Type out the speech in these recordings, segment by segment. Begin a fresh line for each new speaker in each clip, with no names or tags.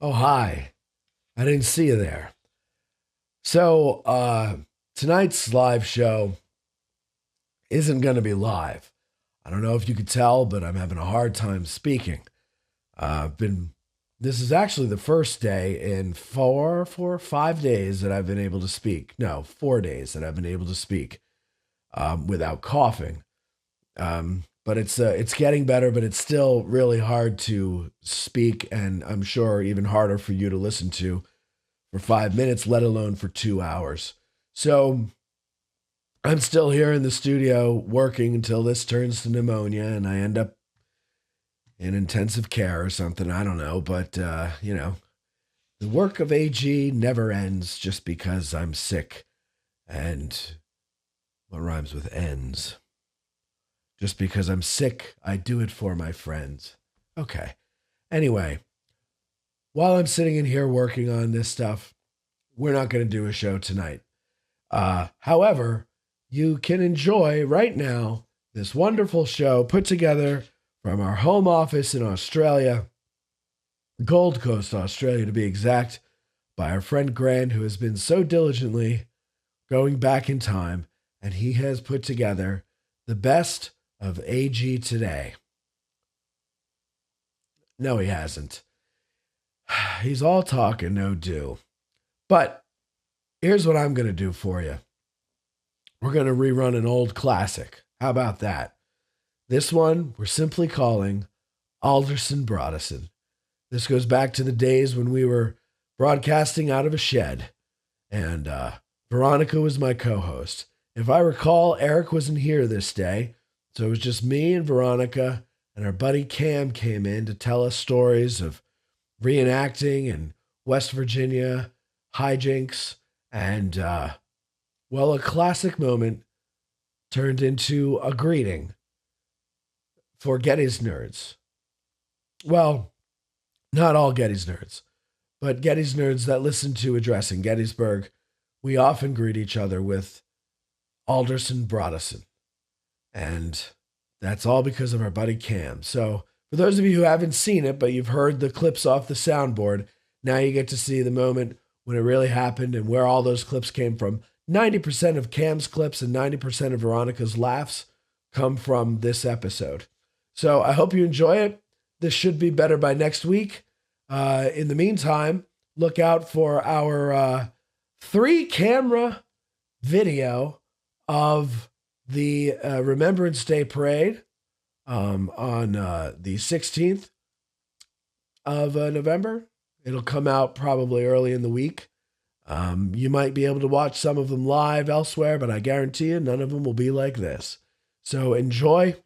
Oh, hi. I didn't see you there. So, tonight's live show isn't going to be live. I don't know if you could tell, but I'm having a hard time speaking. This is actually the first day in 5 days that I've been able to speak. No, 4 days that I've been able to speak without coughing. But it's getting better, but it's still really hard to speak, and I'm sure even harder for you to listen to for 5 minutes, let alone for 2 hours. So I'm still here in the studio working until this turns to pneumonia and I end up in intensive care or something. I don't know, but the work of AG never ends just because I'm sick. And what rhymes with ends? Just because I'm sick, I do it for my friends. Okay. Anyway, while I'm sitting in here working on this stuff, we're not going to do a show tonight. However, you can enjoy right now this wonderful show put together from our home office in Australia, Gold Coast, Australia to be exact, by our friend Grant, who has been so diligently going back in time, and he has put together the best of AG today. No, he hasn't. He's all talk and no do. But here's what I'm going to do for you. We're going to rerun an old classic. How about that? This one we're simply calling Aldersbin Broddussen. This goes back to the days when we were broadcasting out of a shed, and Veronica was my co-host. If I recall, Eric wasn't here this day, so it was just me and Veronica, and our buddy Cam came in to tell us stories of reenacting and West Virginia hijinks, and, a classic moment turned into a greeting for GettysNerds. Well, not all GettysNerds, but GettysNerds that listen to Addressing Gettysburg. We often greet each other with Aldersbin Broddussen. And that's all because of our buddy Cam. So for those of you who haven't seen it, but you've heard the clips off the soundboard, now you get to see the moment when it really happened and where all those clips came from. 90% of Cam's clips and 90% of Veronica's laughs come from this episode. So I hope you enjoy it. This should be better by next week. In the meantime, look out for our 3-camera video of the Remembrance Day Parade on the 16th of November. It'll come out probably early in the week. You might be able to watch some of them live elsewhere, but I guarantee you none of them will be like this. So enjoy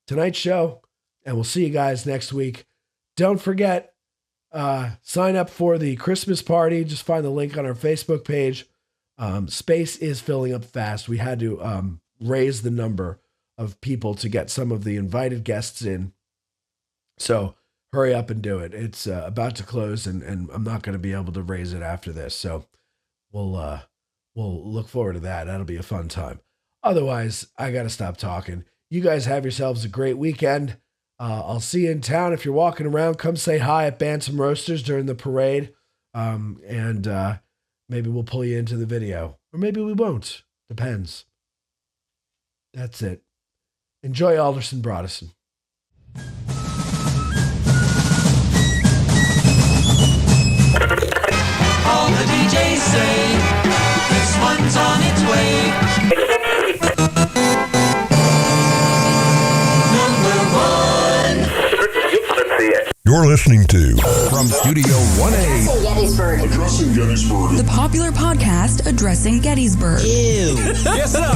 tonight's show, and we'll see you guys next week. Don't forget, sign up for the Christmas party. Just find the link on our Facebook page. Space is filling up fast. We had to raise the number of people to get some of the invited guests in. So hurry up and do it. It's about to close, and I'm not going to be able to raise it after this. So we'll look forward to that. That'll be a fun time. Otherwise, I got to stop talking. You guys have yourselves a great weekend. I'll see you in town. If you're walking around, come say hi at Bantam Roasters during the parade. And maybe we'll pull you into the video. Or maybe we won't. Depends. That's it. Enjoy Aldersbin Broddussen.
All the DJs say this one's on its way.
You're listening to from Studio 1A.
Gettysburg.
Addressing Gettysburg.
The popular podcast addressing Gettysburg.
Ew. Yes, no.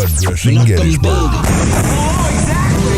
Addressing Gettysburg.
Oh, exactly.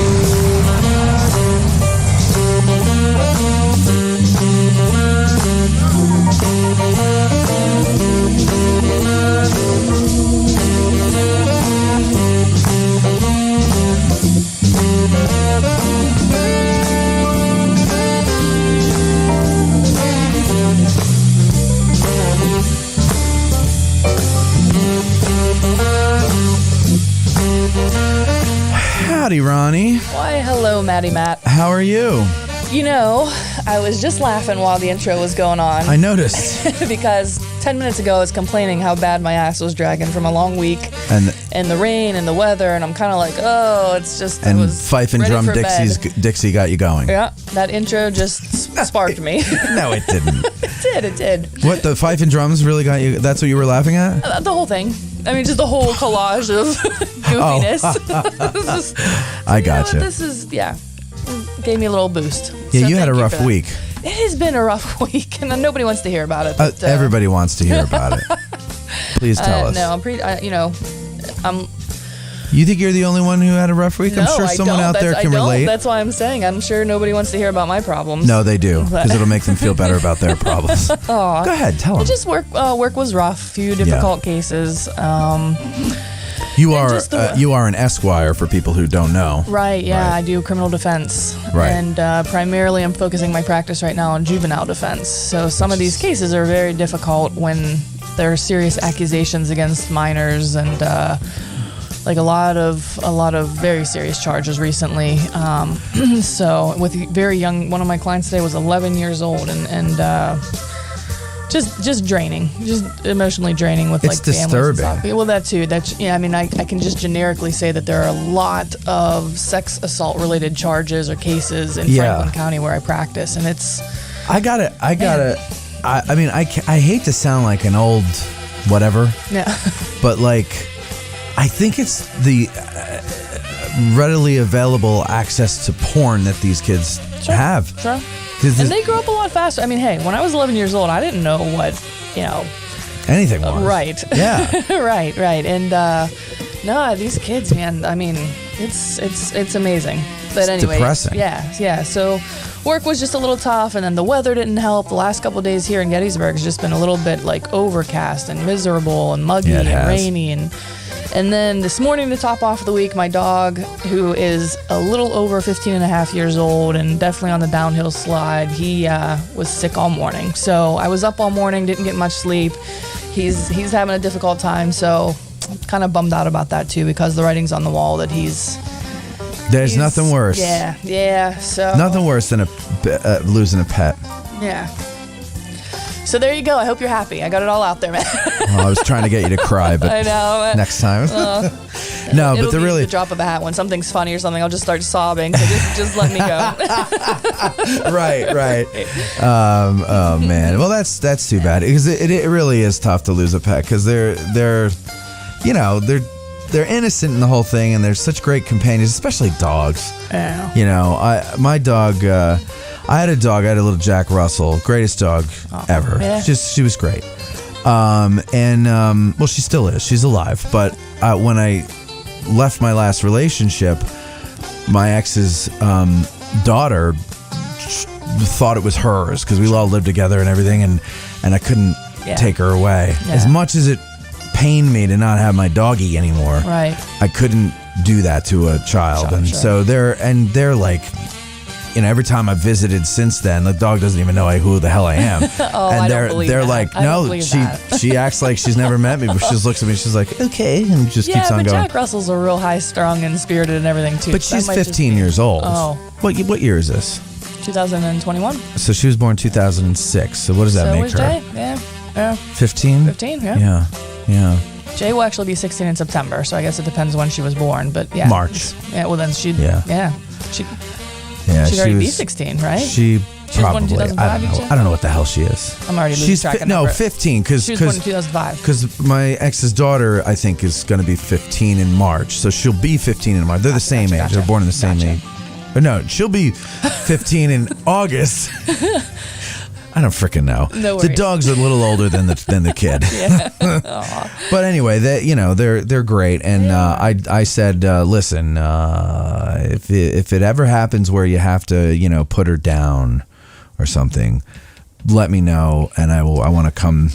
Howdy, Ronnie.
Why, hello, Matty Matt.
How are you?
You know,
I was just laughing while the intro was going on.
I noticed.
Because 10 minutes ago I was complaining how bad my ass was dragging from a long week
And
the rain and the weather, and I'm kind of like, oh, it's just.
and
I was
Fife and
ready
Drum
for bed.
Dixie got you going.
Yeah, that intro just sparked me.
No, it didn't.
It did.
What, the Fife and Drums really got you? That's what you were laughing at?
The whole thing. I mean, just the whole collage of goofiness.
I gotcha.
This is, gave me a little boost.
Yeah,
So
you had a
thank
rough
for that.
week.
It has been a rough week, and nobody wants to hear about it. But,
Everybody wants to hear about it. Please tell us.
No, I'm pretty. I'm.
You think you're the only one who had a rough week? I'm
No,
sure
I
someone
don't.
out there can
I don't.
relate.
That's why I'm saying I'm sure nobody wants to hear about my problems.
No, they do, because it'll make them feel better about their problems. Go ahead, tell them.
Just work. Work was rough. Few difficult cases.
You are
just the-
you are an Esquire for people who don't know.
Right, yeah,
Right.
I do criminal defense.
Right.
And primarily I'm focusing my practice right now on juvenile defense. So some of these cases are very difficult when there are serious accusations against minors and like a lot of very serious charges recently. So with very young, one of my clients today was 11 years old and just draining, just emotionally draining with
It's
like families and
disturbing.
stuff. Well, that too. That's I mean, I can just generically say that there are a lot of sex assault related charges or cases in Franklin County where I practice, and it's.
I mean, I hate to sound like an old whatever,
Yeah.
but like, I think it's the readily available access to porn that these kids have.
Sure.
'Cause
And they grow up a lot faster. I mean, hey, when I was 11 years old, I didn't know what,
anything was.
right.
Yeah.
right. And no, these kids, man, I mean, it's amazing. But anyway,
depressing.
Yeah. So work was just a little tough, and then the weather didn't help. The last couple of days here in Gettysburg has just been a little bit like overcast and miserable and muggy
Yeah, it
and
has.
rainy and then this morning to top off the week, my dog, who is a little over 15 and a half years old and definitely on the downhill slide, he was sick all morning. So I was up all morning, didn't get much sleep. He's having a difficult time, so kind of bummed out about that too, because the writing's on the wall that
There's nothing worse.
Yeah. So
Nothing worse than losing a pet.
Yeah. So there you go. I hope you're happy. I got it all out there, man.
Well, I was trying to get you to cry, but
I know.
next time. No,
It'll
but the
be
really
the drop of a hat. When something's funny or something, I'll just start sobbing. So just let me go.
right. Oh man. Well, that's too bad, because it really is tough to lose a pet, because they're innocent in the whole thing, and they're such great companions, especially dogs.
Yeah.
My dog. I had a dog. I had a little Jack Russell, greatest dog ever.
Yeah.
She was great. Well, she still is. She's alive. But when I left my last relationship, my ex's daughter thought it was hers, because we all lived together and everything, and I couldn't take her away.
Yeah.
As much as it pained me to not have my doggy anymore,
Right.
I couldn't do that to a child. And
Sure.
so they're like, every time I've visited since then, the dog doesn't even know who the hell I am.
Oh,
and
I don't believe
they're
that.
like,
I don't
no,
believe
she
that.
she acts like she's never met me, but she just looks at me, she's like, okay, and just
Yeah,
keeps on
but
going.
Jack Russell's a real high-strung and spirited and everything too.
But
So that
she's
might just
15
be-
years old.
Oh.
What year is this?
2021.
So she was born 2006. So what does that
So
make
was
her?
Jay. Yeah.
15?
15. Yeah.
Yeah.
Jay will actually be 16 in September, so I guess it depends when she was born. But yeah.
March.
Yeah. Well, then she'd.
Yeah.
She'd
Yeah.
already be
was-
16, right?
She
She was born in
probably.
2005,
I
you
don't know.
said?
I don't know what the hell she is.
I'm already losing
She's
track of number.
15, because
She was born in 2005.
Because my ex's daughter, I think, is going to be 15 in March. So she'll be 15 in March. They're the same age.
gotcha.
They're born in the same
Gotcha.
age. Or no, she'll be 15 in August. I don't freaking know.
No
The
worries.
dog's a little older than the kid. But anyway, they're great. And I said, listen, if it ever happens where you have to put her down or something, let me know, and I want to come.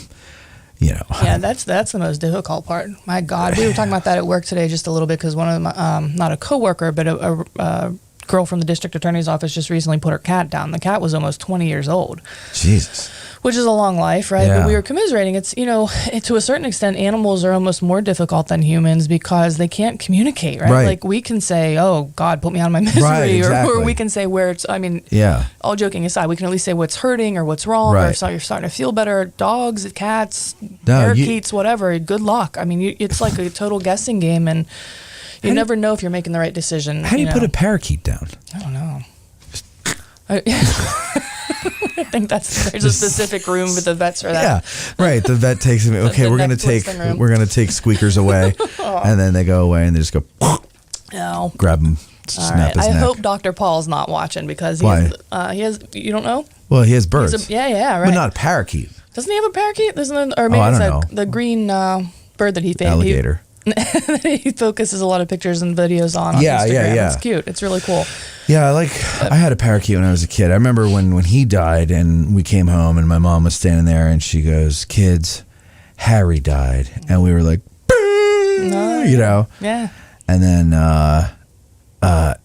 Yeah, that's the most difficult part. My God, we were talking about that at work today just a little bit, because one of my not a coworker, but a girl from the district attorney's office just recently put her cat down. The cat was almost 20 years old.
Jesus.
which is a long life, right?
Yeah.
But we were commiserating. It's, to a certain extent, animals are almost more difficult than humans because they can't communicate, right?
Right.
Like we can say, oh, God, put me out of my misery.
Right, exactly.
Or we can say where it's,
Yeah.
all joking aside, we can at least say what's hurting or what's wrong
Right.
or if you're starting to feel better. Dogs, cats,
No,
parakeets, whatever, good luck. It's like a total guessing game, and you never know if you're making the right decision.
How do you put a parakeet down?
I don't know. I think there's a specific room with the vets for that.
Yeah, right. The vet takes him. Okay,
The
we're gonna
neck
take
twisting room.
squeakers away, and then they go away and they just go
No.
grab him,
All
snap
right.
his
I
neck.
hope Dr. Paul's not watching because
Why?
he has. You don't know?
Well, he has birds,
Yeah, right.
but not a parakeet.
Doesn't he have a parakeet? Or maybe
I
it's
don't know.
the green bird that he
Alligator.
He focuses a lot of pictures and videos on
Yeah,
Instagram.
yeah, yeah.
It's cute. It's really cool.
Yeah, I had a parakeet when I was a kid. I remember when he died and we came home and my mom was standing there and she goes, "Kids, Harry died," and we were like,
Yeah.
And then, I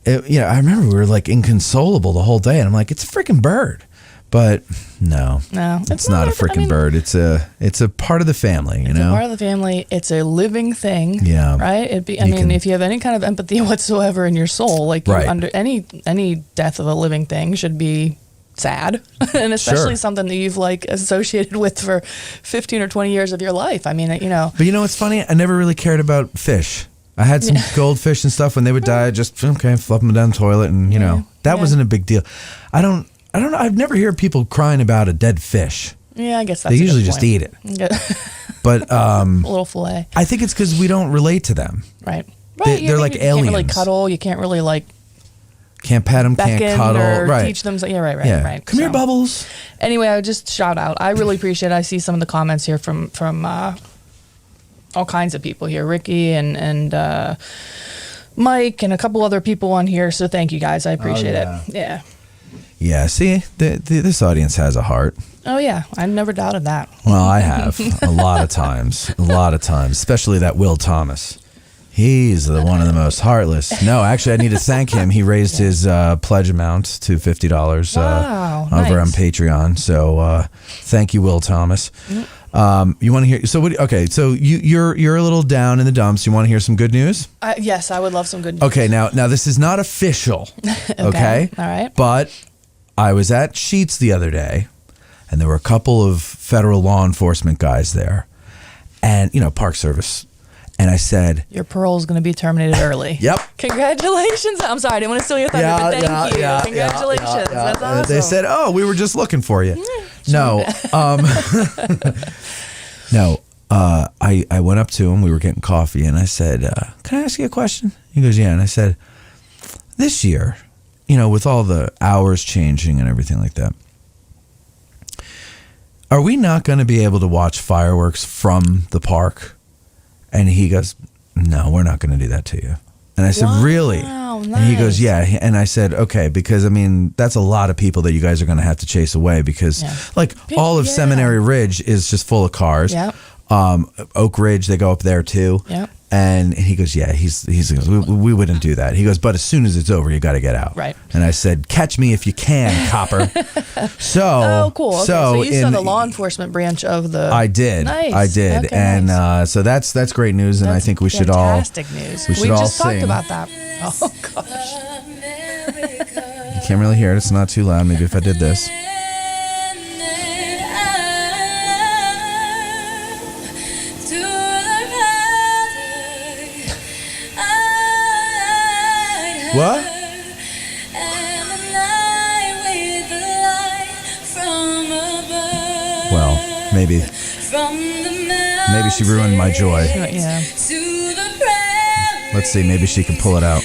remember we were like inconsolable the whole day, and I'm like, it's a freaking bird, but no, it's not a freaking bird. It's a part of the family,
It's a part of the family. It's a living thing.
Yeah.
Right. If you have any kind of empathy whatsoever in your soul, like
Right.
under any death of a living thing should be sad, and especially
Sure.
something that you've associated with for 15 or 20 years of your life.
But you know what's funny? I never really cared about fish. I had some goldfish and stuff when they would die. I just flop them down the toilet, and that wasn't a big deal. I don't know. I've never heard people crying about a dead fish.
Yeah, I guess that's
They
a good
usually just
point.
eat it.
Yeah.
But
A little fillet.
I think it's because we don't relate to them.
Right.
They're like
you can't really
aliens.
cuddle. You can't really
Can't pet them,
beckon
can't cuddle.
or
Right.
teach them. Yeah, right.
Yeah. Come here, Bubbles.
Anyway, I would just shout out. I really appreciate it. I see some of the comments here from all kinds of people here. Ricky and Mike and a couple other people on here. So thank you guys. I appreciate it. Yeah.
Yeah, see, this audience has a heart.
Oh, yeah. I never doubted that.
Well, I have a lot of times, especially that Will Thomas. He's one of the most heartless. No, actually, I need to thank him. He raised his pledge amount to $50
Wow,
over on
nice.
Patreon. So thank you, Will Thomas. You want to hear? So okay, so you're a little down in the dumps. You want to hear some good news?
Yes, I would love some good news.
Okay, now this is not official. Okay.
All right.
But I was at Sheetz the other day, and there were a couple of federal law enforcement guys there, and Park Service, and I said,
Your parole is going to be terminated early.
Yep.
Congratulations. I'm sorry, I didn't want to steal your thunder, but thank you. Congratulations. That's awesome.
They said, "Oh, we were just looking for you." No, no. I went up to him. We were getting coffee, and I said, "Can I ask you a question?" He goes, "Yeah." And I said, "This year, with all the hours changing and everything like that, are we not going to be able to watch fireworks from the park?" And he goes, "No, we're not going to do that to you." And I said, "Really?"
Wow,
And he goes,
nice.
"Yeah." And I said, "Okay, because that's a lot of people that you guys are going to have to chase away because all of
Yeah.
Seminary Ridge is just full of cars.
Yep.
Oak Ridge, they go up there too."
Yep.
And he goes, "Yeah, we wouldn't do that." He goes, "But as soon as it's over, you got to get out."
Right.
And I said, "Catch me if you can, copper." So,
Oh, cool. Okay. So you saw
in-
the law enforcement branch of the.
I did.
Nice.
I did.
Okay,
and
nice.
so that's great news, and I think we should all.
Fantastic news.
we should all
just talked
sing.
about that. Oh gosh.
You can't really hear it. It's not too loud. Maybe if I did this. What? Well, maybe she ruined my joy.
Yeah.
Let's see. Maybe she can pull it out.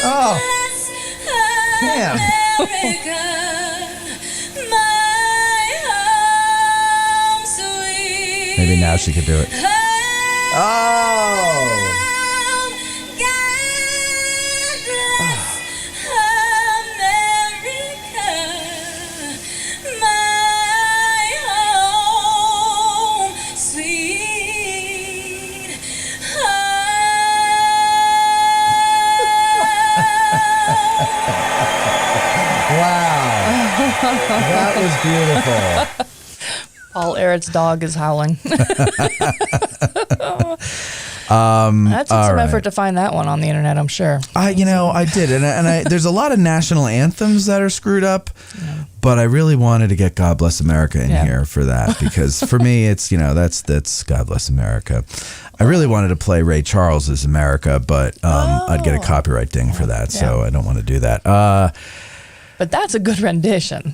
Oh. Damn. Maybe now she could do it. Oh.
is beautiful.
Paul Errett's dog is howling. That took some effort to find that one on the internet, I'm sure.
I did, and I there's a lot of national anthems that are screwed up, but I really wanted to get "God Bless America" in here for that, because for me, it's that's "God Bless America." I really wanted to play Ray Charles's "America," but I'd get a copyright ding for that, so I don't want to do that.
But that's a good rendition.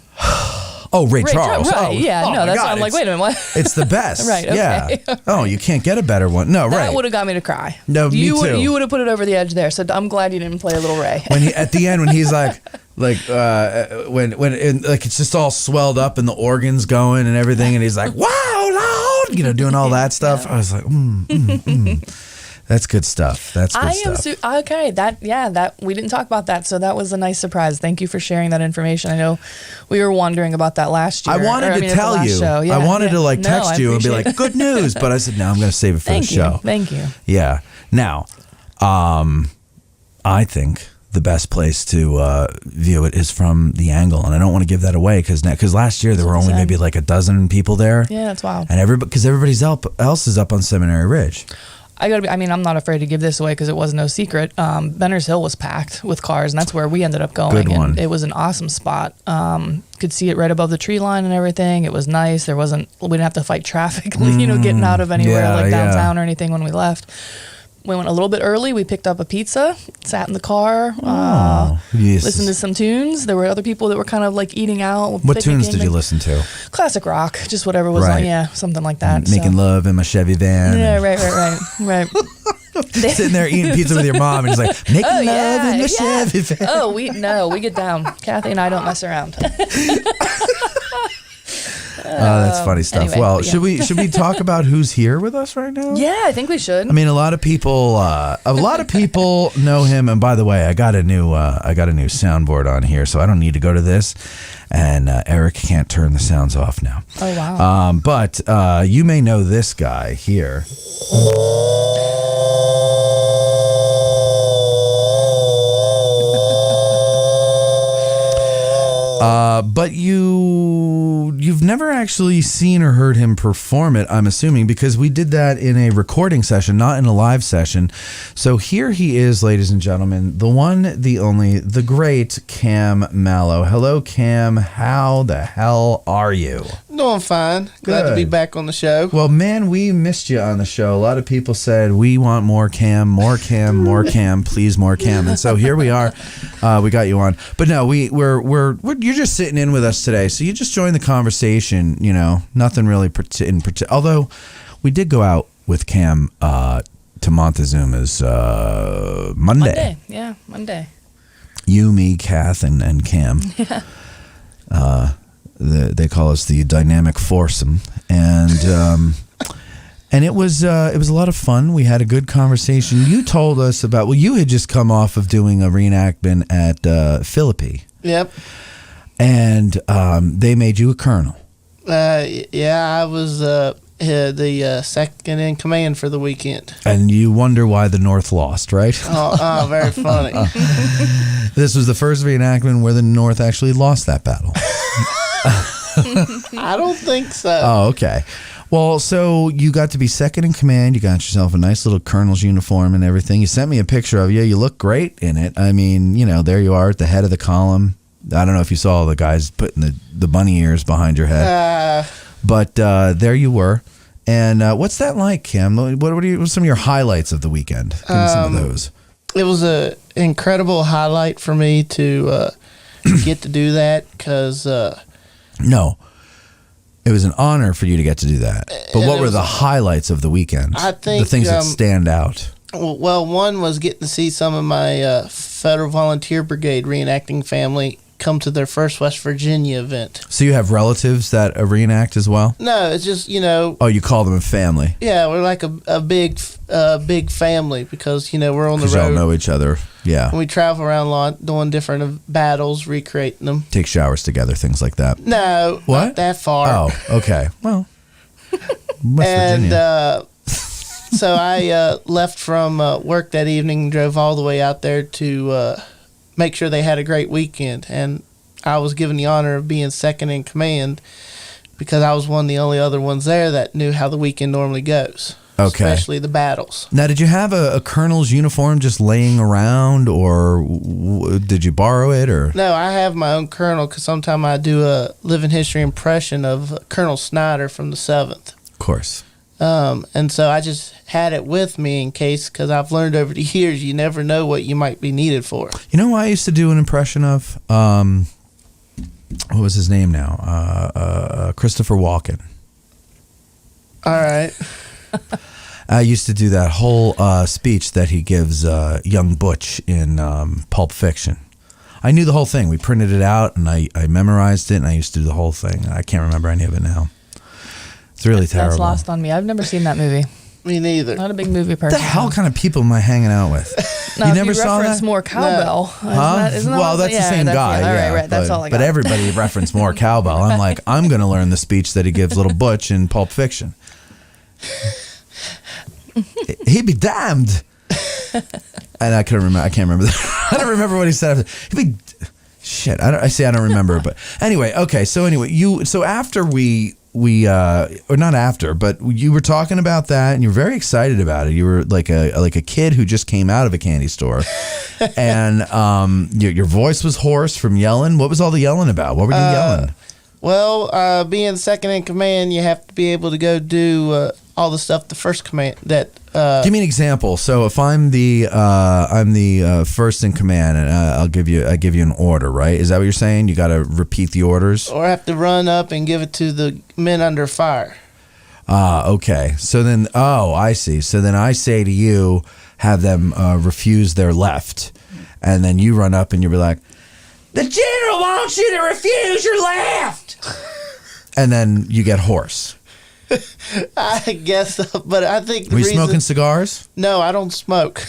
Oh, Ray Charles.
Right,
oh,
yeah, no, that's why I'm like, wait a minute, what?
It's the best.
Right, okay.
Yeah. Oh, you can't get a better one. No, right.
That would have got me to cry.
No, me too.
You would have put it over the edge there, so I'm glad you didn't play a little Ray.
When at the end, when he's like it's just all swelled up and the organ's going and everything, and he's like, wow, Lord, doing all that stuff. I was like, That's good stuff. That's good stuff.
Okay. That we didn't talk about that, so that was a nice surprise. Thank you for sharing that information. I know we were wondering about that last year.
I wanted to tell you.
Yeah,
I wanted to text you and be like, good news, but I said, no, I'm going to save it for the show.
Thank you.
Yeah. Now, I think the best place to view it is from the angle, and I don't want to give that away because last year there were only maybe like a dozen people there.
Yeah, that's wild.
And everybody else is up on Seminary Ridge.
I'm not afraid to give this away because it was no secret. Benner's Hill was packed with cars, and that's where we ended up going.
Good one.
And it was an awesome spot. Could see it right above the tree line and everything. It was nice. We didn't have to fight traffic, getting out of anywhere downtown or anything when we left. We went a little bit early. We picked up a pizza, sat in the car, listened to some tunes. There were other people that were kind of like eating out.
What tunes did you listen to?
Classic rock, just whatever was on, something like that.
Making love in my Chevy van.
Yeah, right.
Sitting there eating pizza with your mom, and he's like, making love in the Chevy van.
Oh, we get down. Kathy and I don't mess around.
That's funny stuff.
Anyway,
well, should we talk about who's here with us right now?
Yeah, I think we should.
I mean, a lot of people know him. And by the way, I got a new soundboard on here, so I don't need to go to this. And Eric can't turn the sounds off now.
Oh wow!
But you may know this guy here. But you've never actually seen or heard him perform it, I'm assuming, because we did that in a recording session, not in a live session. So here he is, ladies and gentlemen, the one, the only, the great Cam Mow. Hello, Cam. How the hell are you?
Doing fine. Glad to be back on the show.
Well, man, we missed you on the show. A lot of people said, we want more Cam, please more Cam. And so here we are. We got you on. But no, you're just sitting in with us today. So you just joined the conversation, nothing really in particular. Although we did go out with Cam to Montezuma's Monday.
Yeah, Monday.
You, me, Kath, and Cam. Yeah. They call us the dynamic foursome, and it was a lot of fun. We had a good conversation. You told us about you had just come off of doing a reenactment at Philippi.
Yep.
And they made you a colonel.
I was the second in command for the weekend.
And you wonder why the North lost, right?
Oh, very funny.
This was the first reenactment where the North actually lost that battle.
I don't think so.
Oh, okay. Well, so you got to be second in command. You got yourself a nice little colonel's uniform and everything. You sent me a picture of you. You look great in it. I mean, there you are at the head of the column. I don't know if you saw the guys putting the bunny ears behind your head. But there you were. And what's that like, Kim? What were some of your highlights of the weekend? Give me some of those.
It was an incredible highlight for me to get to do that because...
No. It was an honor for you to get to do that. But what were the highlights of the weekend?
I think...
The things that stand out.
Well, one was getting to see some of my Federal Volunteer Brigade reenacting family come to their first West Virginia event.
So you have relatives that reenact as well?
No, it's just,
Oh, you call them a family?
Yeah, we're like a big family because, we're on the road.
Because y'all know each other, yeah.
And we travel around a lot, doing different battles, recreating them.
Take showers together, things like that.
No,
what?
Not that far.
Oh, okay. Well, West Virginia.
So I left from work that evening, drove all the way out there to... make sure they had a great weekend. And I was given the honor of being second in command because I was one of the only other ones there that knew how the weekend normally goes.
Okay.
Especially the battles.
Now, did you have a colonel's uniform just laying around, or did you borrow it? Or
No, I have my own colonel because sometimes I do a living history impression of Colonel Snyder from the 7th.
Of course.
And so I just had it with me in case, because I've learned over the years, you never know what you might be needed for.
You know who I used to do an impression of? What was his name now? Christopher Walken.
All right.
I used to do that whole speech that he gives young Butch in Pulp Fiction. I knew the whole thing. We printed it out, and I memorized it, and I used to do the whole thing. I can't remember any of it now. It's really terrible.
That's lost on me. I've never seen that movie.
Me neither.
Not a big movie person.
What the hell kind of people am I hanging out with?
No,
You never saw
reference
that?
more cowbell.
Huh?
Isn't that
Well,
what-
that's the same guy.
Yeah,
Yeah,
right. That's
but,
all I got.
But everybody referenced more cowbell. I'm like, I'm going to learn the speech that he gives little Butch in Pulp Fiction. He'd be damned. And I couldn't remember. I can't remember. I don't remember what he said. He'd be shit. I don't remember. But anyway, okay. So anyway, so after we or not after, but you were talking about that, and you were very excited about it. You were like a kid who just came out of a candy store, and your voice was hoarse from yelling. What was all the yelling about? What were you yelling?
Well, being second in command, you have to be able to go do all the stuff the first command that.
Give me an example. So if I'm the first in command, and I give you an order, right? Is that what you're saying? You got to repeat the orders,
Or have to run up and give it to the men under fire.
Okay. So then, I see. So then I say to you, have them refuse their left, and then you run up and you'll be like, "The general wants you to refuse your left," and then you get hoarse.
I guess so, but I think the
Were you
reason,
smoking cigars?
No, I don't smoke.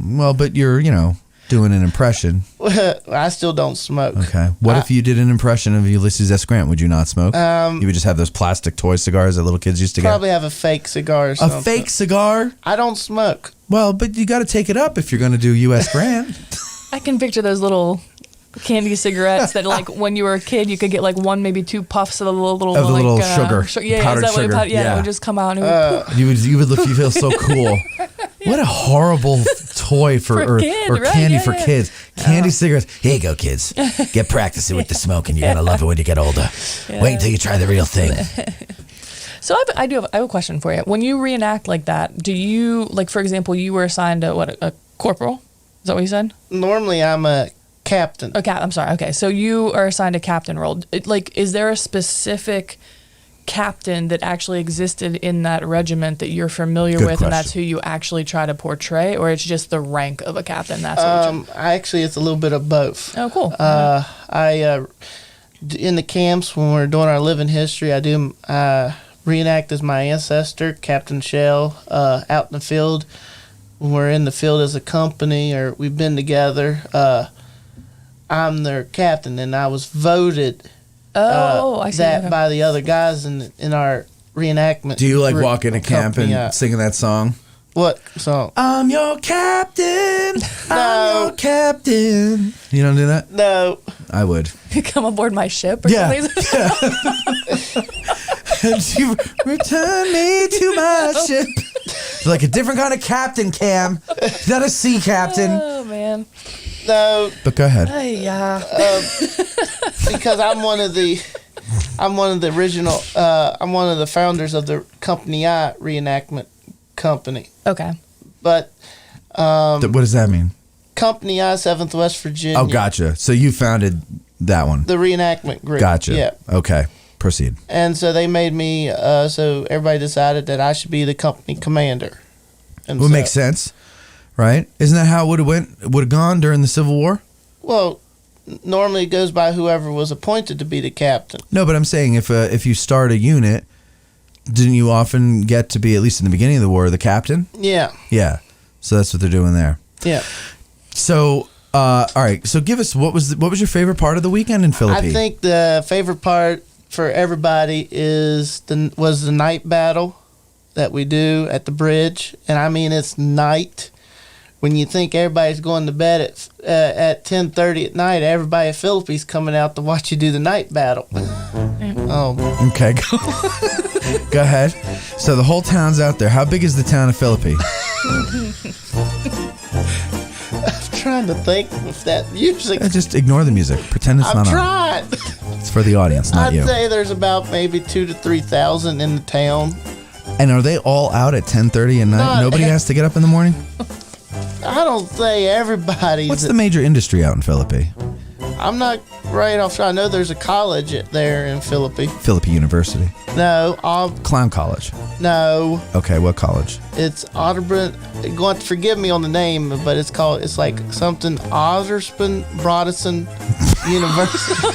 Well, but you're, doing an impression.
I still don't smoke.
Okay. What if you did an impression of Ulysses S. Grant? Would you not smoke? You would just have those plastic toy cigars that little kids used to get?
Probably have a fake cigar or
A
something.
fake cigar?
I don't smoke.
Well, but you got to take it up if you're going to do U.S. Grant.
I can picture those little candy cigarettes that, like, when you were a kid, you could get like one, maybe two puffs of the little
sugar,
Yeah,
powdered
is that
sugar.
What it would just come out. And it would,
You feel so cool. What a horrible toy for
a kid, right?
candy
Yeah,
for
yeah.
kids. Candy cigarettes. Here you go, kids. Get practicing with the smoking. You're gonna love it when you get older. Wait until you try the real thing.
So I have a question for you. When you reenact like that, do you, like, for example, you were assigned a corporal? Is that what you said?
Normally, I'm a captain.
Okay, I'm sorry. Okay, so you are assigned a captain role. Is there a specific captain that actually existed in that regiment that you're familiar
Good
with, and
question.
that's who you actually try to portray, or it's just the rank of a captain? That's what
Actually, it's a little bit of both.
Oh, cool.
In the camps when we're doing our living history, I do reenact as my ancestor, Captain Shell, out in the field. When we're in the field as a company or we've been together, I'm their captain, and I was voted
I see.
that
Okay.
by the other guys in our reenactment.
Do you like walk into camp
company,
and singing that song?
What song?
I'm your captain.
No.
I'm your captain. You don't do that?
No.
I would.
Come aboard my ship or
Yeah.
something?
You return me to my ship. Like a different kind of captain, Cam. He's not a sea captain.
Oh, man.
No,
But go ahead.
Yeah.
because I'm one of the original. I'm one of the founders of the Company I reenactment company.
Okay.
But
What does that mean?
Company I, 7th West Virginia.
Oh, gotcha. So you founded that one.
The reenactment group.
Gotcha.
Yeah.
Okay. Proceed.
And so they made me. So everybody decided that I should be the company commander. And
Would
so,
make sense, right? Isn't that how it would have gone during the Civil War?
Well, normally it goes by whoever was appointed to be the captain.
No, but I'm saying if you start a unit, didn't you often get to be, at least in the beginning of the war, the captain?
Yeah.
Yeah. So that's what they're doing there.
Yeah.
So, all right. So give us what was your favorite part of the weekend in Philippines?
I think the favorite part for everybody was the night battle that we do at the bridge, and I mean it's night, when you think everybody's going to bed at 10:30 at night, everybody at Philippi's coming out to watch you do the night battle. Oh,
Okay, go ahead. So the whole town's out there. How big is the town of Philippi?
I'm trying to think if that music.
Just ignore the music. Pretend it's
I've
not on.
tried.
It's for the audience, not
I'd
you.
say there's about maybe 2,000 to 3,000 in the town.
And are they all out at 10:30 at night?
No,
Nobody has to get up in the morning?
I don't say everybody's.
What's the major industry out in Philippi?
I'm not right off. I know there's a college there in Philippi.
Philippi University.
No,
Clown College.
no,
Okay, what college?
it's Aldersbin. You're going to forgive me on the name, but it's like something Aldersbin Broddussen University.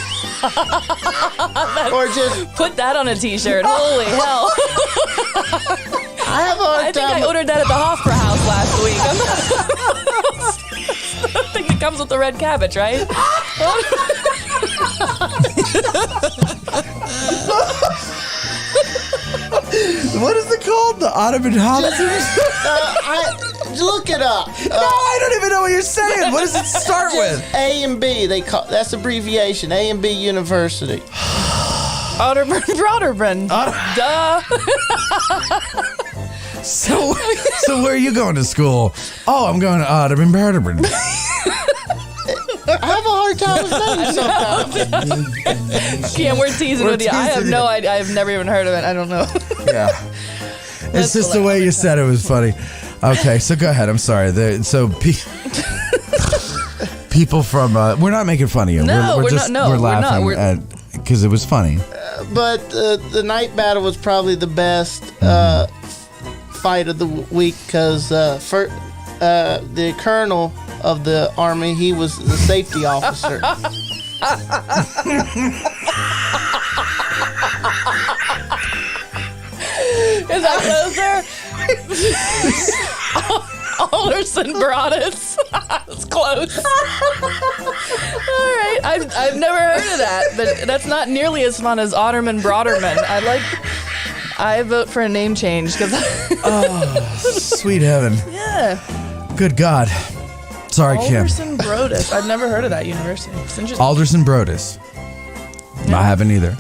Or just
Put that on a T-shirt. Holy hell!
I have a hard
I think
time.
I ordered that at the Hofbräu house last week. I think it comes with the red cabbage, right?
What is it called? The Ottoman Hobbits?
Look it up.
No, I don't even know what you're saying. What does it start with?
A and B. That's abbreviation. A and B University.
Aldersbin Broddussen. Duh.
So where are you going to school? Oh, I'm going to Aldersbin Broddussen.
I have a hard time with names sometimes.
Cam, we're teasing
We're
with you. I have
teasing
no
you.
idea. I've never even heard of it. I don't know.
Yeah. It's just the way you said it was funny. Okay, so go ahead. I'm sorry. People from we're not making fun of you.
No,
we're
we're
just
not. No,
we're
we're not.
laughing
We're-
at because it was funny.
But the night battle was probably the best fight of the week because the colonel of the army, he was the safety officer.
Is that closer? Aldersbin Broddussen. That's close. All right. I've never heard of that, but that's not nearly as fun as Otterman Brodderman. I vote for a name change because
Sweet heaven.
yeah.
Good God. Sorry, Kim.
Aldersbin Broddussen. I've never heard of that university. It's interesting.
Aldersbin Broddussen. I haven't either.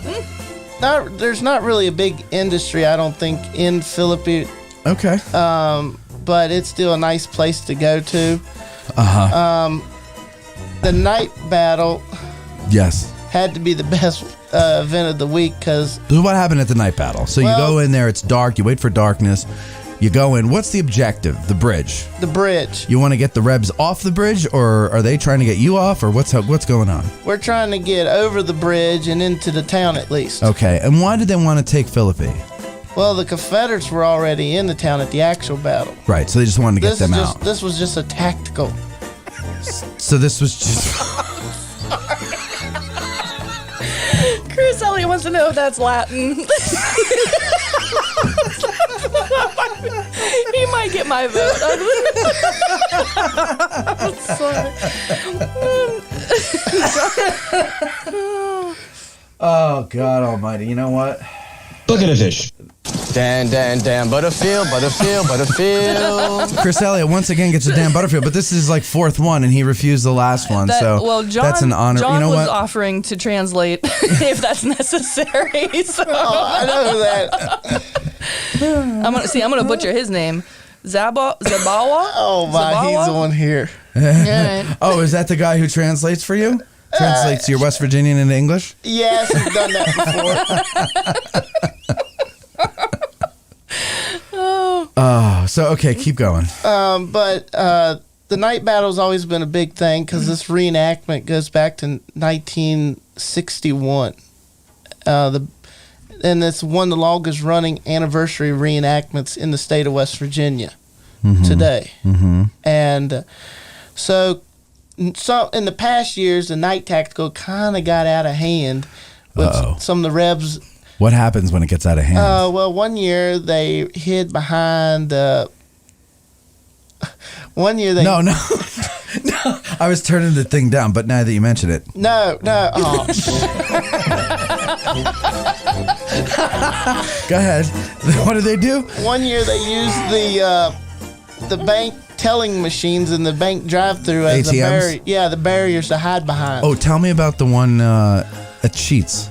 There's not really a big industry, I don't think, in Philippi,
Okay.
but it's still a nice place to go to. The night battle
Yes.
had to be the best event of the week because
This is what happened at the night battle. So you
Well-
go in there, it's dark, you wait for darkness, you go in. What's the objective? The bridge.
the bridge.
You want to get the Rebs off the bridge, or are they trying to get you off, or what's going on?
We're trying to get over the bridge and into the town at least.
Okay, and why did they want to take Philippi?
Well, the Confederates were already in the town at the actual battle.
Right, so they just wanted to get them out.
This was just a tactical.
So this was just...
Chris Elliott wants to know if that's Latin. He might get my vote. I'm sorry.
Oh, God almighty. You know what?
Look at a fish.
Dan, Butterfield.
Chris Elliott once again gets a Dan Butterfield, but this is like fourth one, and he refused the last one.
John,
that's an honor.
John
you know
was
what?
offering to translate if that's necessary. So
I know that.
I'm gonna butcher his name. Zabawa?
Oh my,
Zabawa?
he's on here.
Yeah.
Oh, is that the guy who translates for you? Translates your West Virginian into English?
Yes, I've done that before.
Oh, so okay, keep going.
But the night battle's always been a big thing because this reenactment goes back to 1961. And it's one of the longest running anniversary reenactments in the state of West Virginia today. Mm-hmm. And so in the past years, the night tactical kind of got out of hand with some of the Rebs.
What happens when it gets out of hand?
Well, one year they hid behind. One year they.
No. No, I was turning the thing down, but now that you mention it.
No. Oh.
Go ahead. What did they do?
One year they used the bank telling machines in the bank drive-through as
ATMs?
the barriers to hide behind.
Oh, tell me about the one at Sheets.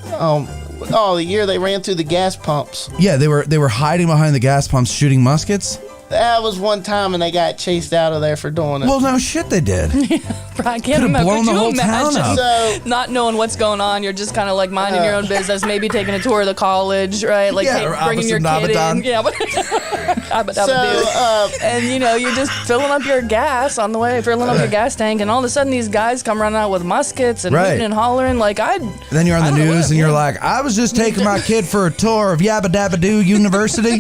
The year they ran through the gas pumps.
Yeah, they were hiding behind the gas pumps shooting muskets.
That was one time, and they got chased out of there for doing it.
Well, no shit, they did.
I can't
Could've
imagine.
blown
Could
the
you
whole town
imagine
up.
So-
not knowing what's going on? You're just kind of like minding your own business, maybe taking a tour of the college, right? Like bringing your kid in. Yeah, but and you're just filling up your gas on the way, filling up your gas tank, and all of a sudden these guys come running out with muskets and hooting and hollering. Like
Then you're on the news and you're like, I was just taking my kid for a tour of Yabba Dabba Doo University,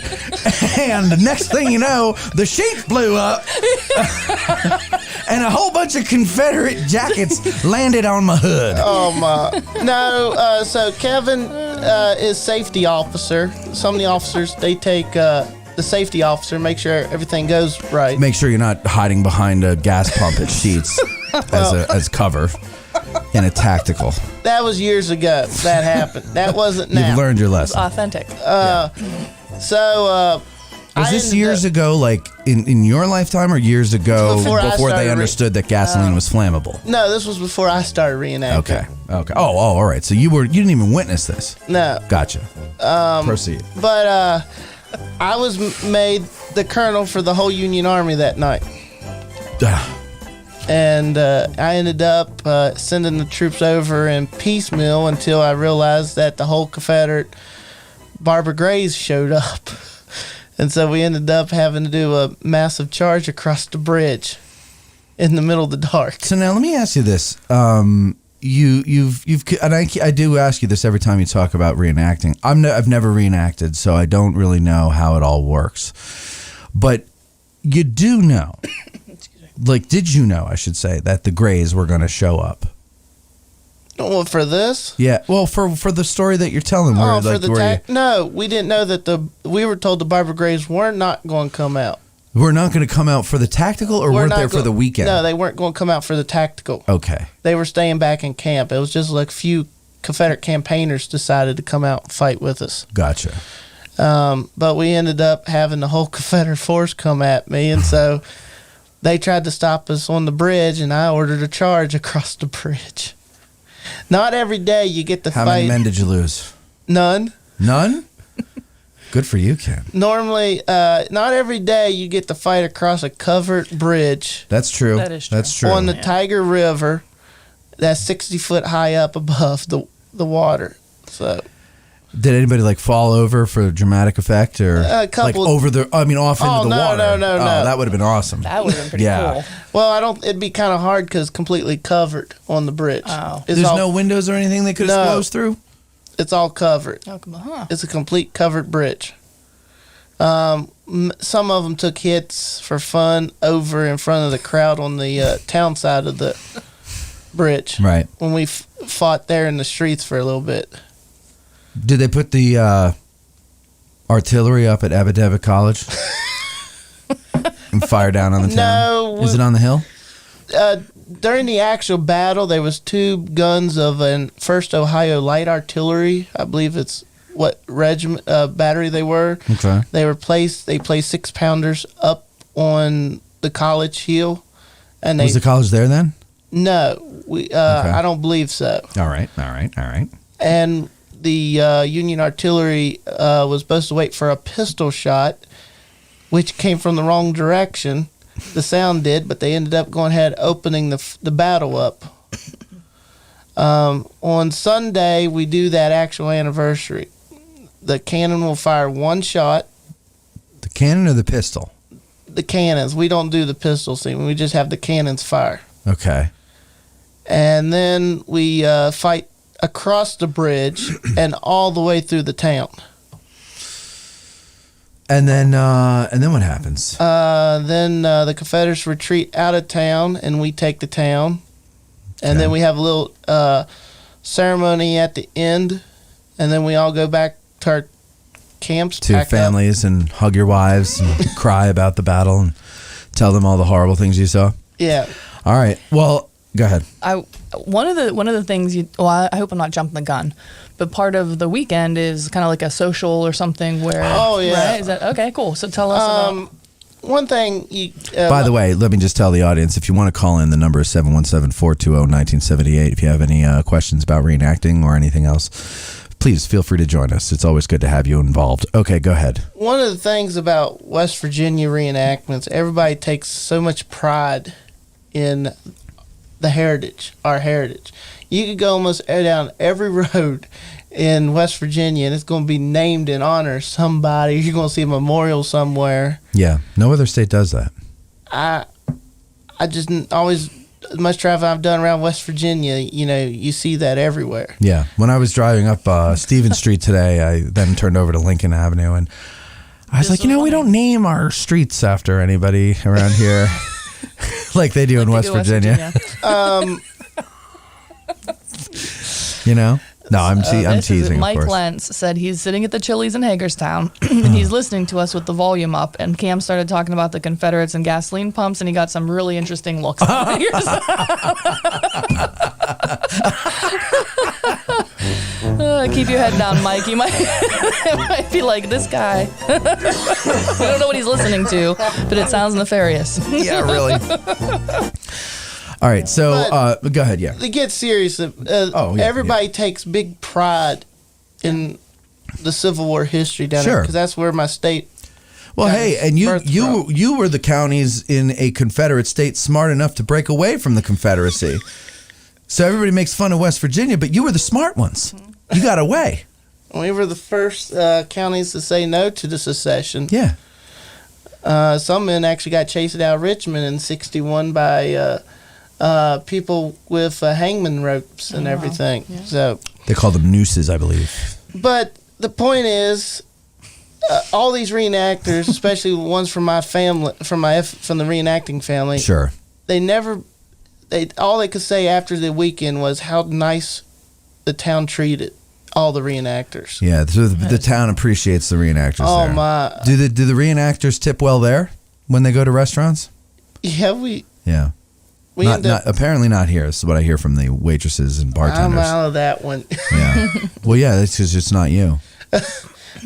and the next thing you know, the sheet blew up, and a whole bunch of Confederate jackets landed on my hood.
Oh my! No, so Kevin is safety officer. Some of the officers they take the safety officer, make sure everything goes right.
Make sure you're not hiding behind a gas pump at Sheets as cover in a tactical.
That was years ago. That happened. That wasn't now.
You've learned your lesson.
authentic.
So.
Was this years ago, like in your lifetime, or years ago before they understood that gasoline was flammable?
No, this was before I started reenacting.
Okay. Oh, all right. So you didn't even witness this.
No.
Gotcha. Proceed.
But I was made the colonel for the whole Union Army that night. And I ended up sending the troops over in piecemeal until I realized that the whole Confederate Barbara Grays showed up. And so we ended up having to do a massive charge across the bridge in the middle of the dark.
So now let me ask you this: you've and I do ask you this every time you talk about reenacting. I've never reenacted, so I don't really know how it all works. But you do know, like, did you know? I should say that the Grays were going to show up.
Well, for this?
Yeah. Well, for the story that you're telling,
no, we didn't know that we were told the Barbara Grays were not going to come out.
We're not going to come out for the tactical, or weren't there for the weekend?
No, they weren't going to come out for the tactical.
Okay.
They were staying back in camp. It was just like a few Confederate campaigners decided to come out and fight with us.
Gotcha.
But we ended up having the whole Confederate force come at me, and so they tried to stop us on the bridge, and I ordered a charge across the bridge. Not every day you get to fight.
How many men did you lose?
None.
None? Good for you, Ken.
Normally, not every day you get to fight across a covered bridge.
That's true.
That is true.
That's true.
On the Tiger River, that's 60 foot high up above the water. So,
did anybody fall over for dramatic effect, or
a couple
off into the water?
No.
That would have been awesome.
That would have been pretty cool.
Well, it'd be kind of hard because it's completely covered on the bridge.
Oh.
There's no windows or anything they could have closed through?
It's all covered.
Oh, come on.
It's a complete covered bridge. Some of them took hits for fun over in front of the crowd on the town side of the bridge.
Right.
When we fought there in the streets for a little bit.
Did they put the artillery up at Abba College and fire down on the town?
No.
Is it on the hill?
During the actual battle, there was 2 guns of an 1st Ohio Light Artillery. I believe it's what regiment battery they were.
Okay.
They placed 6-pounders up on the college hill. And
Was the college there then?
No, I don't believe so.
All right.
And the Union artillery was supposed to wait for a pistol shot, which came from the wrong direction. The sound did, but they ended up going ahead opening the battle up. On Sunday, we do that actual anniversary. The cannon will fire 1 shot.
The cannon or the pistol?
The cannons. We don't do the pistol scene. We just have the cannons fire.
Okay.
And then we fight across the bridge and all the way through the town.
And then what happens?
Then the Confederates retreat out of town, and we take the town. And then we have a little ceremony at the end, and then we all go back to our camps.
To your families and hug your wives and cry about the battle and tell them all the horrible things you saw.
Yeah.
All right. Well, go ahead.
One of the things I hope I'm not jumping the gun, but part of the weekend is kind of like a social or something where.
Oh yeah.
Right? Is that okay? Cool. So tell us about.
one thing you.
By the way, let me just tell the audience, if you want to call in, the number is 717-420-1978. If you have any questions about reenacting or anything else, please feel free to join us. It's always good to have you involved. Okay, go ahead.
One of the things about West Virginia reenactments, everybody takes so much pride in the heritage, our heritage. You could go almost down every road in West Virginia, and it's going to be named in honor of somebody. You're going to see a memorial somewhere.
Yeah, no other state does that.
I just always, as much travel I've done around West Virginia, you see that everywhere.
Yeah, when I was driving up Stevens Street today, I then turned over to Lincoln Avenue, and I was like, we don't name our streets after anybody around here like they do in West Virginia. No, I'm teasing,
Mike
of course.
Lentz said he's sitting at the Chili's in Hagerstown, and he's listening to us with the volume up, and Cam started talking about the Confederates and gasoline pumps, and he got some really interesting looks. Keep your head down, Mike. You might be like, this guy. I don't know what he's listening to, but it sounds nefarious.
Yeah, really. All right, so go ahead, yeah.
To get serious, everybody takes big pride in the Civil War history down there, because that's where my state.
Well, hey, and you were the counties in a Confederate state smart enough to break away from the Confederacy. So everybody makes fun of West Virginia, but you were the smart ones. You got away.
We were the first counties to say no to the secession.
Yeah.
Some men actually got chased out of Richmond in '61 by people with hangman ropes and everything. Yeah. So
they call them nooses, I believe.
But the point is, all these reenactors, especially the ones from my family, from the reenacting family,
sure,
all they could say after the weekend was how nice the town treated all the reenactors.
Yeah, so the town appreciates the reenactors.
Oh
there.
My!
Do the reenactors tip well there when they go to restaurants?
Yeah,
Yeah. Apparently not here. This is what I hear from the waitresses and bartenders.
I'm out of that one.
Yeah. Well, yeah, that's because it's not you.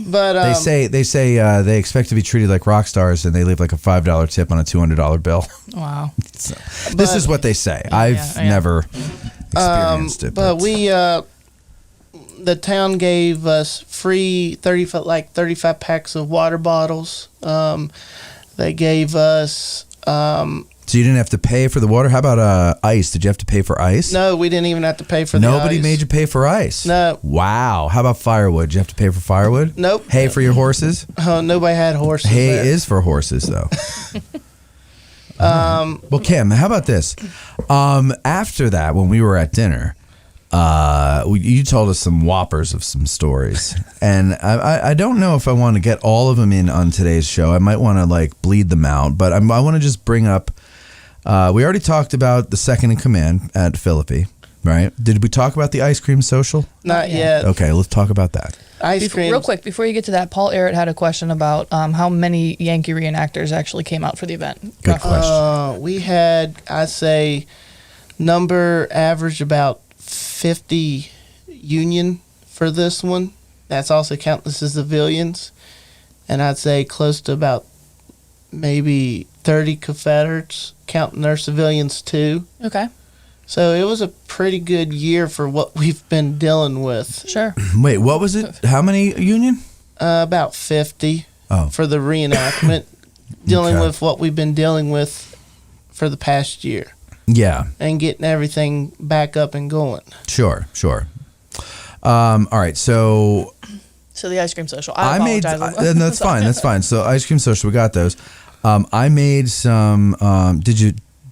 But
they say they expect to be treated like rock stars, and they leave like a $5 tip on a $200 bill.
Wow.
This is what they say. I've never experienced it.
But we, the town gave us free 35 packs of water bottles. They gave us.
So you didn't have to pay for the water? How about ice? Did you have to pay for ice?
No, we didn't even have to pay for the ice.
Nobody made you pay for ice?
No.
Wow. How about firewood? Did you have to pay for firewood?
Nope.
Hay for your horses?
Nobody had horses.
Hay
there.
is for horses, though. Well, Kim, how about this? After that, when we were at dinner, you told us some whoppers of some stories, and I don't know if I want to get all of them in on today's show. I might want to bleed them out, but I want to just bring up. We already talked about the second in command at Philippi, right? Did we talk about the ice cream social?
Not yet.
Okay, let's talk about that.
Ice cream.
Real quick, before you get to that, Paul Arrett had a question about how many Yankee reenactors actually came out for the event.
Good question.
We had, I'd say, number average about 50 Union for this one. That's also counting the civilians. And I'd say close to about maybe 30 Confederates, counting their civilians too.
Okay.
So it was a pretty good year for what we've been dealing with.
Sure.
Wait, what was it? How many Union?
About 50 for the reenactment, dealing with what we've been dealing with for the past year.
Yeah.
And getting everything back up and going.
Sure. All right, so
the ice cream social.
I made, and that's fine. That's fine. So ice cream social, we got those. I made some.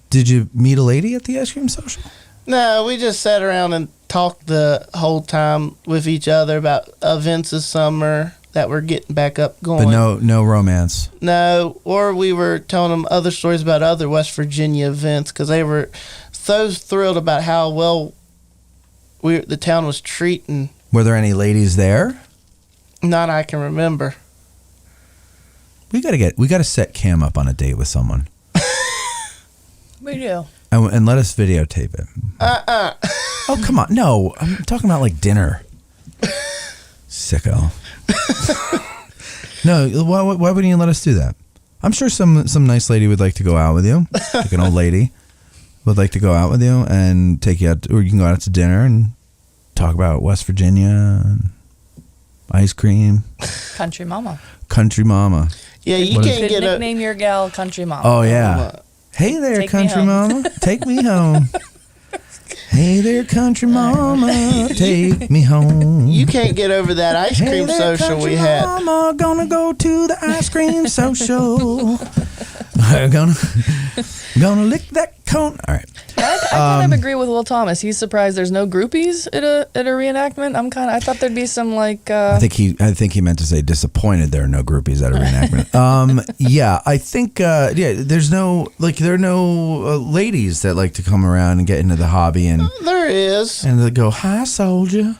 Did you meet a lady at the ice cream social?
No, we just sat around and talked the whole time with each other about events this summer that were getting back up going.
But no romance.
No, or we were telling them other stories about other West Virginia events because they were so thrilled about how well the town was treating.
Were there any ladies there?
Not I can remember.
We gotta set Cam up on a date with someone.
We do.
And let us videotape it. Oh, come on. No, I'm talking about dinner. Sicko. No, why wouldn't you let us do that? I'm sure some nice lady would like to go out with you, like an old lady would like to go out with you and take you out, or you can go out to dinner and talk about West Virginia and ice cream.
Country mama.
Country mama.
Yeah, you
You
can't
could
get a.
nickname your gal Country Mama.
Oh yeah. Hey there,
Take me
country
home.
mama. Take me home. Hey there, country mama. Take me home.
You can't get over that ice
Hey
cream
there,
social
country
we had.
Mama, gonna go to the ice cream social. gonna lick that cone. All right.
I kind of agree with Will Thomas. He's surprised there's no groupies at a reenactment. I thought there'd be some like.
I think he meant to say disappointed there are no groupies at a reenactment. Yeah, I think there are no ladies that like to come around and get into the hobby and
There is.
they go, "Hi, soldier.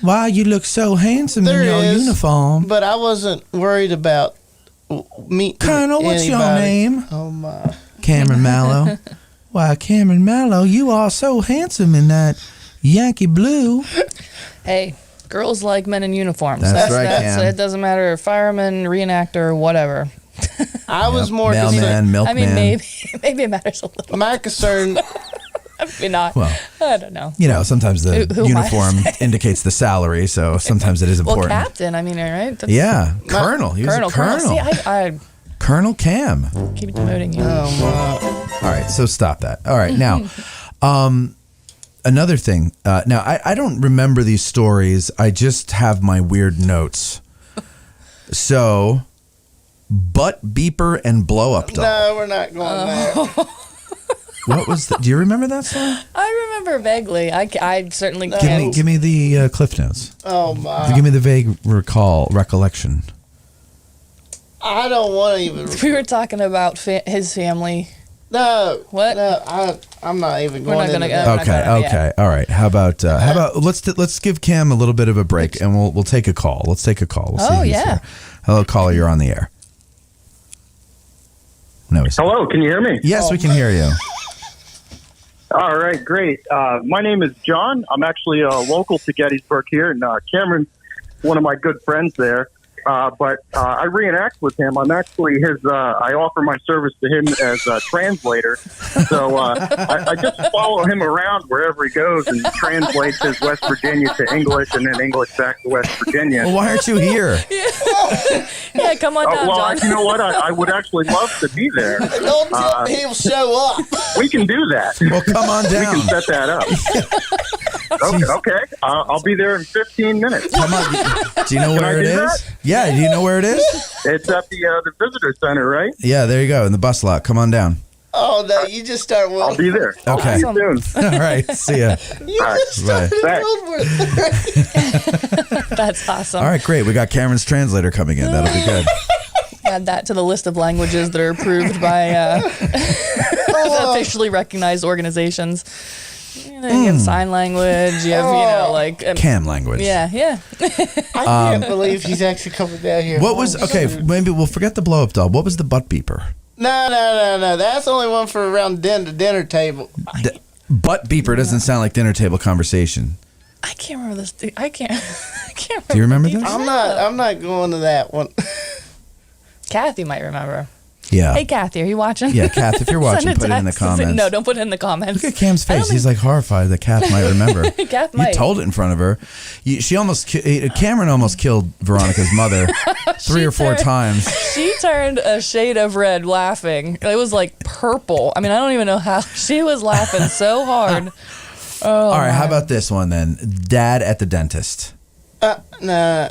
Wow, you look so handsome
There
in your
is,
uniform."
But I wasn't worried about meeting
Colonel, what's your
anybody.
name?
Oh my.
Cameron Mallow. Why, Cameron Mallow, you are so handsome in that Yankee blue.
Hey, girls like men in uniforms.
That's right, Cam.
It doesn't matter, fireman, reenactor, whatever.
I was more
Mailman,
concerned.
milkman.
I mean, maybe it matters a little.
My concern.
Maybe not.
Well,
I don't know.
you know, sometimes the
Who am I to
uniform
say?
indicates the salary, so sometimes it is
Well,
important.
captain. I mean, right? That's
Yeah, Colonel. He was a colonel.
See, I
Colonel Cam.
keep demoting you.
Oh my.
All right, so stop that. All right, now, another thing. Now, I don't remember these stories. I just have my weird notes. So, butt beeper and blow up doll.
No, we're not going there.
What was that? Do you remember that song?
I remember vaguely. I certainly can't.
Give me the Cliff Notes.
Oh my.
Give me the vague recollection.
I don't want to even.
We were talking about his family.
No.
What?
No, I'm not even
We're
going
not gonna
into
go.
that.
Okay,
Yeah.
all right. How about let's give Cam a little bit of a break and we'll take a call. Let's take a call. We'll see
Oh,
who's
yeah.
here. Hello, caller. You're on the air. No, he's
Hello, can you hear me?
Yes, we can hear you.
All right, great. My name is John. I'm actually local to Gettysburg here, and Cameron's one of my good friends there. But I reenact with him. I'm actually his. I offer my service to him as a translator. So I just follow him around wherever he goes and translates his West Virginia to English and then English back to West Virginia.
Well, why aren't you here?
Yeah, come on down,
Well,
John.
you know what? I would actually love to be there.
Don't tell me he'll show up.
We can do that.
Well, come on
We
down.
can set that up. Okay. I'll be there in 15 minutes.
Come on. Do you know
Can
where
I
it
do
is?
that?
Yeah. Do you know where it is?
It's at the visitor center, right?
Yeah. There you go in the bus lot. Come on down.
Oh no, you just start
I'll
with.
be there.
Okay.
See you soon.
All right. See ya.
You
All right.
just started
Bye.
World War III.
That's awesome.
All right. Great. We got Cameron's translator coming in. That'll be good.
Add that to the list of languages that are approved by officially recognized organizations. You have sign language. You have, like
Cam language.
Yeah.
I can't believe he's actually coming down here.
What was Maybe we'll forget the blow up doll. What was the butt beeper?
No. That's only one for around the dinner table.
Butt beeper doesn't sound like dinner table conversation.
I can't remember this. I can't remember.
Do you remember
the
this?
details.
I'm not going to that one.
Kathy might remember.
Yeah.
Hey, Kathy, are you watching?
Yeah, Kath, if you're watching,
Send a
put it in the
text.
comments.
No, don't put it in the comments.
Look at Cam's
I don't
face. He's like horrified that Kath might remember.
Kath
You
might.
told it in front of her. Cameron almost killed Veronica's mother 3 or 4 times.
She turned a shade of red laughing. It was like purple. I mean, I don't even know how. She was laughing so hard. Oh,
All right, how about this one then? Dad at the dentist.
Nah.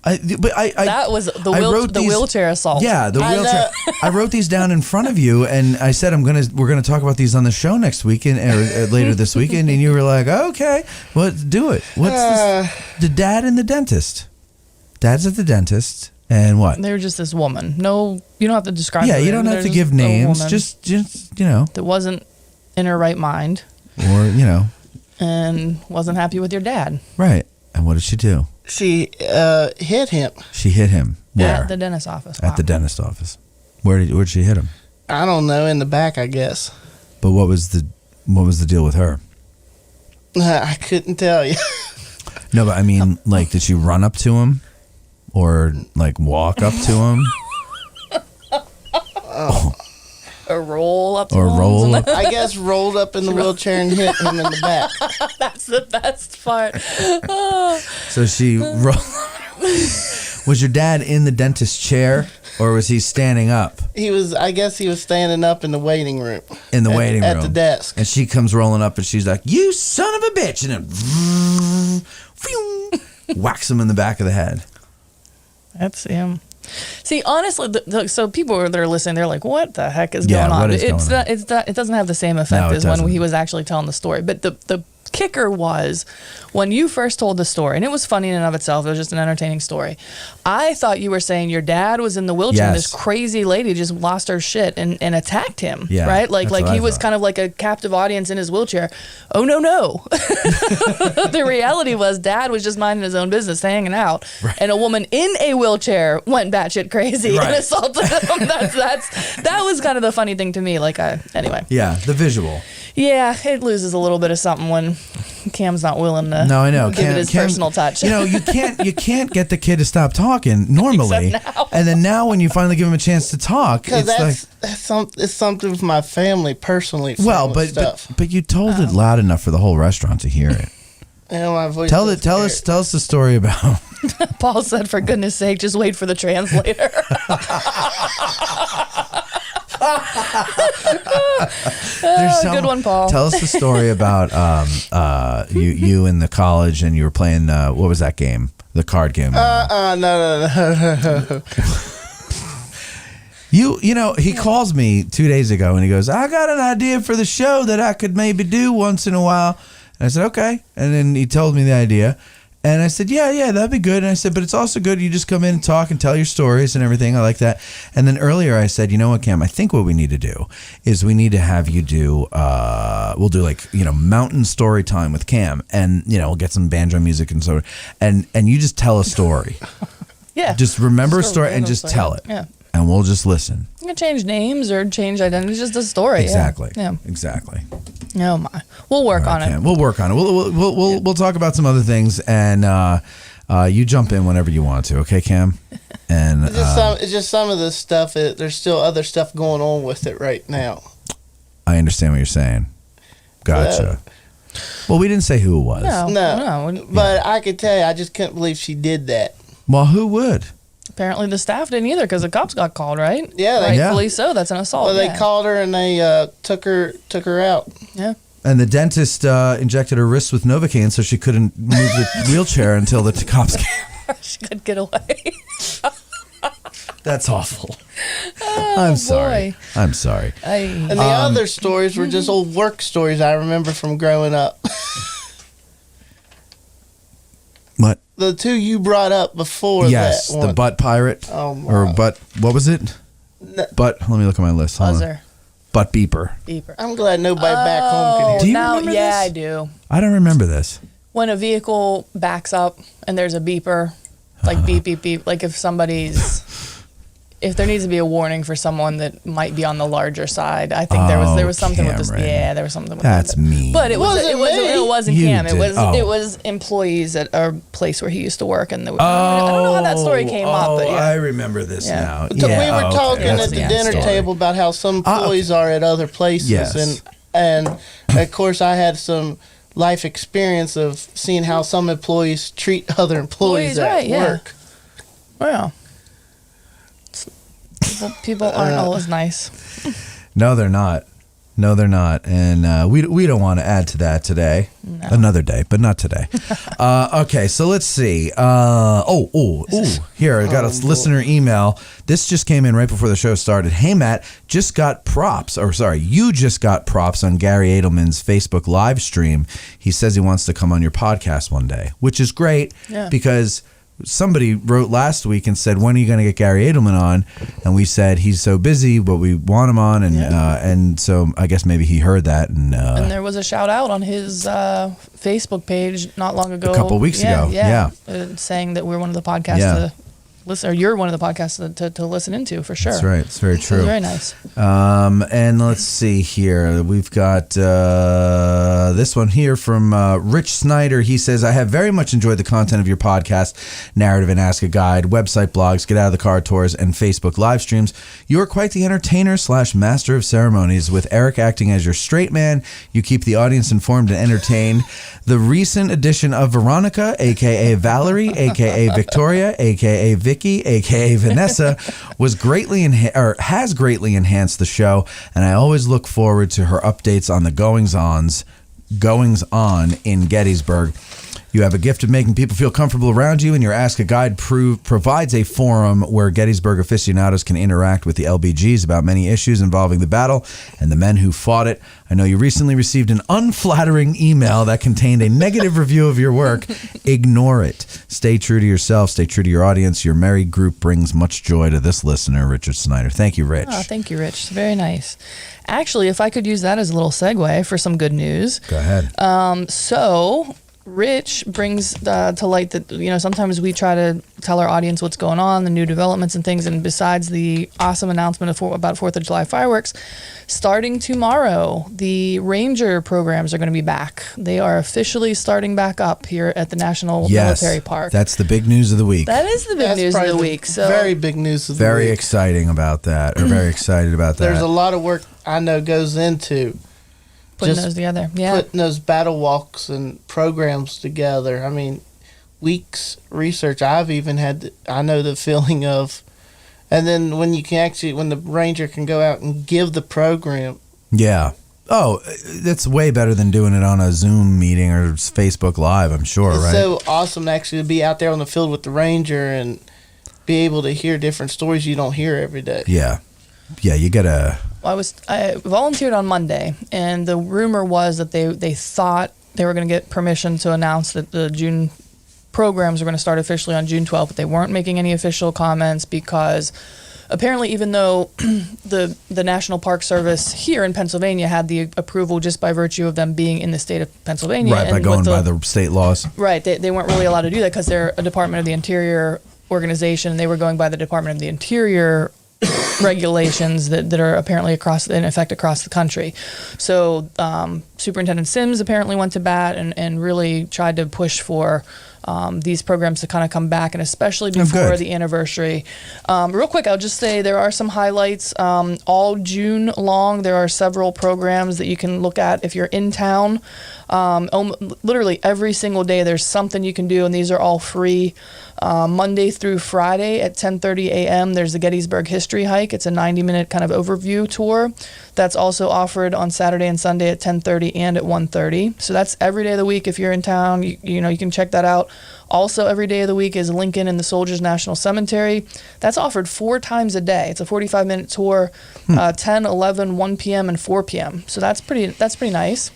That was the
wrote these-
wheelchair assault.
Yeah, the wheelchair. I wrote these down in front of you, and I said we're gonna talk about these on the show next week or later this weekend, and you were like, okay, well, do it. What's the dad and the dentist? Dad's at the dentist, and what?
They were just this woman. No, you don't have to describe.
Yeah,
her.
you don't have
They're
to
just
give
a
names.
woman
Just you know,
that wasn't in her right mind
or you know,
and wasn't happy with your dad.
right. And what did she do?
She hit him.
She hit him. Where?
At the dentist office.
At the dentist office. Where'd she hit him?
I don't know, in the back, I guess.
But what was the deal with her?
I couldn't tell you.
No, but I mean, like, did she run up to him, or like walk up to him?
Or roll up.
Or roll up.
I guess rolled up in the wheelchair and hit him in the back.
That's the best part.
So she rolled. Was your dad in the dentist chair, or was he standing up?
I guess he was standing up in the waiting room.
In the waiting room.
At the desk.
And she comes rolling up and she's like, "You son of a bitch." And then whacks him in the back of the head.
That's him. See, honestly, so people that are listening, they're like, "What the heck is going on?"
What is going on?
It doesn't have the same effect
No,
as
doesn't.
when he was actually telling the story. But the kicker was when you first told the story, and it was funny in and of itself. It was just an entertaining story. I thought you were saying your dad was in the wheelchair and this crazy lady just lost her shit and attacked him.
Yeah,
right? Like
that's what
he
I
was
thought.
kind of like a captive audience in his wheelchair. Oh, no. The reality was dad was just minding his own business, hanging out. Right. And a woman in a wheelchair went batshit crazy and assaulted him. That was kind of the funny thing to me. Anyway.
Yeah, the visual.
Yeah, it loses a little bit of something when Cam's not willing to
No, I know.
give it his personal touch.
You know, you can't get the kid to stop talking normally,
Except now.
and then now when you finally give him a chance to talk,
Because
it's
it's something with my family personally. Stuff.
but you told it loud enough for the whole restaurant to hear it.
My voice
Tell us the story about.
Paul said, for goodness sake, just wait for the translator. Good one, Paul.
Tell us the story about you in the college and you were playing what was that game? The card game.
No.
You know, he calls me 2 days ago and he goes, "I got an idea for the show that I could maybe do once in a while." And I said, "Okay." And then he told me the idea. And I said, yeah, that'd be good. And I said, but it's also good. You just come in and talk and tell your stories and everything. I like that. And then earlier I said, you know what, Cam, I think what we need to do is we need to have you do, we'll do mountain story time with Cam, and, we'll get some banjo music and so, and you just tell a story.
Yeah.
Just remember a story and just tell it.
Yeah.
And we'll just listen.
You can change names or change identities, just a story.
Exactly.
Yeah.
Exactly.
Oh my. We'll work on it.
Cam. We'll work on it. We'll talk about some other things, and you jump in whenever you want to. Okay, Cam? And
it's just some of this stuff. There's still other stuff going on with it right now.
I understand what you're saying. Gotcha. Well, we didn't say who it was.
No. But I could tell you, I just couldn't believe she did that.
Well, who would?
Apparently the staff didn't either because the cops got called, right?
Yeah.
Rightfully so. That's an assault.
Well, they called her and they took her out.
Yeah.
And the dentist injected her wrist with Novocaine so she couldn't move the wheelchair until the cops came.
She could get away.
That's awful. I'm sorry.
Boy.
I'm sorry.
And the other stories were just old work stories I remember from growing up.
What?
The two you brought up before
Yes,
that one.
the butt pirate.
Oh, my.
Or butt, what was it? Butt, let me look at my list. Hold on.
Buzzer.
Butt beeper.
Beeper.
I'm glad nobody back home can hear.
Do you
now,
remember
yeah,
this?
I do.
I don't remember this.
When a vehicle backs up and there's a beeper, like beep, beep, beep, like if there needs to be a warning for someone that might be on the larger side, I think there was something with this.
Cameron.
Yeah, there was something with
That's mean.
But it wasn't
You
Cam.
did-
It was employees at a place where he used to work, and I don't know how that story came up. But
I remember this
Yeah.
now.
We were talking
That's
at the
a
dinner
story.
table about how some employees are at other places,
Yes.
and of course I had some life experience of seeing how some employees treat other employees at work.
Well, people aren't always nice.
No, they're not. And we don't want to add to that today. No. Another day, but not today. Okay, so let's see. Here, I got a listener email. This just came in right before the show started. Hey, Matt, you just got props on Gary Edelman's Facebook live stream. He says he wants to come on your podcast one day, which is great because somebody wrote last week and said, when are you going to get Gary Edelman on? And we said he's so busy, but we want him on. And so I guess maybe he heard that. And
there was a shout out on his Facebook page not long ago.
A couple weeks ago.
Saying that we're one of the podcasts listen, or you're one of the podcasts to listen into for sure.
That's right. It's very true.
It's very nice.
And let's see here. We've got this one here from Rich Snyder. He says, I have very much enjoyed the content of your podcast, Narrative and Ask a Guide, website blogs, Get Out of the Car tours, and Facebook live streams. You are quite the entertainer / master of ceremonies. With Eric acting as your straight man, you keep the audience informed and entertained. The recent addition of Veronica, a.k.a. Valerie, a.k.a. Victoria, a.k.a. Vicky, a.k.a. Vanessa, has greatly enhanced the show, and I always look forward to her updates on the goings on in Gettysburg. You have a gift of making people feel comfortable around you, and your Ask a Guide provides a forum where Gettysburg aficionados can interact with the LBGs about many issues involving the battle and the men who fought it. I know you recently received an unflattering email that contained a negative review of your work. Ignore it. Stay true to yourself. Stay true to your audience. Your merry group brings much joy to this listener, Richard Snyder. Thank you, Rich.
Oh, thank you, Rich. Very nice. Actually, if I could use that as a little segue for some good news.
Go ahead.
So Rich brings to light that, sometimes we try to tell our audience what's going on, the new developments and things. And besides the awesome announcement about 4th of July fireworks, starting tomorrow, the Ranger programs are going to be back. They are officially starting back up here at the National Military Park.
That's the big news of the week.
That is the big news of the week. So
very big news of the week.
Very exciting about that, or very excited about that.
There's a lot of work I know goes into
putting those together. Yeah.
Putting those battle walks and programs together. I mean, weeks research. I've even had, I know the feeling of, and then when the Ranger can go out and give the program.
Yeah. Oh, that's way better than doing it on a Zoom meeting or Facebook Live, I'm sure,
it's
right?
so awesome actually to be out there on the field with the Ranger and be able to hear different stories you don't hear every day.
Yeah. Yeah, you gotta.
I volunteered on Monday, and the rumor was that they thought they were going to get permission to announce that the June programs were going to start officially on June 12th, but they weren't making any official comments because apparently, even though the National Park Service here in Pennsylvania had the approval just by virtue of them being in the state of Pennsylvania,
right, by going by the state laws.
Right, they weren't really allowed to do that because they're a Department of the Interior organization, and they were going by the Department of the Interior regulations that are apparently in effect across the country. So Superintendent Sims apparently went to bat and really tried to push for these programs to kind of come back, and especially before the anniversary. Real quick, I'll just say there are some highlights. All June long, there are several programs that you can look at if you're in town. Literally every single day there's something you can do, and these are all free. Monday through Friday at 10:30 a.m. there's the Gettysburg History Hike. It's a 90-minute kind of overview tour. That's also offered on Saturday and Sunday at 10:30 and at 1:30. So that's every day of the week. If you're in town, you can check that out. Also, every day of the week is Lincoln and the Soldiers National Cemetery. That's offered 4 times a day. It's a 45-minute tour, 10, 11, 1 p.m., and 4 p.m. So that's pretty nice.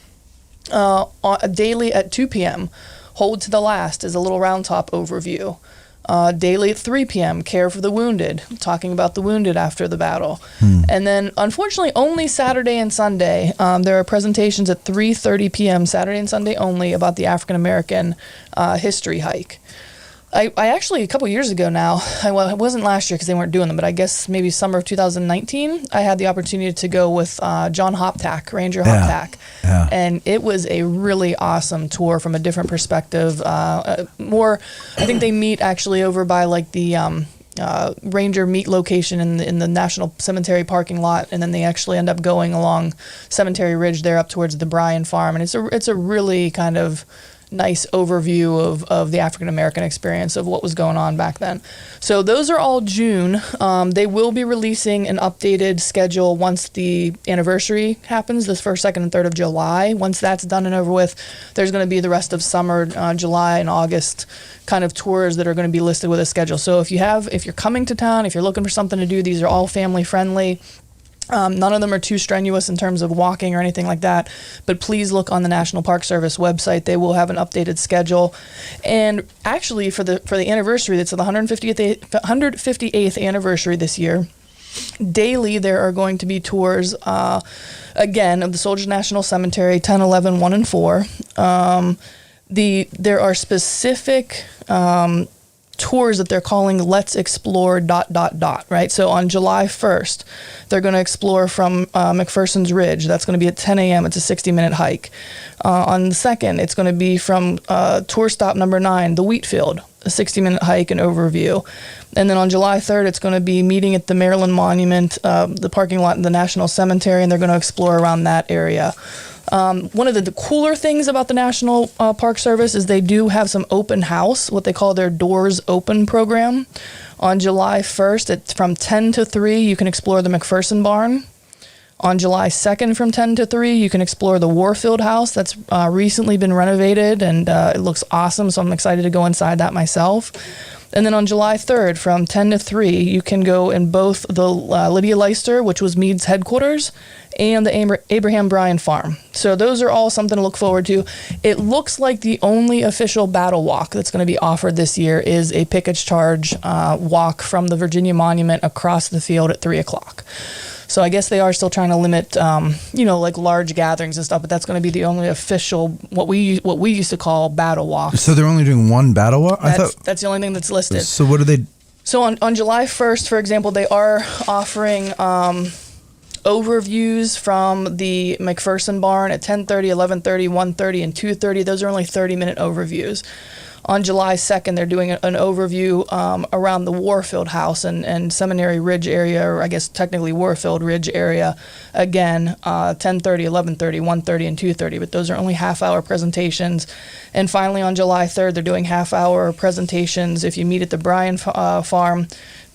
Daily at 2 p.m., Hold to the Last is a little round top overview. Daily at 3 p.m., Care for the Wounded, talking about the wounded after the battle. And then, unfortunately, only Saturday and Sunday, there are presentations at 3:30 p.m., Saturday and Sunday only, about the African American history hike. I actually, a couple years ago now, it wasn't last year because they weren't doing them, but I guess maybe summer of 2019, I had the opportunity to go with John Hoptack, Ranger Hoptack. Yeah. And it was a really awesome tour from a different perspective. I think they meet actually over by like the Ranger meet location in the National Cemetery parking lot, and then they actually end up going along Cemetery Ridge there up towards the Bryan Farm, and it's a really kind of nice overview of the African American experience of what was going on back then. So those are all June. They will be releasing an updated schedule once the anniversary happens, the 1st, 2nd, and 3rd of July. Once that's done and over with, there's going to be the rest of summer, July and August kind of tours that are going to be listed with a schedule. So if you're coming to town, if you're looking for something to do, these are all family friendly. None of them are too strenuous in terms of walking or anything like that, but please look on the National Park Service website. They will have an updated schedule. And actually, for the anniversary, that's the 158th anniversary this year, daily there are going to be tours, again, of the Soldiers National Cemetery, 10, 11, 1, and 4. There are specific tours that they're calling Let's Explore ... right? So on July 1st, they're going to explore from McPherson's Ridge. That's going to be at 10 a.m. It's a 60-minute hike. On the 2nd, it's going to be from tour stop number 9, the Wheatfield, a 60-minute hike and overview. And then on July 3rd, it's going to be meeting at the Maryland Monument, the parking lot in the National Cemetery, and they're going to explore around that area. One of the cooler things about the National Park Service is they do have some open house, what they call their Doors Open program. On July 1st, it's from 10 to 3, you can explore the McPherson Barn. On July 2nd from 10 to 3, you can explore the Warfield House. That's recently been renovated, and it looks awesome, so I'm excited to go inside that myself. And then on July 3rd, from 10 to 3, you can go in both the Lydia Leister, which was Meade's headquarters, and the Abraham Bryan Farm. So those are all something to look forward to. It looks like the only official battle walk that's going to be offered this year is a pickets charge walk from the Virginia Monument across the field at 3 o'clock. So I guess they are still trying to limit, like large gatherings and stuff, but that's going to be the only official, what we used to call battle walk.
So they're only doing one battle walk?
That's the only thing that's listed.
So what do they...
So on July 1st, for example, they are offering overviews from the McPherson Barn at 10:30, 11:30, 1:30, and 2:30. Those are only 30-minute overviews. On July 2nd, they're doing an overview around the Warfield House and Seminary Ridge area, or I guess technically Warfield Ridge area, again, 10:30, 11:30, 1:30, and 2:30, but those are only half-hour presentations. And finally, on July 3rd, they're doing half-hour presentations if you meet at the Bryan Farm,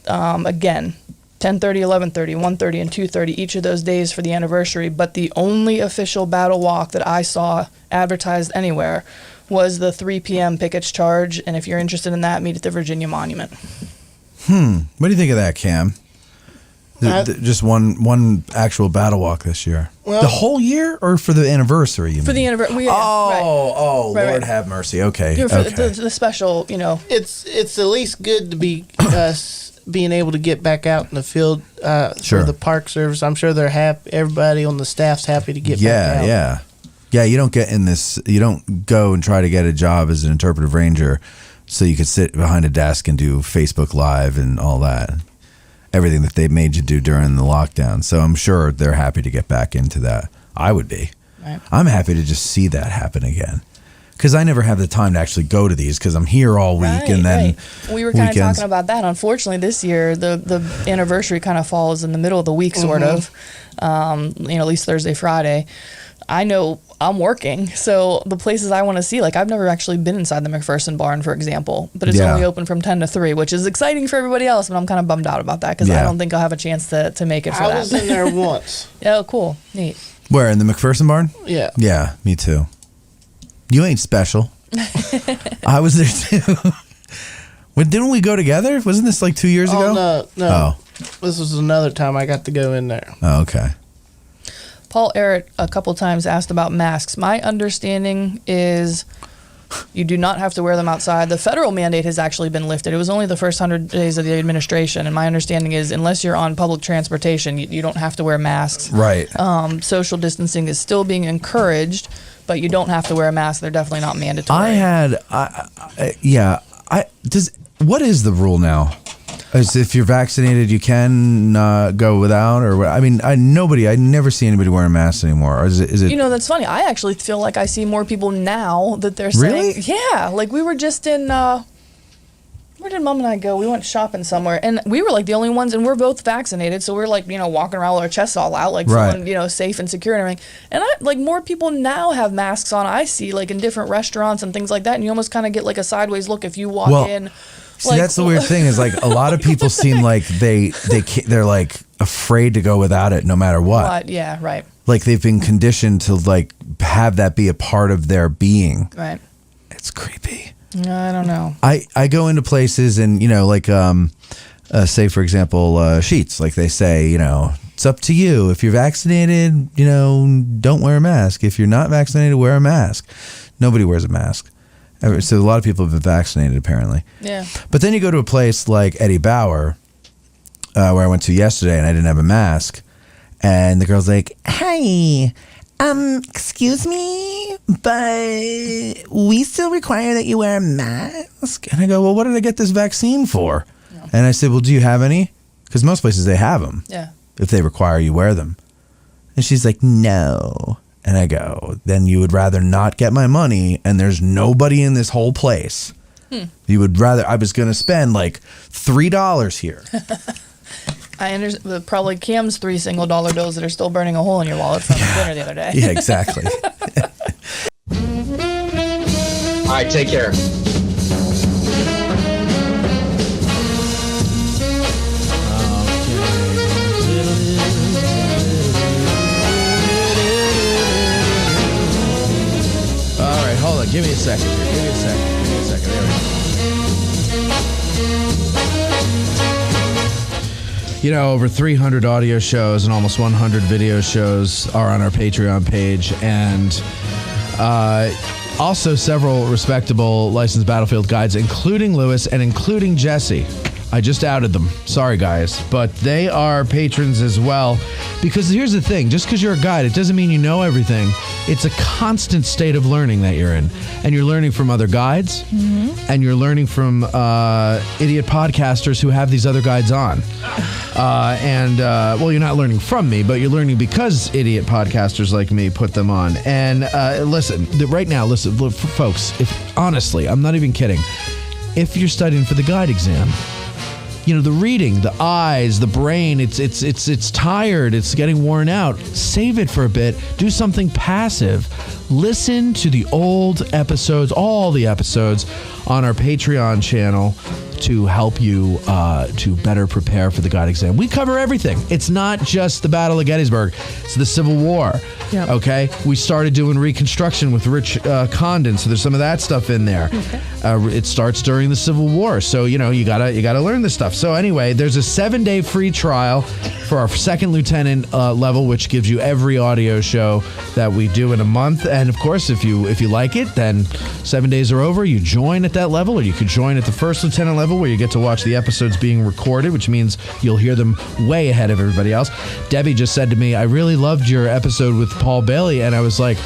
again, 10:30, 11:30, 1:30, and 2:30, each of those days for the anniversary. But the only official battle walk that I saw advertised anywhere was the 3 p.m. pickets charge, and if you're interested in that, meet at the Virginia Monument.
What do you think of that, Cam? Just one actual battle walk this year. Well, the whole year, or for the anniversary? You
for
mean?
The anniversary.
Lord have mercy. Okay,
the special,
It's at least good to be being able to get back out in the field for the Park Service. I'm sure they're happy. Everybody on the staff's happy to get back out. Yeah, you don't get in this. You don't go and try to get a job as an interpretive ranger, so you could sit behind a desk and do Facebook Live and all that. Everything that they made you do during the lockdown. So I'm sure they're happy to get back into that. I would be. Right. I'm happy to just see that happen again, because I never have the time to actually go to these because I'm here all week and then
we were kind of talking about that. Unfortunately, this year the anniversary kind of falls in the middle of the week, sort of. At least Thursday, Friday. I know I'm working, so the places I want to see, like I've never actually been inside the McPherson Barn, for example, but it's only open from 10 to 3, which is exciting for everybody else, but I'm kind of bummed out about that because I don't think I'll have a chance to make it for that.
I was in there once.
Oh, cool. Neat.
Where, in the McPherson Barn?
Yeah.
Yeah, me too. You ain't special. I was there too. Didn't we go together? Wasn't this like 2 years ago?
No. Oh. This was another time I got to go in there.
Oh, okay.
Paul Errett a couple times asked about masks. My understanding is you do not have to wear them outside. The federal mandate has actually been lifted. It was only the first 100 days of the administration, and my understanding is unless you're on public transportation, you don't have to wear masks.
Right.
Social distancing is still being encouraged, but you don't have to wear a mask. They're definitely not mandatory.
What is the rule now? Is if you're vaccinated, you can go without, or what? I mean, I never see anybody wearing masks anymore. Or is it?
That's funny. I actually feel like I see more people now that they're saying, yeah. Like we were just in. Where did Mom and I go? We went shopping somewhere, and we were like the only ones, and we're both vaccinated, so we're like walking around with our chests all out, like feeling safe and secure and everything. And more people now have masks on. I see like in different restaurants and things like that, and you almost kind of get like a sideways look if you walk in.
See, that's the weird thing is like a lot of people seem like they're like afraid to go without it no matter what.
Yeah, right.
Like they've been conditioned to like have that be a part of their being.
Right.
It's creepy.
I don't know.
I go into places and say for example Sheets, like they say it's up to you. If you're vaccinated, don't wear a mask. If you're not vaccinated, wear a mask. Nobody wears a mask. So a lot of people have been vaccinated, apparently.
Yeah.
But then you go to a place like Eddie Bauer, where I went to yesterday, and I didn't have a mask. And the girl's like, "Hi, Excuse me, but we still require that you wear a mask. And I go, well, what did I get this vaccine for? Yeah. And I said, well, do you have any? Because most places they have them.
Yeah.
If they require you wear them. And she's like, no. And I go, then you would rather not get my money and there's nobody in this whole place. You would rather, I was going to spend like $3 here.
I understand. Probably Cam's 3 single dollar bills that are still burning a hole in your wallet from dinner the other day.
Yeah, exactly.
All right, take care.
All right, hold on. Give me a second here. Give me a second. There we go. You know, over 300 audio shows and almost 100 video shows are on our Patreon page, and also several respectable licensed battlefield guides, including Lewis and including Jesse. I just outed them. Sorry, guys. But they are patrons as well. Because here's the thing. Just because you're a guide, it doesn't mean you know everything. It's a constant state of learning that you're in. And you're learning from other guides. Mm-hmm. And you're learning from idiot podcasters who have these other guides on. Well, you're not learning from me, but you're learning because idiot podcasters like me put them on. And listen, right now, folks, honestly, I'm not even kidding. If you're studying for the guide exam, you know, the reading, the eyes, the brain, it's tired, it's getting worn out. Save it for a bit. Do something passive. Listen to the old episodes, all the episodes on our Patreon channel to help you to better prepare for the guide exam. We cover everything. It's not just the Battle of Gettysburg. It's the Civil War. Yep. Okay? We started doing Reconstruction with Rich Condon, so there's some of that stuff in there. Okay. It starts during the Civil War, so you know you gotta learn this stuff. So anyway, there's a 7-day free trial for our second lieutenant level, which gives you every audio show that we do in a month. And of course, if you like it, then 7 days are over. You join at that level, or you could join at the first lieutenant level, where you get to watch the episodes being recorded, which means you'll hear them way ahead of everybody else. Debbie just said to me, I really loved your episode with Paul Bailey, and I was like,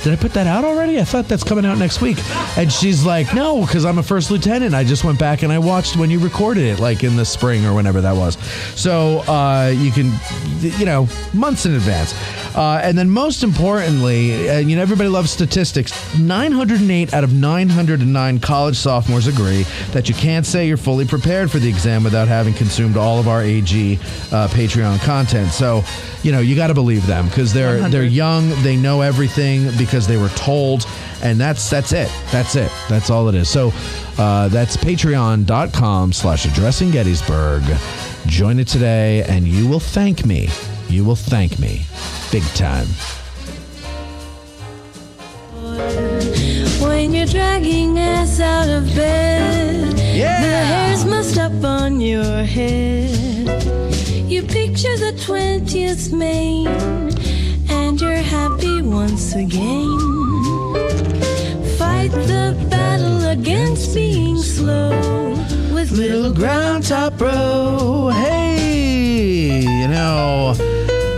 did I put that out already? I thought that's coming out next week. And she's like, no, because I'm a first lieutenant. I just went back and I watched when you recorded it, like in the spring or whenever that was. So you can, months in advance. And then most importantly, everybody loves statistics. 908 out of 909 college sophomores agree that you can't say you're fully prepared for the exam without having consumed all of our AG Patreon content. So, you got to believe them because they're young. They know everything because they were told. And that's it. That's all it is. So that's patreon.com/addressing Gettysburg. Join it today and you will thank me. You will thank me big time.
When you're dragging ass out of bed, the hairs must up on your head. You picture the 20th Maine, and you're happy once again. Fight the battle against being slow with Little Ground Top Bro.
Hey,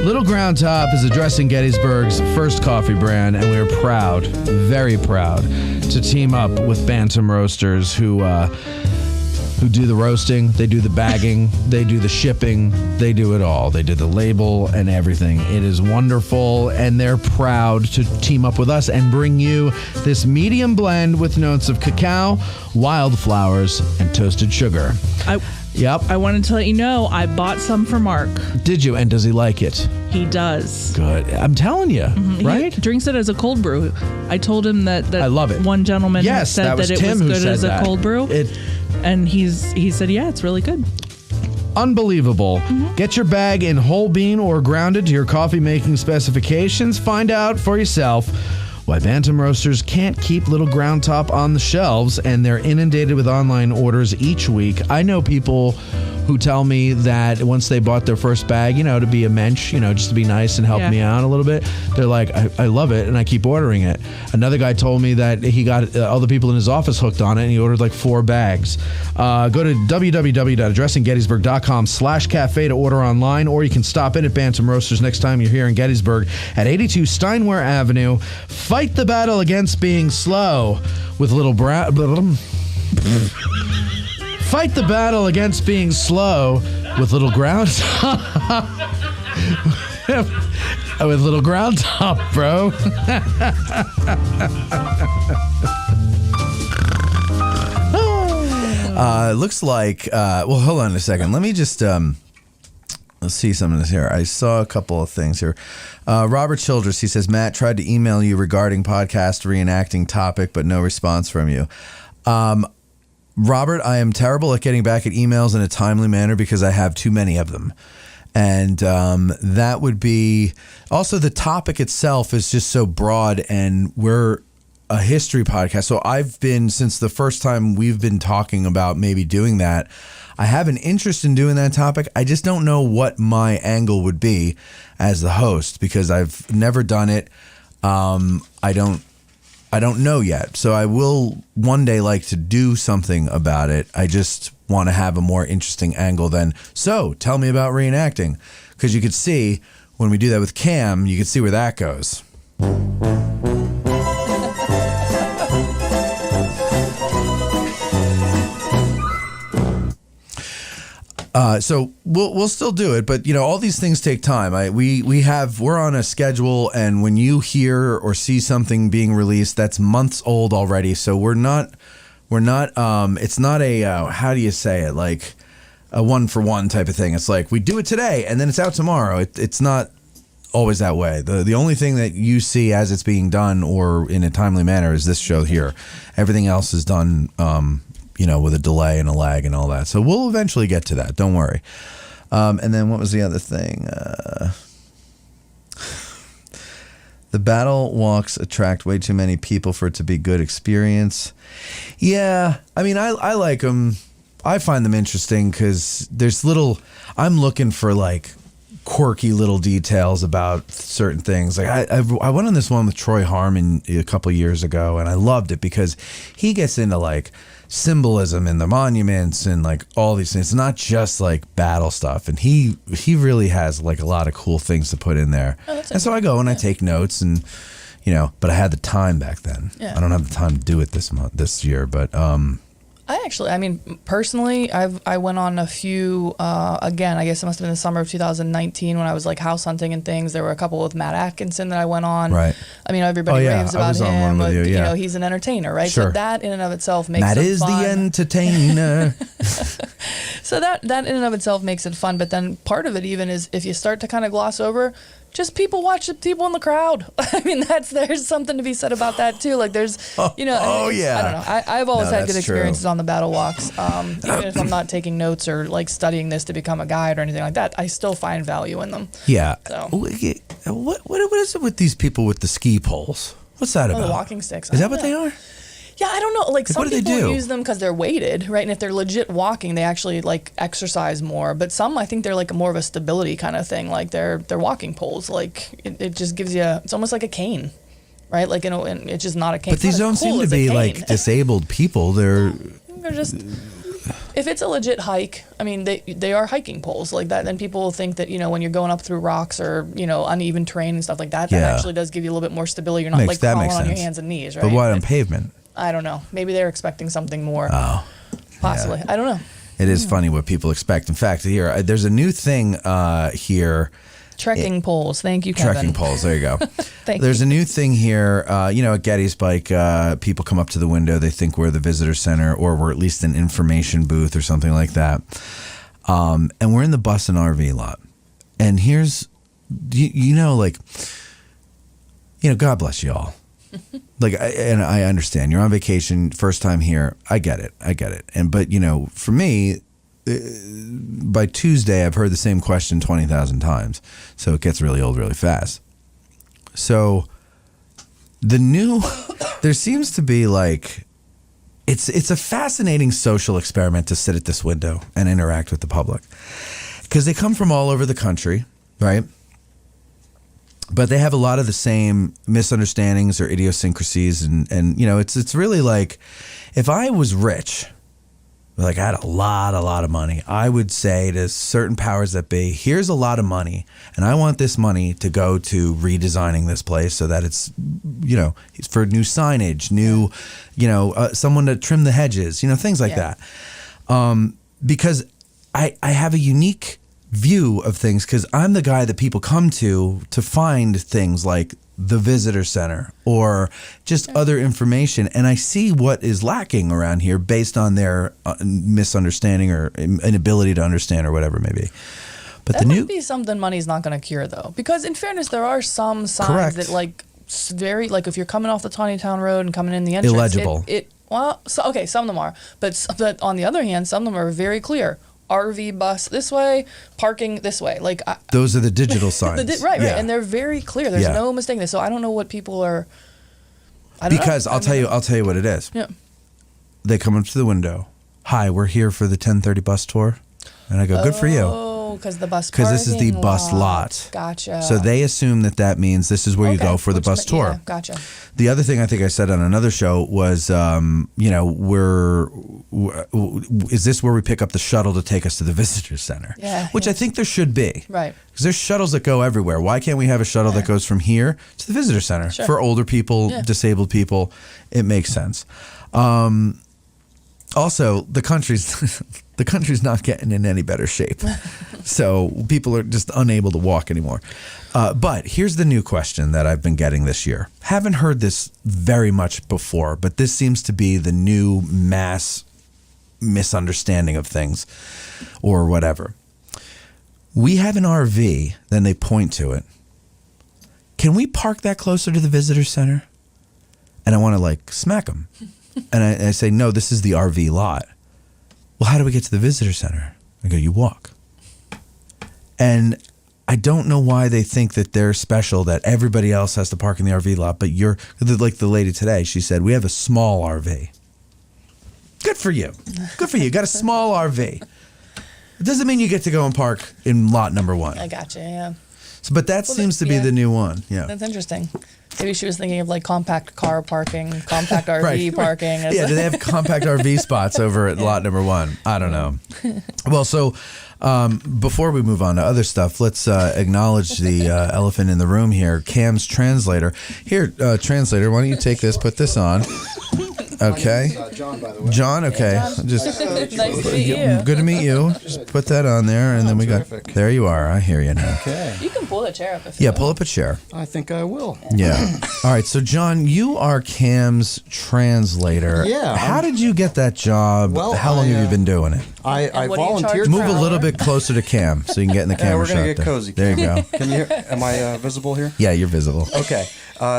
Little Ground Top is addressing Gettysburg's first coffee brand, and we're proud, very proud, to team up with Bantam Roasters who do the roasting, they do the bagging, they do the shipping, they do it all. They do the label and everything. It is wonderful, and they're proud to team up with us and bring you this medium blend with notes of cacao, wildflowers, and toasted sugar. Yep.
I wanted to let you know, I bought some for Mark.
Did you? And does he like it?
He does.
Good. I'm telling you, right?
He drinks it as a cold brew. I told him that
I love it.
One gentleman said that it was good as a cold brew. And he said, yeah, it's really good.
Unbelievable. Mm-hmm. Get your bag in whole bean or grounded to your coffee making specifications. Find out for yourself why Bantam Roasters can't keep Little Ground Top on the shelves, and they're inundated with online orders each week. I know people who tell me that once they bought their first bag, to be a mensch, just to be nice and help me out a little bit, they're like, I love it, and I keep ordering it. Another guy told me that he got other people in his office hooked on it, and he ordered like 4 bags. Go to www.addressinggettysburg.com/cafe to order online, or you can stop in at Bantam Roasters next time you're here in Gettysburg at 82 Steinware Avenue. Fight the battle against being slow with Little Fight the battle against being slow with Little Ground with Little Ground Top, bro. Looks like well, hold on a second. Let me just let's see some of this here. I saw a couple of things here. Robert Childress, he says, Matt tried to email you regarding podcast reenacting topic, but no response from you. Robert, I am terrible at getting back at emails in a timely manner because I have too many of them. And that would be also the topic itself is just so broad, and we're a history podcast. So I've been, since the first time we've been talking about maybe doing that, I have an interest in doing that topic. I just don't know what my angle would be as the host because I've never done it. I don't know yet. So I will one day like to do something about it. I just want to have a more interesting angle than, so tell me about reenacting. Because you could see when we do that with Cam, you could see where that goes. So we'll still do it, but all these things take time. We're on a schedule, and when you hear or see something being released, that's months old already. So we're not. It's not a how do you say it, like a 1-for-1 type of thing. It's like we do it today and then it's out tomorrow. It's not always that way. The only thing that you see as it's being done or in a timely manner is this show here. Everything else is done. With a delay and a lag and all that. So we'll eventually get to that. Don't worry. And then what was the other thing? The battle walks attract way too many people for it to be good experience. Yeah. I mean, I like them. I find them interesting because I'm looking for like quirky little details about certain things. Like I went on this one with Troy Harmon a couple years ago, and I loved it because he gets into like symbolism in the monuments and like all these things. It's not just like battle stuff, and he really has like a lot of cool things to put in there. And so I go and I take notes, and but I had the time back then. I don't have the time to do it this year, but
personally, I went on a few, again, I guess it must have been the summer of 2019 when I was like house hunting and things. There were a couple with Matt Atkinson that I went on.
Right.
Everybody raves about him.
With you,
he's an entertainer, right?
Sure.
So that in and of itself makes
Matt
it
is
fun.
the entertainer.
So that in and of itself makes it fun. But then part of it even is if you start to kind of gloss over, just people watch the people in the crowd. There's something to be said about that too. Like there's, I don't know. I've always had good experiences on the battle walks. Even if I'm not taking notes or like studying this to become a guide or anything like that, I still find value in them.
Yeah.
So.
What is it with these people with the ski poles? What's that about?
The walking sticks.
Is that what they are?
Yeah, I don't know. Like some people
do?
use them because they're weighted, right? And if they're legit walking, they actually like exercise more. But some, I think they're like more of a stability kind of thing. Like they're walking poles. Like it just gives you. It's almost like a cane, right? Like and it's just not a cane.
But these don't seem to be like disabled people. They're
just. If it's a legit hike, they are hiking poles like that. Then people think that when you're going up through rocks or uneven terrain and stuff like that, that actually does give you a little bit more stability. You're not like crawling on your hands and knees, right?
But what on pavement?
I don't know. Maybe they're expecting something more.
Oh,
possibly. Yeah. I don't know.
It is funny what people expect. In fact, here there's a new thing here.
Trekking poles. Thank you, Kevin.
Trekking poles. There you go.
There's
a new thing here. At Gettysburg, people come up to the window. They think we're the visitor center, or we're at least an information booth or something like that. And we're in the bus and RV lot. And here's, God bless you all. I understand you're on vacation, first time here. I get it. But for me, by Tuesday, I've heard the same question 20,000 times. So it gets really old really fast. So there seems to be like, it's a fascinating social experiment to sit at this window and interact with the public. Because they come from all over the country, right? But they have a lot of the same misunderstandings or idiosyncrasies. And you know, it's really like, if I was rich, like I had a lot of money, I would say to certain powers that be, here's a lot of money, and I want this money to go to redesigning this place so that it's, you know, for new signage, new, you know, someone to trim the hedges, you know, things like that. Because I have a unique view of things, because I'm the guy that people come to find things like the visitor center or just other information, and I see what is lacking around here based on their misunderstanding or inability to understand or whatever it may be. But
that would be something money's not going to cure, though, because in fairness, there are some signs that like very, like if you're coming off the Tawny Town Road and coming in the entrance,
illegible.
Well, so, okay, some of them are, but on the other hand, some of them are very clear. RV bus this way, parking this way. Like
those are the digital signs,
right, and they're very clear. There's no mistaking this. So I don't know what people are. I'll tell
you what it is.
Yeah,
they come up to the window. Hi, we're here for the 10:30 bus tour, and I go, good for you.
Oh, because the bus.
Because this is the bus lot.
Gotcha.
So they assume that means this is where you go for the bus tour.
Yeah, gotcha.
The other thing I think I said on another show was, you know, is this where we pick up the shuttle to take us to the visitor center?
Yeah.
Which I think there should be.
Right.
Because there's shuttles that go everywhere. Why can't we have a shuttle that goes from here to the visitor center?
Sure.
For older people, disabled people, it makes sense. Also, the country's not getting in any better shape. So people are just unable to walk anymore. But here's the new question that I've been getting this year. Haven't heard this very much before, but this seems to be the new mass misunderstanding of things or whatever. We have an RV, then they point to it. Can we park that closer to the visitor center? And I want to like smack them. And I say, no, this is the RV lot. Well, how do we get to the visitor center? I go, you walk. And I don't know why they think that they're special, that everybody else has to park in the RV lot, but you're, like the lady today, she said, we have a small RV. Good for you. Good for you. You got a small RV. It doesn't mean you get to go and park in lot number 1.
I gotcha, yeah.
So, but that seems to be the new one. Yeah.
That's interesting. Maybe she was thinking of like compact car parking, compact RV parking.
Yeah, do they have compact RV spots over at lot number 1? I don't know. Well, so before we move on to other stuff, let's acknowledge the elephant in the room here, Cam's translator. Here, translator, why don't you take this, put this on. Okay.
John, by the way.
John, okay.
Yeah, John.
Just
Nice to meet you.
Good to meet you. Just put that on there, and then we got. There you are. I hear you now.
Okay.
You can pull the chair up if you
pull up a chair.
I think I will.
Yeah. All right. So, John, you are Cam's translator.
Yeah.
How did you get that job?
Well,
how long have you been doing it?
I volunteered.
Move a little bit closer to Cam so you can get in the camera shot.
We're gonna get cozy.
There you go.
Can you hear? Am I visible here?
Yeah, you're visible.
Okay.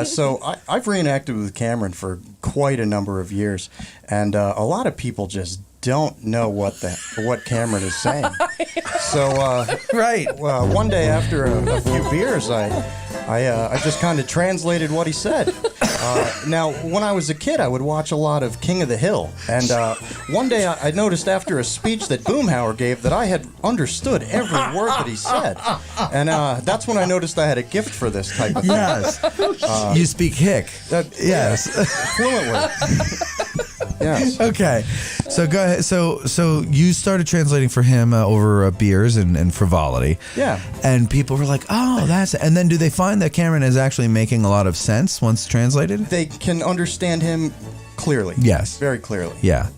So I've reenacted with Cameron for quite a number of years, and a lot of people just don't know what Cameron is saying. So one day after a few beers, I just kind of translated what he said. Now, when I was a kid, I would watch a lot of King of the Hill, and one day I noticed after a speech that Boomhauer gave that I had understood every word that he said, and that's when I noticed I had a gift for this type of thing.
Yes, you speak Hick. Yes,
fluently. Yes.
Okay. So go ahead. So you started translating for him over beers and frivolity.
Yeah.
And people were like, "Oh, that's." And then do they find that Cameron is actually making a lot of sense once translated?
They can understand him clearly.
Yes.
Very clearly.
Yeah.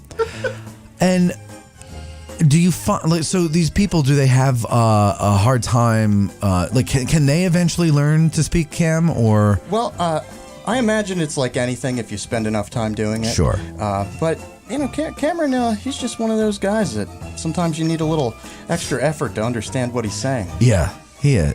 And do you find so these people? Do they have a hard time? Like, can they eventually learn to speak Cam or?
Well, I imagine it's like anything if you spend enough time doing it.
Sure.
But, you know, Cameron, he's just one of those guys that sometimes you need a little extra effort to understand what he's saying.
Yeah. Yeah.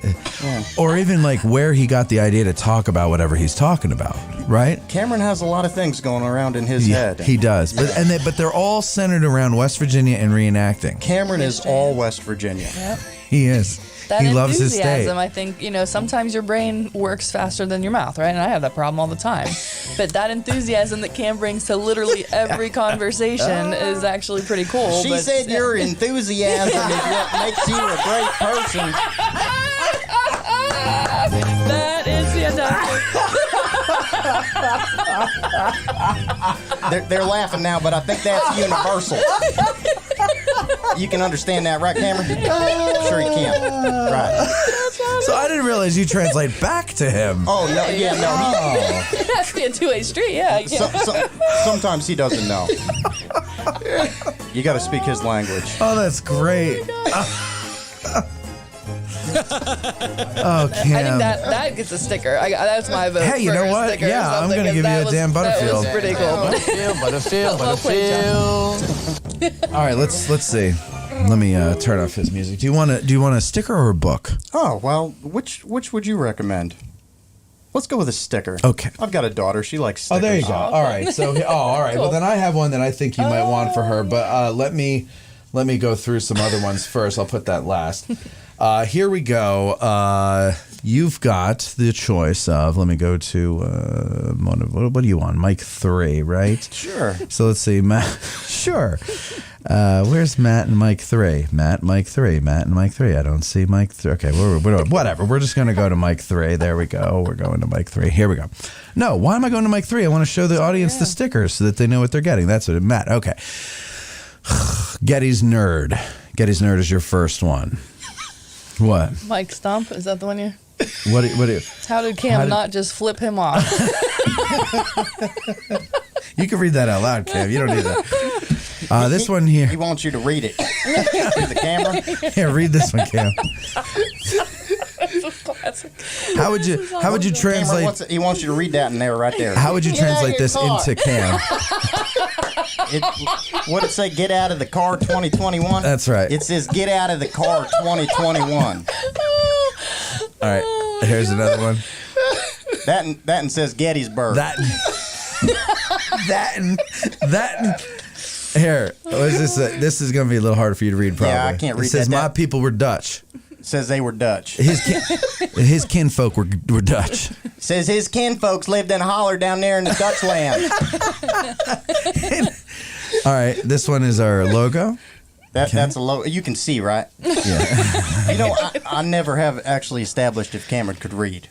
Or even like where he got the idea to talk about whatever he's talking about, right?
Cameron has a lot of things going around in his head.
He does. But they're all centered around West Virginia and reenacting.
Cameron is all West Virginia.
Yep.
He is.
That
he loves his state.
enthusiasm, I think, sometimes your brain works faster than your mouth, right? And I have that problem all the time. But that enthusiasm that Cam brings to literally every conversation is actually pretty cool.
She said your enthusiasm is what makes you a great person.
That is fantastic.
They're laughing now, but I think that's universal. You can understand that, right, Cameron? Sure you can. Right.
So I didn't realize you translate back to him.
Oh, no, yeah, no.
It has to be a two-way street, yeah.
Sometimes he doesn't know. You got to speak his language.
Oh, that's great. Oh, Cam.
I think that gets a sticker. That's my vote.
Hey, you know what? Yeah, I'm going to give you a damn Butterfield.
That was pretty cool.
Butterfield. All right, let's see. Let me turn off his music. Do you want a sticker or a book?
Oh, well, which would you recommend? Let's go with a sticker.
Okay.
I've got a daughter. She likes stickers.
Oh, there you go. All right. So, all right. Cool. Well, then I have one that I think you might want for her, but let me go through some other ones first. I'll put that last. Here we go. You've got the choice of, let me go to, what do you want? Mic 3, right?
Sure.
So let's see, Matt. Sure. Where's Matt and Mic 3? Matt, Mic 3. Matt and Mic 3. I don't see Mic 3. Okay, whatever. We're just going to go to Mic 3. There we go. We're going to Mic 3. Here we go. No, why am I going to Mic 3? I want to show the audience the stickers so that they know what they're getting. That's what Matt. Okay. GettysNerd. GettysNerd is your first one. What?
Mike Stump, is that the one you?
What do you?
How did Cam not just flip him off?
You can read that out loud, Cam. You don't need that. This one here.
He wants you to read it. Read the camera.
Yeah, read this one, Cam.
That's a classic.
How would you translate?
Camera, he wants you to read that in there, right there.
How would you translate this into Cam?
What did it say? Get out of the car 2021?
That's right.
It says get out of the car 2021.
All right. Here's another one.
That one says Gettysburg.
That here. What is this? This is going to be a little harder for you to read, probably.
Yeah, I can't read
that. It says my
that.
people were Dutch.
It says they were Dutch.
His kinfolk were Dutch.
It says his kinfolks lived in a holler down there in the Dutch land.
All right, this one is our logo.
That's a logo. You can see, right?
Yeah.
I never have actually established if Cameron could read.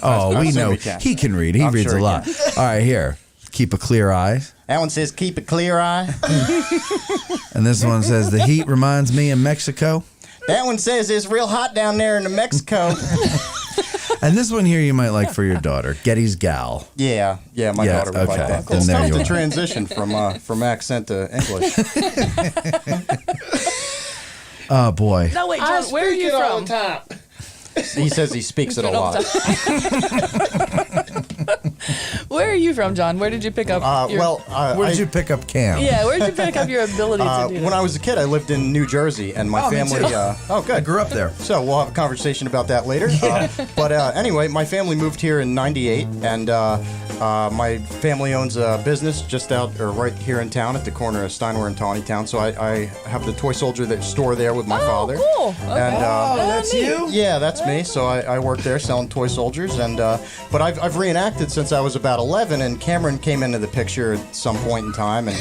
Oh, we know he can read. He reads a lot. All right, here. Keep a clear eye.
That one says keep a clear eye.
And this one says the heat reminds me of Mexico.
That one says it's real hot down there in Mexico.
And this one here you might like for your daughter, Getty's Gal.
Yeah, my daughter would like that.
Cool.
It's tough to transition from accent to English.
Oh boy.
No, wait, John, where are you from?
He says he speaks it a lot.
Where are you from, John? Where did you pick up?
Where did you pick up Cam?
Yeah, where did you pick up your ability to do that?
When I was a kid, I lived in New Jersey, and my family.
Me too.
Good.
I grew up there.
So we'll have a conversation about that later.
Yeah.
But anyway, my family moved here in '98, and my family owns a business just right here in town at the corner of Steinway and Tawnytown. So I have the toy soldier store there with my father.
Cool. Okay.
And,
that's you?
Yeah, that's me. So I work there selling toy soldiers, and but I've reenacted since I was about 11, and Cameron came into the picture at some point in time. And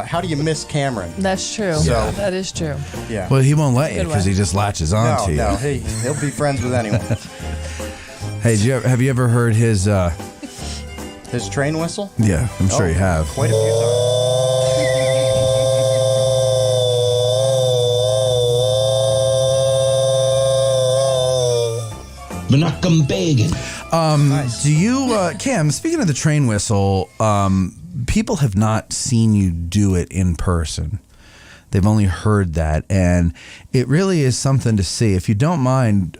how do you miss Cameron?
That's true.
So,
that is true.
Yeah.
Well, he won't let you because he just latches on to you.
No, he'll be friends with anyone.
Hey, have you ever heard his
train whistle?
Yeah, I'm sure you have.
Quite a few times.
Nice. Do you, Cam, speaking of the train whistle, people have not seen you do it in person. They've only heard that, and it really is something to see. If you don't mind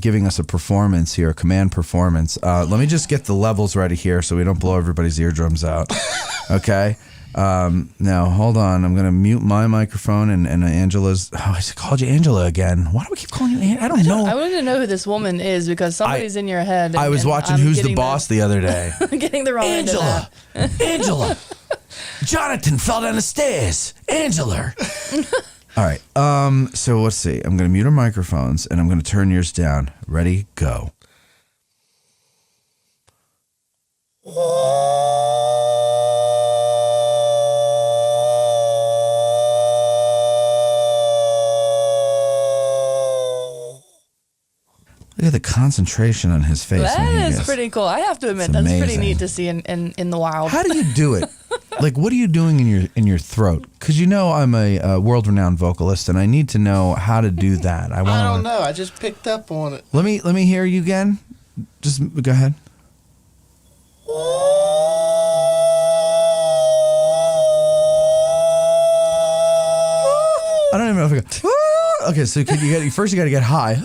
giving us a performance here, a command performance, let me just get the levels ready here so we don't blow everybody's eardrums out. Okay? Now, hold on. I'm going to mute my microphone and Angela's. Oh, I just called you Angela again. Why do we keep calling you Angela? I don't know.
I want to know who this woman is because somebody's in your head.
I was watching Who's the Boss the other day.
Getting the wrong
Angela. Angela. Jonathan fell down the stairs. Angela. All right. So let's see. I'm going to mute our microphones and I'm going to turn yours down. Ready? Go. Look at the concentration on his face.
That is pretty cool. I have to admit, that's pretty
amazing.
neat to see in the wild.
How do you do it? Like, what are you doing in your throat? Because I'm a world-renowned vocalist, and I need to know how to do that.
I don't know. I just picked up on it.
Let me hear you again. Just go ahead. I don't even know if I go. Okay, so first you got to get high.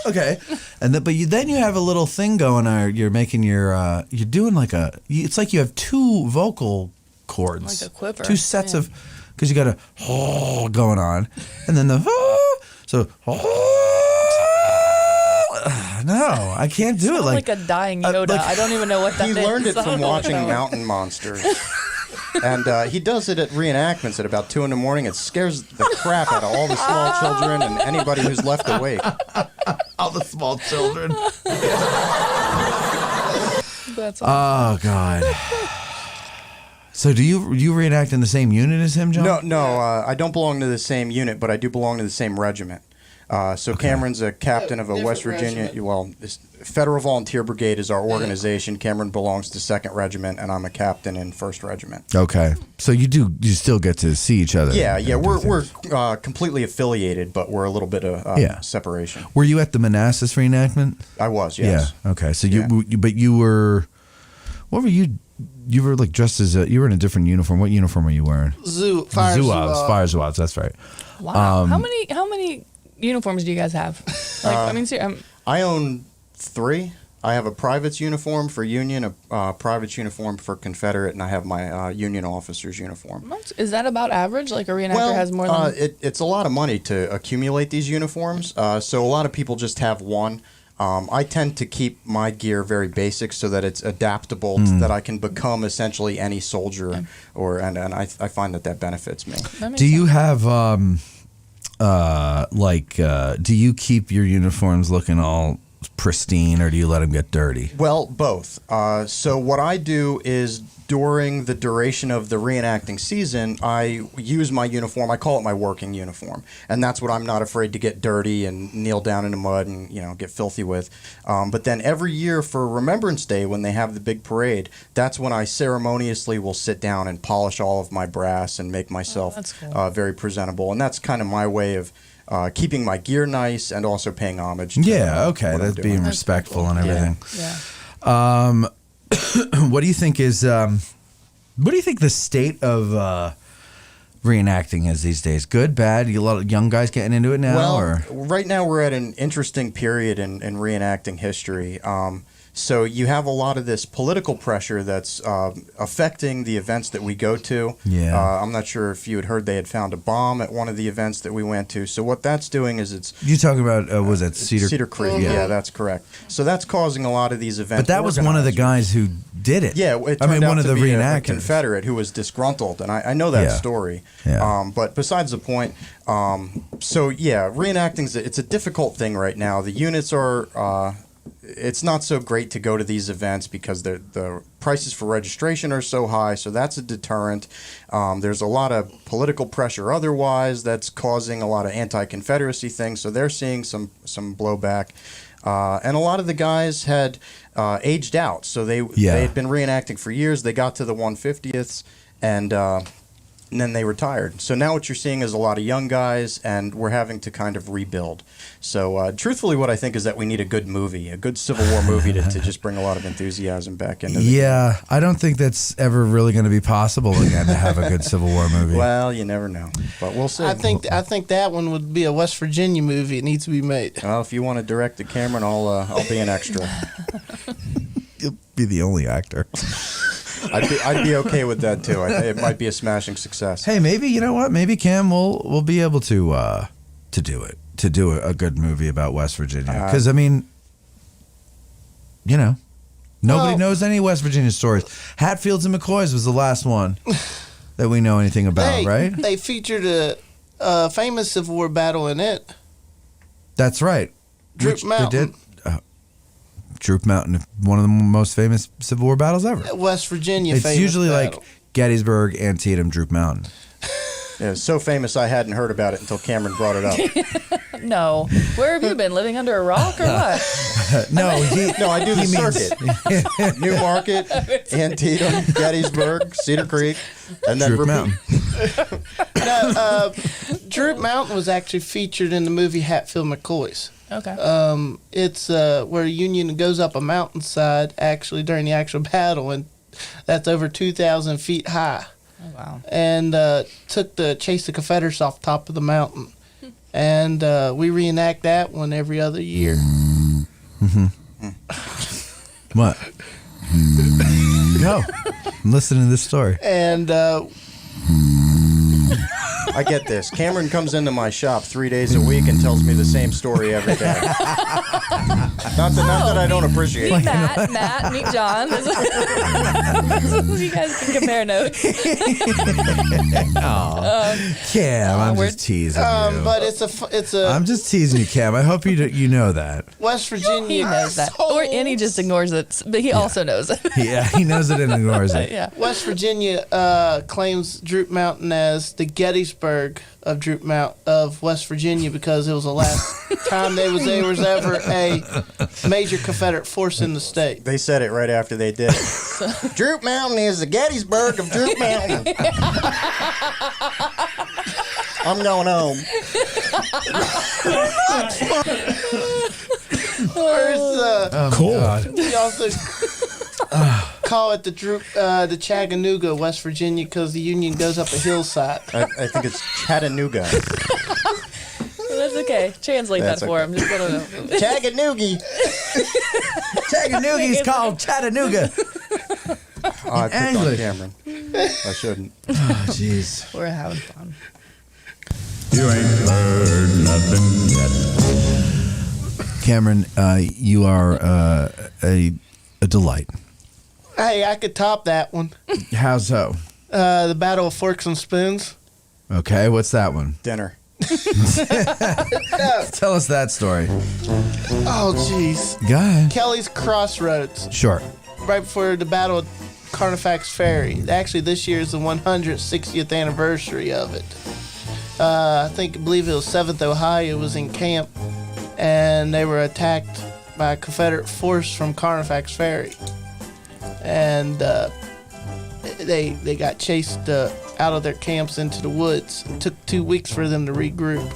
Okay, and then you have a little thing going on. You're making you're doing it's like you have two vocal cords,
like a quiver,
two sets of, because you got a going on, and then the no, I can't do it
like a dying Yoda. I don't even know what that is.
He learned it from watching Mountain Monsters. And he does it at reenactments at about 2 a.m. It scares the crap out of all the small children and anybody who's left awake.
All the small children.
That's awesome.
Oh, God. So do you reenact in the same unit as him, John?
No, I don't belong to the same unit, but I do belong to the same regiment. So Cameron's a captain of a West Virginia.
Regiment.
Well, this Federal Volunteer Brigade is our organization. Cameron belongs to 2nd Regiment, and I'm a captain in 1st Regiment.
Okay, so you still get to see each other.
Yeah, we're completely affiliated, but we're a little bit of separation.
Were you at the Manassas reenactment?
I was, yes.
Yeah. Okay, so you were. What were you? You were like dressed as you were in a different uniform. What uniform were you wearing?
Fire
Zouaves. That's right.
Wow. How many uniforms do you guys have?
I own 3. I have a private's uniform for Union, a private's uniform for Confederate, and I have my Union officer's uniform.
Is that about average? Like a reenactor has more than...
It's a lot of money to accumulate these uniforms, so a lot of people just have one. I tend to keep my gear very basic so that it's adaptable, that I can become essentially any soldier, and I find that benefits me.
Do you have... do you keep your uniforms looking all pristine, or do you let them get dirty?
Well, both. So what I do is during the duration of the reenacting season, I use my uniform. I call it my working uniform, and that's what I'm not afraid to get dirty and kneel down in the mud and get filthy with. But then every year for Remembrance Day, when they have the big parade, that's when I ceremoniously will sit down and polish all of my brass and make myself very presentable. And that's kind of my way of keeping my gear nice and also paying homage to
that's being respectful and everything. Yeah. What do you think the state of reenacting is these days? Good, bad? A lot of young guys getting into it now?
Well, right now we're at an interesting period in reenacting history. So you have a lot of this political pressure that's affecting the events that we go to.
Yeah.
I'm not sure if you had heard they had found a bomb at one of the events that we went to. So what that's doing is it's...
You talking about, was that Cedar
Creek? Yeah, that's correct. So that's causing a lot of these events.
But that was one of the guys who did it.
Yeah, it turned out
one of the reenactors.
A Confederate who was disgruntled, and I know that story.
Yeah.
But besides the point, reenacting, it's a difficult thing right now. The units are... it's not so great to go to these events because the prices for registration are so high, so that's a deterrent. There's a lot of political pressure otherwise that's causing a lot of anti-Confederacy things, so they're seeing some blowback. And a lot of the guys had aged out, so they had been reenacting for years. They got to the 150ths, and then they retired. So now what you're seeing is a lot of young guys, and we're having to kind of rebuild. So truthfully, what I think is that we need a good movie, a good Civil War movie to just bring a lot of enthusiasm back into the game.
I don't think that's ever really going to be possible again to have a good Civil War movie.
Well, you never know, but we'll see.
I think that one would be a West Virginia movie. It needs to be made.
Well, if you want to direct it, Cameron, I'll be an extra.
You'll be the only actor.
I'd be okay with that too. It might be a smashing success.
Hey, maybe you know what? Maybe Cam will be able to do it, to do a good movie about West Virginia. Because nobody knows any West Virginia stories. Hatfields and McCoys was the last one. that we know anything about, right?
They featured a famous Civil War battle in it.
That's right.
Droop Mountain.
They did. Droop Mountain, one of the most famous Civil War battles ever.
West Virginia.
It's
famous
usually
battle.
like Gettysburg, Antietam, Droop Mountain.
It was so famous I hadn't heard about it until Cameron brought it up.
No. Where have you been? Living under a rock or what?
No, I do the circuit. Newmarket, Antietam, Gettysburg, Cedar Creek, and then
Droop Mountain.
Droop Mountain was actually featured in the movie Hatfield McCoy's.
Okay.
It's where Union goes up a mountainside actually during the actual battle, and that's over 2,000 feet high.
Oh, wow.
And chased the Confederates off top of the mountain. And we reenact that one every other year.
Mm-hmm. What? No. I'm listening to this story.
And
I get this. Cameron comes into my shop 3 days a week and tells me the same story every day. Not that I don't appreciate
Meet
it.
Matt, meet John. You guys can compare notes.
Cam, I'm just teasing you.
But it's a.
I'm just teasing you, Cam. I hope you know that.
West Virginia
He knows that, and he just ignores it, but he also knows it.
Yeah, he knows it and ignores it.
Yeah.
West Virginia claims Droop Mountain as the Gettysburg of West Virginia because it was the last time there was ever a major Confederate force in the state.
They said it right after they did it. Droop Mountain is the Gettysburg of Droop Mountain. I'm going home.
Cool.
We also call it the Chattanooga, West Virginia, because the Union goes up a hillside.
I think it's Chattanooga.
That's okay. Translate that for him. Just let him know.
Chattanooga.
Chattanooga's called Chattanooga.
I picked on Cameron. I shouldn't.
Oh, jeez.
We're having fun.
You ain't learned nothing yet.
Cameron, you are a delight.
Hey, I could top that one.
How so?
The Battle of Forks and Spoons.
Okay, what's that one?
Dinner.
Tell us that story.
Oh, jeez.
Go ahead.
Kelly's Crossroads.
Sure.
Right before the Battle of Carnifax Ferry. Actually, this year is the 160th anniversary of it. I believe it was 7th Ohio was in camp, and they were attacked by a Confederate force from Carnifax Ferry. And they got chased out of their camps into the woods. It took 2 weeks for them to regroup.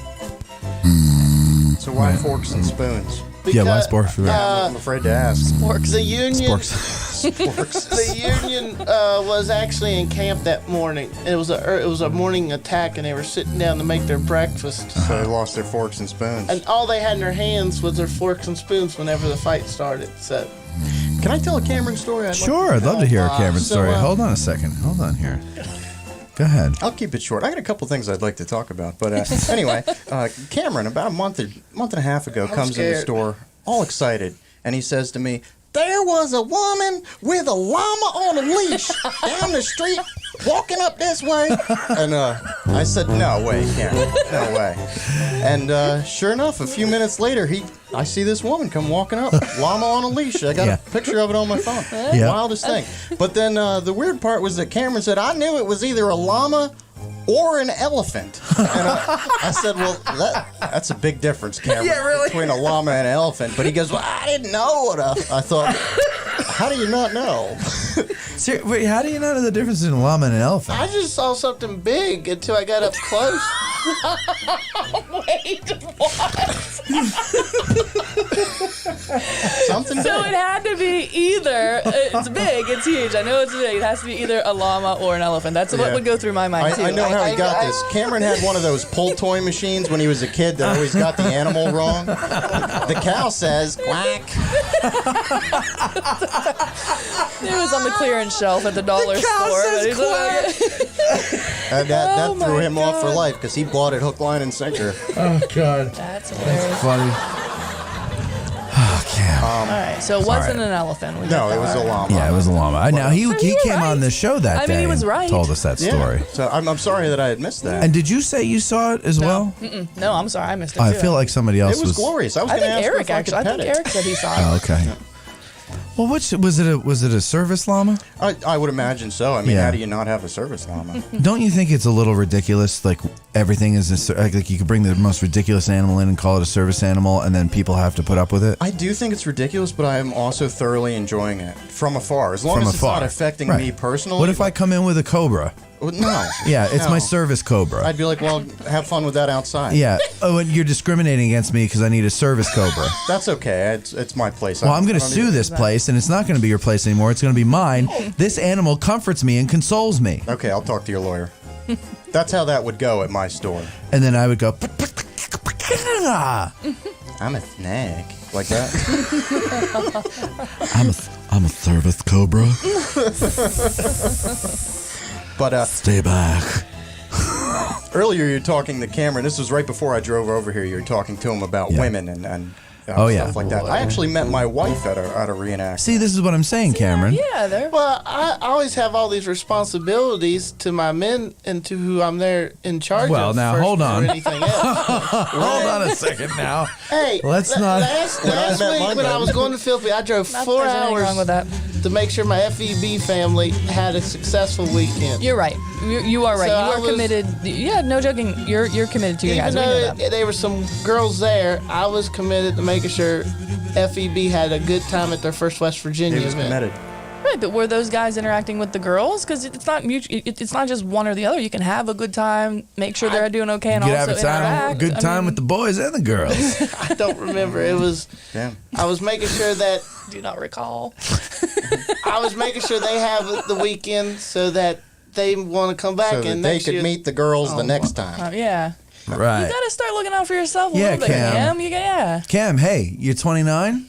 So why forks and spoons?
Because,
why sporks?
I'm afraid to ask.
The Union,
Sporks.
the Union was actually in camp that morning. It was a morning attack, and they were sitting down to make their breakfast.
So they lost their forks and spoons.
And all they had in their hands was their forks and spoons whenever the fight started. So,
can I tell a Cameron story?
Sure, I'd love to hear a Cameron story. Hold on a second. Hold on here. Go ahead.
I'll keep it short. I got a couple things I'd like to talk about. But anyway, Cameron, about a month and a half ago, comes in the store all excited. And he says to me, "There was a woman with a llama on a leash down the street walking up this way." And I said, "No way, Cameron. No way." And sure enough, a few minutes later, I see this woman come walking up, llama on a leash. I got a picture of it on my phone. Wildest thing. But then the weird part was that Cameron said, "I knew it was either a llama or an elephant." And I said, "Well, that's a big difference, Cameron, between a llama and an elephant." But he goes, "Well, I didn't know what I thought, how do you not know?"
Wait, how do you not know the difference between a llama and an elephant?
I just saw something big until I got up close.
Wait, what?
Something
So
big.
it had to be either, it's big, it's huge. I know it's big. It has to be either a llama or an elephant. That's what would go through my mind, too.
I know how he got this. Cameron had one of those pull toy machines when he was a kid that always got the animal wrong. The cow says, "Quack."
It was on the clearance shelf at the dollar store.
And that threw him off for life because he bought it hook, line, and sinker.
Oh, God.
That's hilarious.
Funny.
All right, so it wasn't an elephant.
No, it was a llama.
Yeah, it was a llama. Now he came
right.
on the show that day.
He was right.
And told us that story.
So I'm sorry that I had missed that.
And did you say you saw it as well?
No, I'm sorry, I missed it.
I
too.
feel like somebody else
It was glorious. I was
I
going to
think
ask
Eric
her if
actually.
I
I
could
think
pet
Eric said he saw it.
Oh, okay. Well, was it a service llama?
I would imagine so. I mean,
Yeah.
how do you not have a service llama?
Don't you think it's a little ridiculous? Like everything is like you could bring the most ridiculous animal in and call it a service animal, and then people have to put up with it.
I do think it's ridiculous, but I am also thoroughly enjoying it from afar. As long as it's not affecting me personally.
What if I come in with a cobra?
No.
Yeah, it's
No.
my service cobra.
I'd be like, well, have fun with that outside.
Yeah. Oh, and you're discriminating against me because I need a service cobra.
That's okay. It's my place.
Well, I'm going to sue this place, and it's not going to be your place anymore. It's going to be mine. This animal comforts me and consoles me.
Okay, I'll talk to your lawyer. That's how that would go at my store.
And then I would go,
I'm a snake. Like that?
I'm a service cobra.
But
stay back.
Earlier, you were talking to Cameron. This was right before I drove over here. You were talking to him about women and stuff like that. I actually met my wife at a reenactment.
See, this is what I'm saying, Cameron.
Yeah, there.
Well, I always have all these responsibilities to my men and to who I'm there in charge
Well,
of.
now,
first
hold on.
before anything else.
Hold on a second now.
Hey,
Let's not.
Last week when I was going to Philippines, I drove 4
there's anything
hours
wrong with that.
to make sure my FEB family had a successful weekend.
You're right. You are right.
So
You
I
are
was-
committed. Yeah, no joking. You're committed to your guys.
Even
We know
though
that.
there were some girls there, I was committed to making sure FEB had a good time at their first West Virginia
He was
event.
committed.
Right, but were those guys interacting with the girls? Because it's not mutual. It's not just one or the other. You can have a good time, make sure they're doing okay, and
You could
also
have a time,
interact.
good time with the boys and the girls.
I don't remember. It was.
Damn.
I was making sure that.
Do not recall.
I was making sure they have the weekend so that they want to come back
So that
and
they
next
could
year.
meet the girls the next time.
Yeah.
Right.
You gotta start looking out for yourself a
Yeah,
little bit,
Cam.
Cam. Yeah.
Cam, hey, you're 29?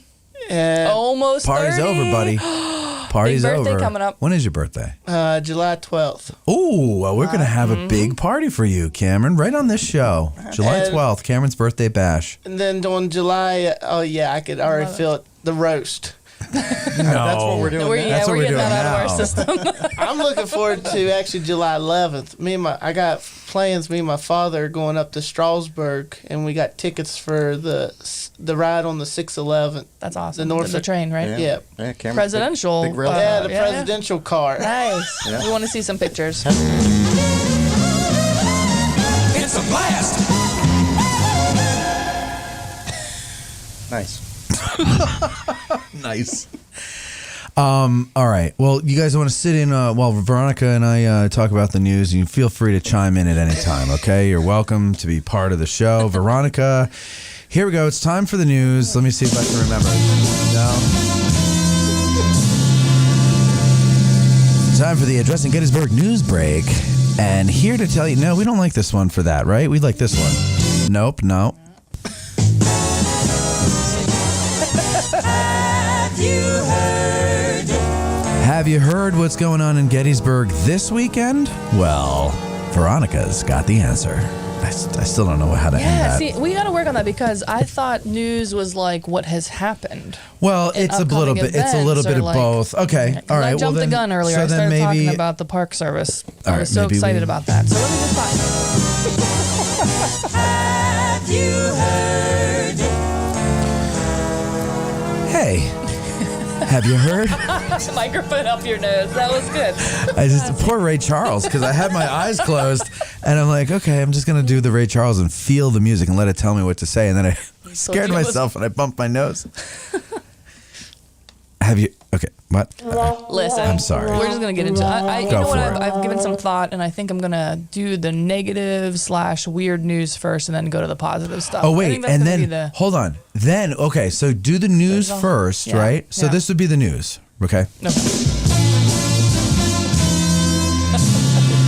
Almost
Party's
30.
over, buddy. Party's
Big birthday
over.
coming up.
When is your birthday?
July 12th.
Ooh, well, we're going to have a big party for you, Cameron, right on this show. July
And-
12th, Cameron's birthday bash.
And then on July, oh yeah, I could already feel it. The roast.
That's what we're doing.
That's what we're
getting
doing
that out of our
now.
system.
I'm looking forward to actually July 11th. I got plans. Me and my father are going up to Strasbourg, and we got tickets for the ride on the 611.
That's awesome.
The Norfolk
The train, right?
Yeah.
Yeah, Cameron,
Presidential.
Big rail
Yeah,
car.
the presidential car.
Nice.
Yeah.
We want to see some pictures.
It's a blast!
Nice.
Nice. All right. Well, you guys want to sit in while Veronica and I talk about the news. You feel free to chime in at any time, okay? You're welcome to be part of the show. Veronica, here we go. It's time for the news. Let me see if I can remember. No. Time for the Addressing Gettysburg news break. And here to tell you, no, we don't like this one for that, right? We'd like this one. Nope, no. Have you heard what's going on in Gettysburg this weekend? Well, Veronica's got the answer. I still don't know how to end
Yeah,
that.
see, we got to work on that because I thought news was like what has happened.
Well,
in
it's a little
upcoming
bit. It's a little
events
bit
or
of
like-
both. Okay,
'Cause
all right.
I jumped
well, then,
the gun earlier.
So
I
then
started
maybe,
talking about the Park Service.
All
I
right,
was so
maybe
excited
we-
about that. So let me just
Have you heard?
Hey, have you heard?
microphone up your nose. That was good.
Poor Ray Charles, because I had my eyes closed, and I'm like, okay, I'm just gonna do the Ray Charles and feel the music and let it tell me what to say, and then I scared myself and I bumped my nose. Have you? Okay, what?
Listen,
I'm sorry.
We're just gonna get into. You
Go
know what?
for it.
I've given some thought, and I think I'm gonna do the negative/weird news first, and then go to the positive stuff.
Oh
I
wait,
think that's
and
gonna
then
be the,
hold on. Then okay, so do the news
There's a-
first,
yeah,
right? So
yeah.
this would be the news, okay?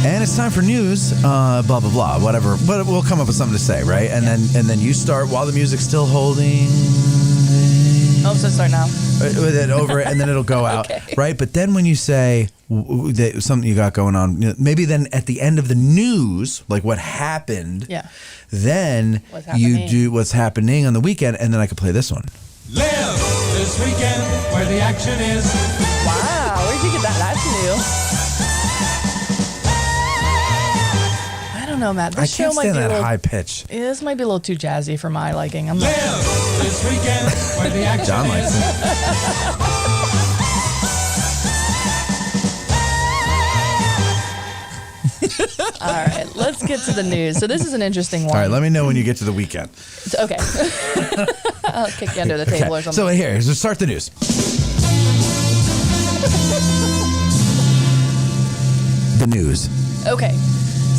And it's time for news, blah blah blah, whatever. But we'll come up with something to say, right? And then you start while the music's still holding.
Oh, so start now.
With it over it, and then it'll go out,
Okay.
right? But then when you say that something you got going on, maybe then at the end of the news, like what happened,
Yeah.
then
What's
you
happening.
do what's happening on the weekend, and then I could play this one.
Live! this weekend where the action is.
Wow, where'd you get that? That's new. I don't know, Matt. This
I can't
show might
stand
be a
that
little,
high pitch.
Yeah, this might be a little too jazzy for my liking. I'm not.
Live this weekend where the action
John likes
is.
it.
All right, let's get to the news. So this is an interesting one.
All right, let me know when you get to the weekend.
Okay. I'll kick you under the table or something.
So here, let's start the news. The news
Okay.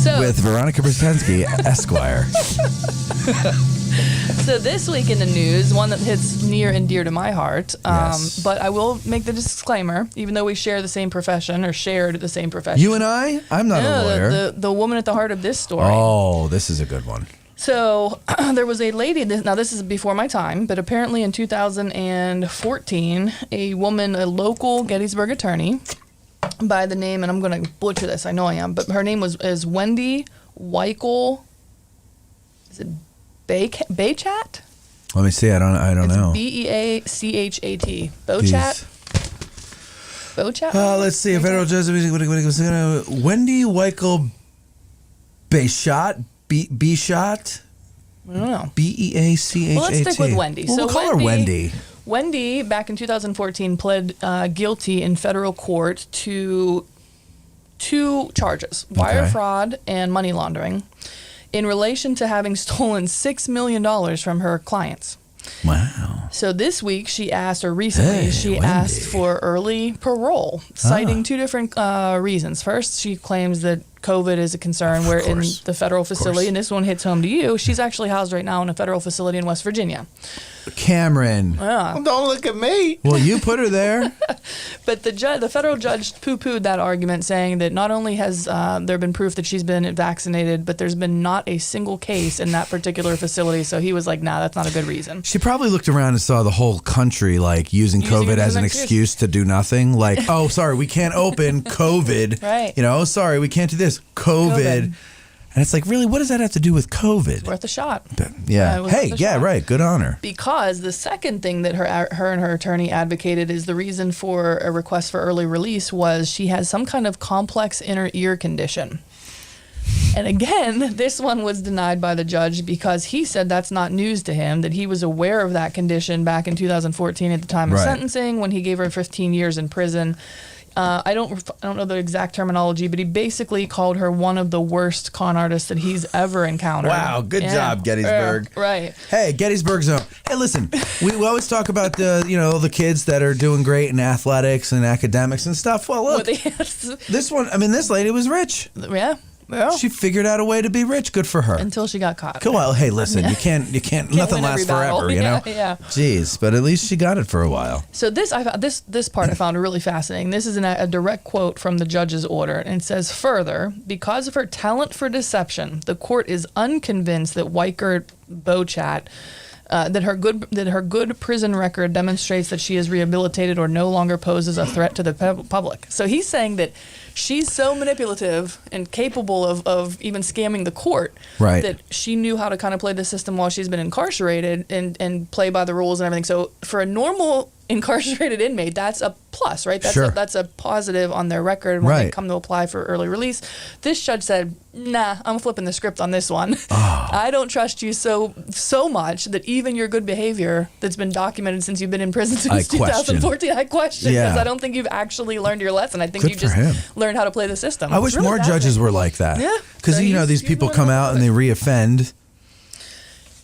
So
with Veronica Brzezinski, Esquire.
So this week in the news, one that hits near and dear to my heart,
Yes.
but I will make the disclaimer, even though we share the same profession or shared the same profession.
You and I? I'm not a lawyer.
The woman at the heart of this story.
Oh, this is a good one.
So there was a lady, now this is before my time, but apparently in 2014, a woman, a local Gettysburg attorney by the name, and I'm going to butcher this, I know I am, but her name is Wendy Weichel. Is it Baychat?
Let me see. I don't know.
Beachat. Bochat? Bochat?
Let's see. A federal judge. Wendy Weichel Bayshot. Bshot.
I don't know.
Beachat.
Well, let's stick with Wendy.
Well, we'll call her Wendy.
Wendy, back in 2014, pled guilty in federal court to 2 charges, wire fraud and money laundering, in relation to having stolen $6 million from her clients.
Wow.
So this week she asked, or recently she asked for early parole, citing 2 different reasons. First, she claims that COVID is a concern where in the federal facility, and this one hits home to you, she's actually housed right now in a federal facility in West Virginia.
Cameron.
Yeah.
Don't look at me.
Well, you put her there.
But the federal judge poo-pooed that argument, saying that not only has there been proof that she's been vaccinated, but there's been not a single case in that particular facility. So he was like, nah, that's not a good reason.
She probably looked around and saw the whole country like using COVID as an excuse to do nothing. Like, oh, sorry, we can't open COVID.
Right.
You know, sorry, we can't do this. COVID. And it's like, really, what does that have to do with COVID?
Worth a shot.
Yeah. Hey, yeah, right. Good on her.
Because the second thing that her and her attorney advocated is the reason for a request for early release was she has some kind of complex inner ear condition. And again, this one was denied by the judge because he said that's not news to him, that he was aware of that condition back in 2014 at the time of sentencing when he gave her 15 years in prison. I don't know the exact terminology, but he basically called her one of the worst con artists that he's ever encountered.
Wow, good job, Gettysburg.
Right.
Hey, Gettysburg's a. Hey, listen, we always talk about the kids that are doing great in athletics and academics and stuff. Well, look, this one. I mean, this lady was rich.
Yeah. Yeah.
She figured out a way to be rich. Good for her.
Until she got caught.
Cool. Well, hey, listen, you can't. Nothing lasts forever, you know.
Yeah.
Jeez, but at least she got it for a while.
So this part I found really fascinating. This is a direct quote from the judge's order, and it says, further, because of her talent for deception, the court is unconvinced that Weichert Bochat. That her good prison record demonstrates that she is rehabilitated or no longer poses a threat to the public. So he's saying that she's so manipulative and capable of even scamming the court that she knew how to kind of play the system while she's been incarcerated and play by the rules and everything. So for a normal incarcerated inmate, that's a plus, right? That's a positive on their record when they come to apply for early release. This judge said, nah, I'm flipping the script on this one. I don't trust you so much that even your good behavior that's been documented since you've been in prison since 2014, I question, because I don't think you've actually learned your lesson. I think you just learned how to play the system.
I wish more judges were like that. Yeah. Because, these people come out and they reoffend.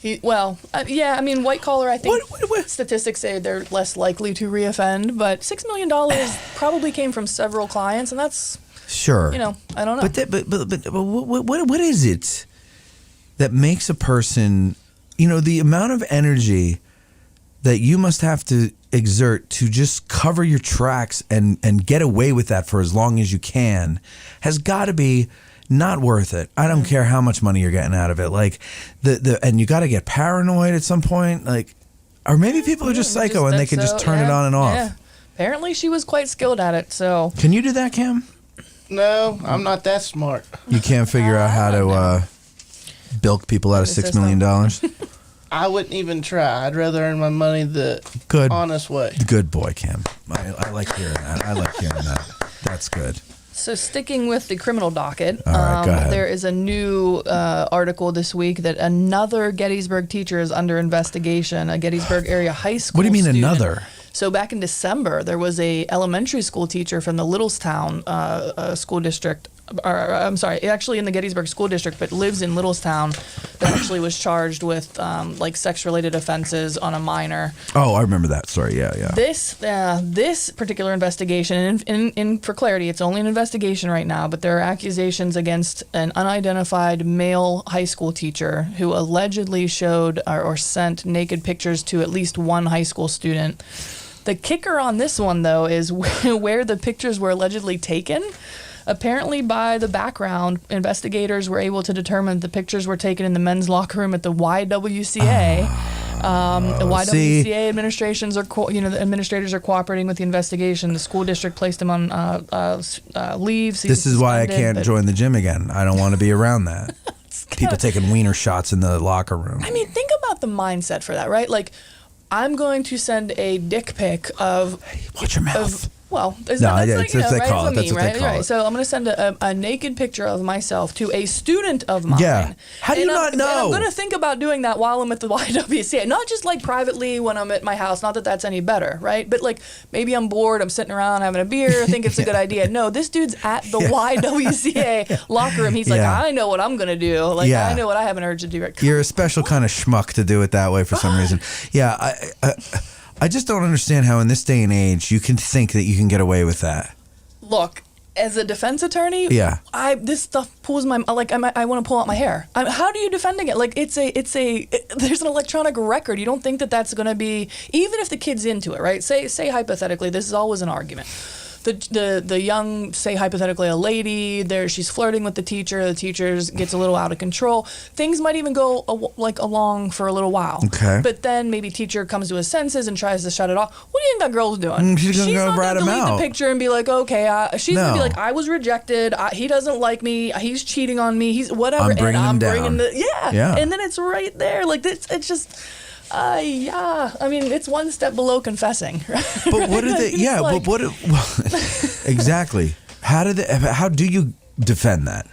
I mean, white collar, I think statistics say they're less likely to reoffend, but $6 million probably came from several clients, and that's...
Sure.
I don't know.
But what is it that makes a person, the amount of energy that you must have to exert to just cover your tracks and get away with that for as long as you can has got to be not worth it. I don't care how much money you're getting out of it. Like and you got to get paranoid at some point. Like, or maybe people are just psycho and they can just turn it on and off.
Yeah. Apparently she was quite skilled at it. So
can you do that, Cam?
No, I'm not that smart.
You can't figure out how to bilk people out of $6 million?
I wouldn't even try. I'd rather earn my money the honest way.
Good boy, Cam. I like hearing that. That's good.
So sticking with the criminal docket,
All right, go ahead.
there is a new article this week that another Gettysburg teacher is under investigation, a Gettysburg area high school
What do you mean
student.
another?
So back in December, there was a elementary school teacher from the Littlestown school district, I'm sorry, actually in the Gettysburg school district, but lives in Littlestown, that actually was charged with like sex-related offenses on a minor.
Oh, I remember that story. Yeah.
This particular investigation, and for clarity, it's only an investigation right now, but there are accusations against an unidentified male high school teacher who allegedly showed or sent naked pictures to at least one high school student. The kicker on this one, though, is where the pictures were allegedly taken. Apparently, by the background, investigators were able to determine the pictures were taken in the men's locker room at the YWCA. The YWCA administrations are, the administrators are cooperating with the investigation. The school district placed him on leave. So
this is why I can't join the gym again. I don't want to be around that. People taking wiener shots in the locker room.
I mean, think about the mindset for that, right? Like, I'm going to send a dick pic of.
Hey, watch your mouth.
That's
they
right?
call it.
It's
That's what they call it.
So I'm going to send a naked picture of myself to a student of mine.
Yeah. How do you not know?
And I'm going to think about doing that while I'm at the YWCA. Not just like privately when I'm at my house. Not that that's any better, right? But like maybe I'm bored. I'm sitting around having a beer. Think it's a good idea. No, this dude's at the YWCA locker room. He's like, I know what I'm going to do. Like I know what I have an urge to do. Right?
You're a special kind of schmuck to do it that way for some reason. Yeah. I just don't understand how in this day and age you can think that you can get away with that.
Look, as a defense attorney, this stuff pulls my I want to pull out my hair. How do you defending it? Like there's an electronic record. You don't think that that's going to be, even if the kid's into it, right? Say hypothetically, this is always an argument. The young, say hypothetically, a lady, she's flirting with the teacher gets a little out of control. Things might even go along for a little while.
Okay.
But then maybe teacher comes to his senses and tries to shut it off. What do you think that girl's doing?
She's
not
gonna rat him
delete
out.
the picture and be like, okay, she's gonna be like, I was rejected. He doesn't like me. He's cheating on me. He's whatever.
I'm bringing him down.
Yeah. And then it's right there. Like it's just. I mean, it's one step below confessing. Right?
But what are they? Yeah, like, but exactly. How do you defend that?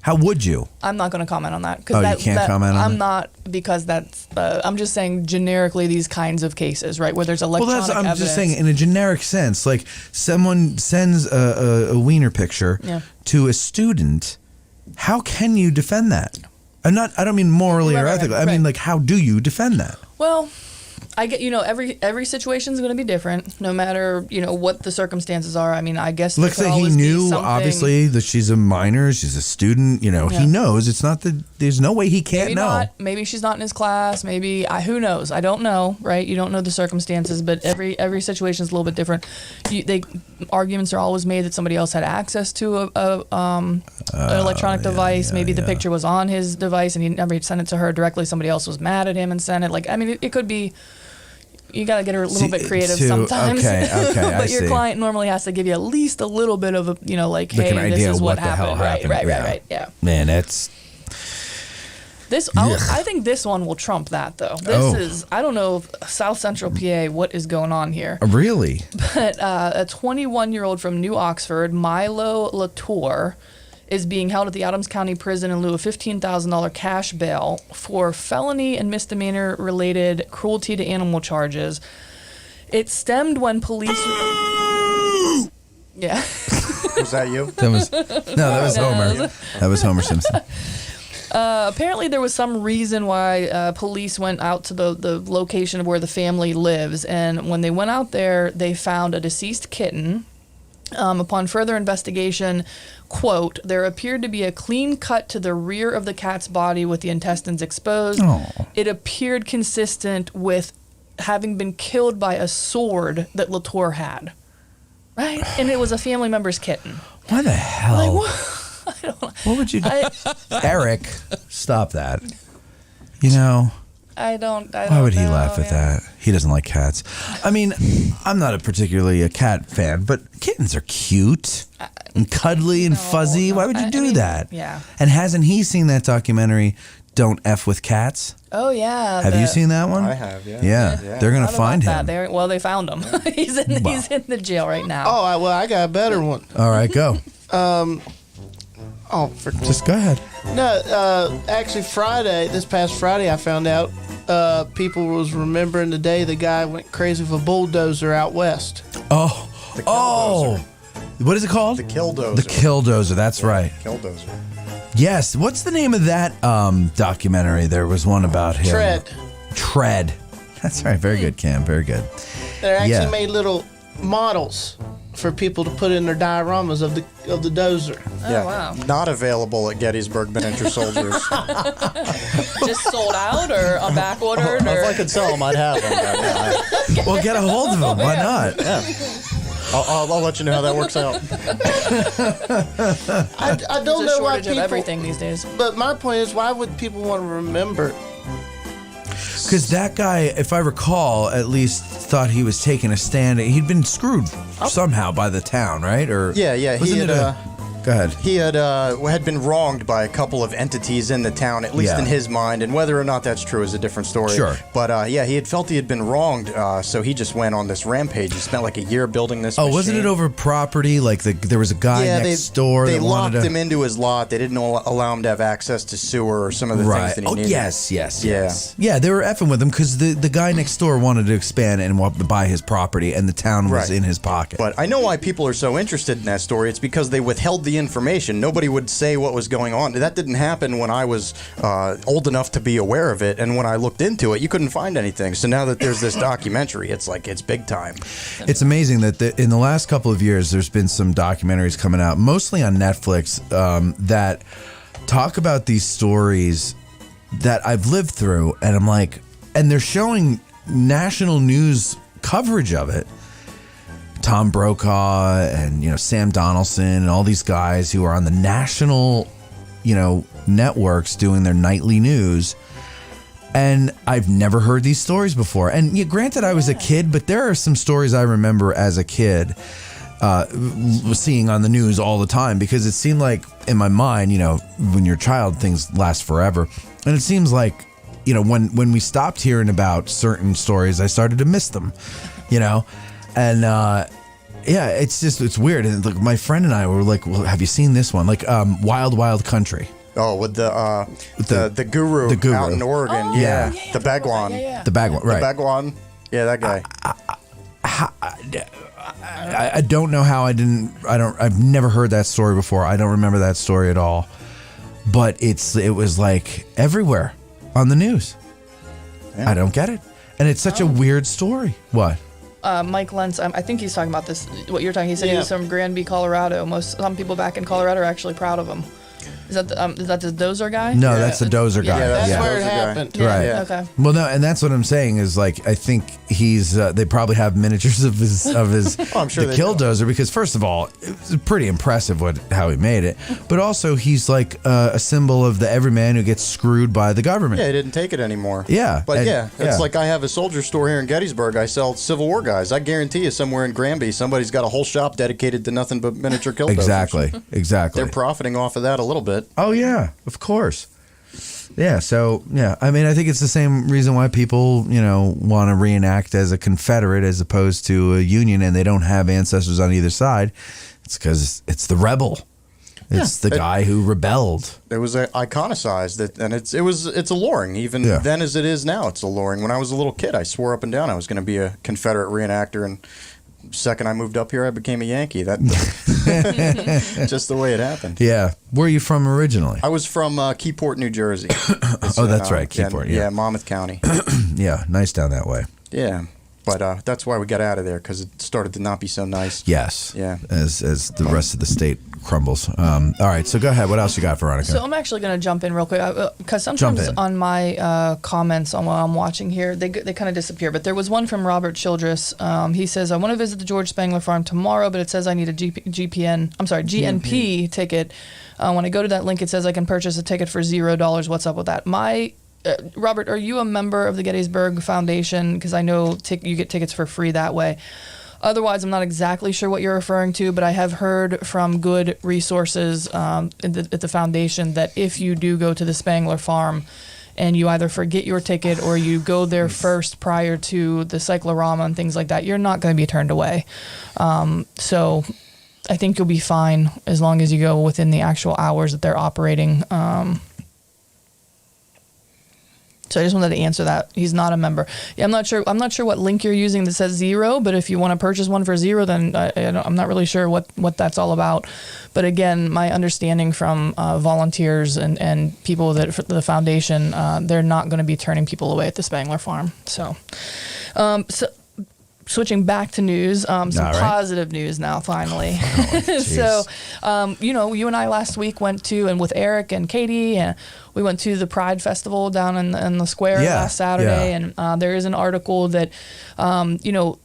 How would you?
I'm not going to comment on that.
You can't comment on that?
I'm not, because that's. I'm just saying generically these kinds of cases, right, where there's electronic evidence.
I'm just saying in a generic sense, like someone sends a wiener picture to a student. How can you defend that? I don't mean morally or ethically. I mean, like, how do you defend that?
Well, I get, every situation is going to be different, no matter, what the circumstances are. I mean, I guess.
Let's say he knew, obviously, that she's a minor, she's a student, he knows. It's not that there's no way he can't know.
Maybe she's not in his class. Maybe, who knows? I don't know, right? You don't know the circumstances, but every situation is a little bit different. Arguments are always made that somebody else had access to an electronic device. Maybe the picture was on his device and he never sent it to her directly. Somebody else was mad at him and sent it. Like, I mean, it could be. You got to get a little bit creative sometimes.
Okay,
but your client normally has to give you at least a little bit of hey, this is what happened. Right. Yeah.
Man, that's.
I think this one will trump that, though. I don't know if South Central PA, what is going on here.
Really?
But a 21-year-old from New Oxford, Milo Latour, is being held at the Adams County Prison in lieu of $15,000 cash bail for felony and misdemeanor-related cruelty to animal charges. It stemmed when police... Yeah.
Was that you?
That was Homer. That was Homer Simpson.
Apparently there was some reason why police went out to the location of where the family lives, and when they went out there, they found a deceased kitten. Upon further investigation, quote, there appeared to be a clean cut to the rear of the cat's body with the intestines exposed.
Oh.
It appeared consistent with having been killed by a sword that Latour had. Right? And it was a family member's kitten.
Why the hell?
Like, I don't know.
What would you do? Eric, stop that.
I don't
Why would he
know,
laugh at that? He doesn't like cats. I mean, I'm not particularly a cat fan, but kittens are cute and cuddly and fuzzy. Why would you do that?
Yeah.
And hasn't he seen that documentary Don't F with Cats.
Oh yeah.
Have you seen that one?
I have. Yeah.
Yeah. They're gonna find him.
They found him. He's in the jail right now.
Oh, I got a better one.
All right, go.
Just
go ahead.
No, actually, this past Friday, I found out people was remembering the day the guy went crazy with a bulldozer out west.
Oh, what is it called?
The Killdozer.
The Killdozer. That's right.
Killdozer.
Yes. What's the name of that documentary? There was one about him. Tread. That's right. Very good, Cam. Very good.
They actually made little models for people to put in their dioramas of the dozer.
Yeah.
Oh, wow.
Not available at Gettysburg Miniature Soldiers.
Just sold out or on back ordered?
If I could sell them, I'd have them.
Well, get a hold of them. Why not?
Yeah. I'll let you know how that works out.
I don't know why people.
Of everything these days.
But my point is, why would people want to remember?
Because that guy, if I recall, at least thought he was taking a stand. He'd been screwed somehow by the town, right? Or
Yeah. He had.
Go ahead.
He had been wronged by a couple of entities in the town, at least in his mind, and whether or not that's true is a different story.
Sure.
But he had felt he had been wronged, so he just went on this rampage. He spent like a year building this machine.
Wasn't it over property? Like there was a guy next door
they
that
locked
wanted
him into his lot. They didn't allow him to have access to sewer or some of the things that he needed.
Yes. Yeah, they were effing with him because the guy next door wanted to expand and wanted to buy his property, and the town was in his pocket.
But I know why people are so interested in that story. It's because they withheld the information. Nobody would say what was going on. That didn't happen when I was old enough to be aware of it, and when I looked into it, you couldn't find anything. So now that there's this documentary, it's like it's big time.
It's amazing that in the last couple of years, there's been some documentaries coming out, mostly on Netflix, that talk about these stories that I've lived through, and I'm like, and they're showing national news coverage of it. Tom Brokaw and Sam Donaldson and all these guys who are on the national networks doing their nightly news, and I've never heard these stories before. And granted, I was a kid, but there are some stories I remember as a kid seeing on the news all the time, because it seemed like in my mind, when you're a child, things last forever, and it seems like when we stopped hearing about certain stories, I started to miss them, and it's weird. And like my friend and I were like, well, have you seen this one? Like Wild Wild Country.
Oh, with the guru out in Oregon.
Yeah.
The Bagwan.
The Bagwan, right.
The Bagwan. Yeah, that guy.
I don't know how I've never heard that story before. I don't remember that story at all. But it was like everywhere on the news. Yeah. I don't get it. And it's such a weird story. What?
Mike Lentz, I think he's talking about this. What you're talking, he said he was from Granby, Colorado. Some people back in Colorado are actually proud of him. Is that the dozer guy?
No, that's the dozer guy.
Yeah, that's where it happened.
Right.
Yeah. Okay.
Well, no, and that's what I'm saying is like I think he's. They probably have miniatures of his
I'm sure
the Killdozer, because first of all, it's pretty impressive how he made it, but also he's like a symbol of the everyman who gets screwed by the government.
Yeah, he didn't take it anymore.
Yeah,
but it's like I have a soldier store here in Gettysburg. I sell Civil War guys. I guarantee you, somewhere in Granby, somebody's got a whole shop dedicated to nothing but miniature Killdozers.
Exactly.
They're profiting off of that a little bit.
Oh yeah, of course. Yeah, so I mean, I think it's the same reason why people, want to reenact as a Confederate as opposed to a Union, and they don't have ancestors on either side. It's because it's the rebel. It's the guy who rebelled.
It was iconicized, and it's alluring even then as it is now. It's alluring. When I was a little kid, I swore up and down I was going to be a Confederate reenactor, and second I moved up here, I became a Yankee. That just the way it happened.
Yeah. Where are you from originally?
I was from Keyport, New Jersey.
That's right, Keyport. Yeah,
Monmouth County.
Yeah, nice down that way.
Yeah, but that's why we got out of there, because it started to not be so nice.
Yes.
Yeah.
As the rest of the state crumbles. All right, so go ahead. What else you got, Veronica?
So I'm actually going to jump in real quick, because sometimes on my comments on while I'm watching here, they kind of disappear. But there was one from Robert Childress. He says, I want to visit the George Spangler Farm tomorrow, but it says I need a GNP ticket. When I go to that link, it says I can purchase a ticket for $0. What's up with that? Robert, are you a member of the Gettysburg Foundation? Because I know you get tickets for free that way. Otherwise, I'm not exactly sure what you're referring to, but I have heard from good resources at the foundation that if you do go to the Spangler Farm and you either forget your ticket or you go there first prior to the cyclorama and things like that, you're not going to be turned away. So I think you'll be fine as long as you go within the actual hours that they're operating. So I just wanted to answer that. He's not a member. Yeah, I'm not sure what link you're using that says 0, but if you want to purchase one for 0, then I'm not really sure what that's all about. But again, my understanding from volunteers and people that for the foundation, they're not going to be turning people away at the Spangler Farm. So switching back to news, some positive news now, finally. So, you and I last week went to, and with Eric and Katie, and we went to the Pride Festival down in the square last Saturday. And there is an article that,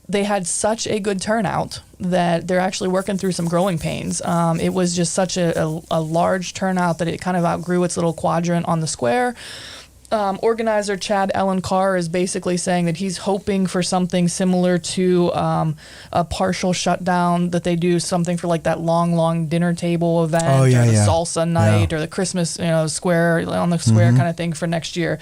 they had such a good turnout that they're actually working through some growing pains. It was just such a large turnout that it kind of outgrew its little quadrant on the square. Organizer Chad Ellen Carr is basically saying that he's hoping for something similar to a partial shutdown, that they do something for like that long dinner table event or the salsa night or the Christmas square on the square kind of thing for next year,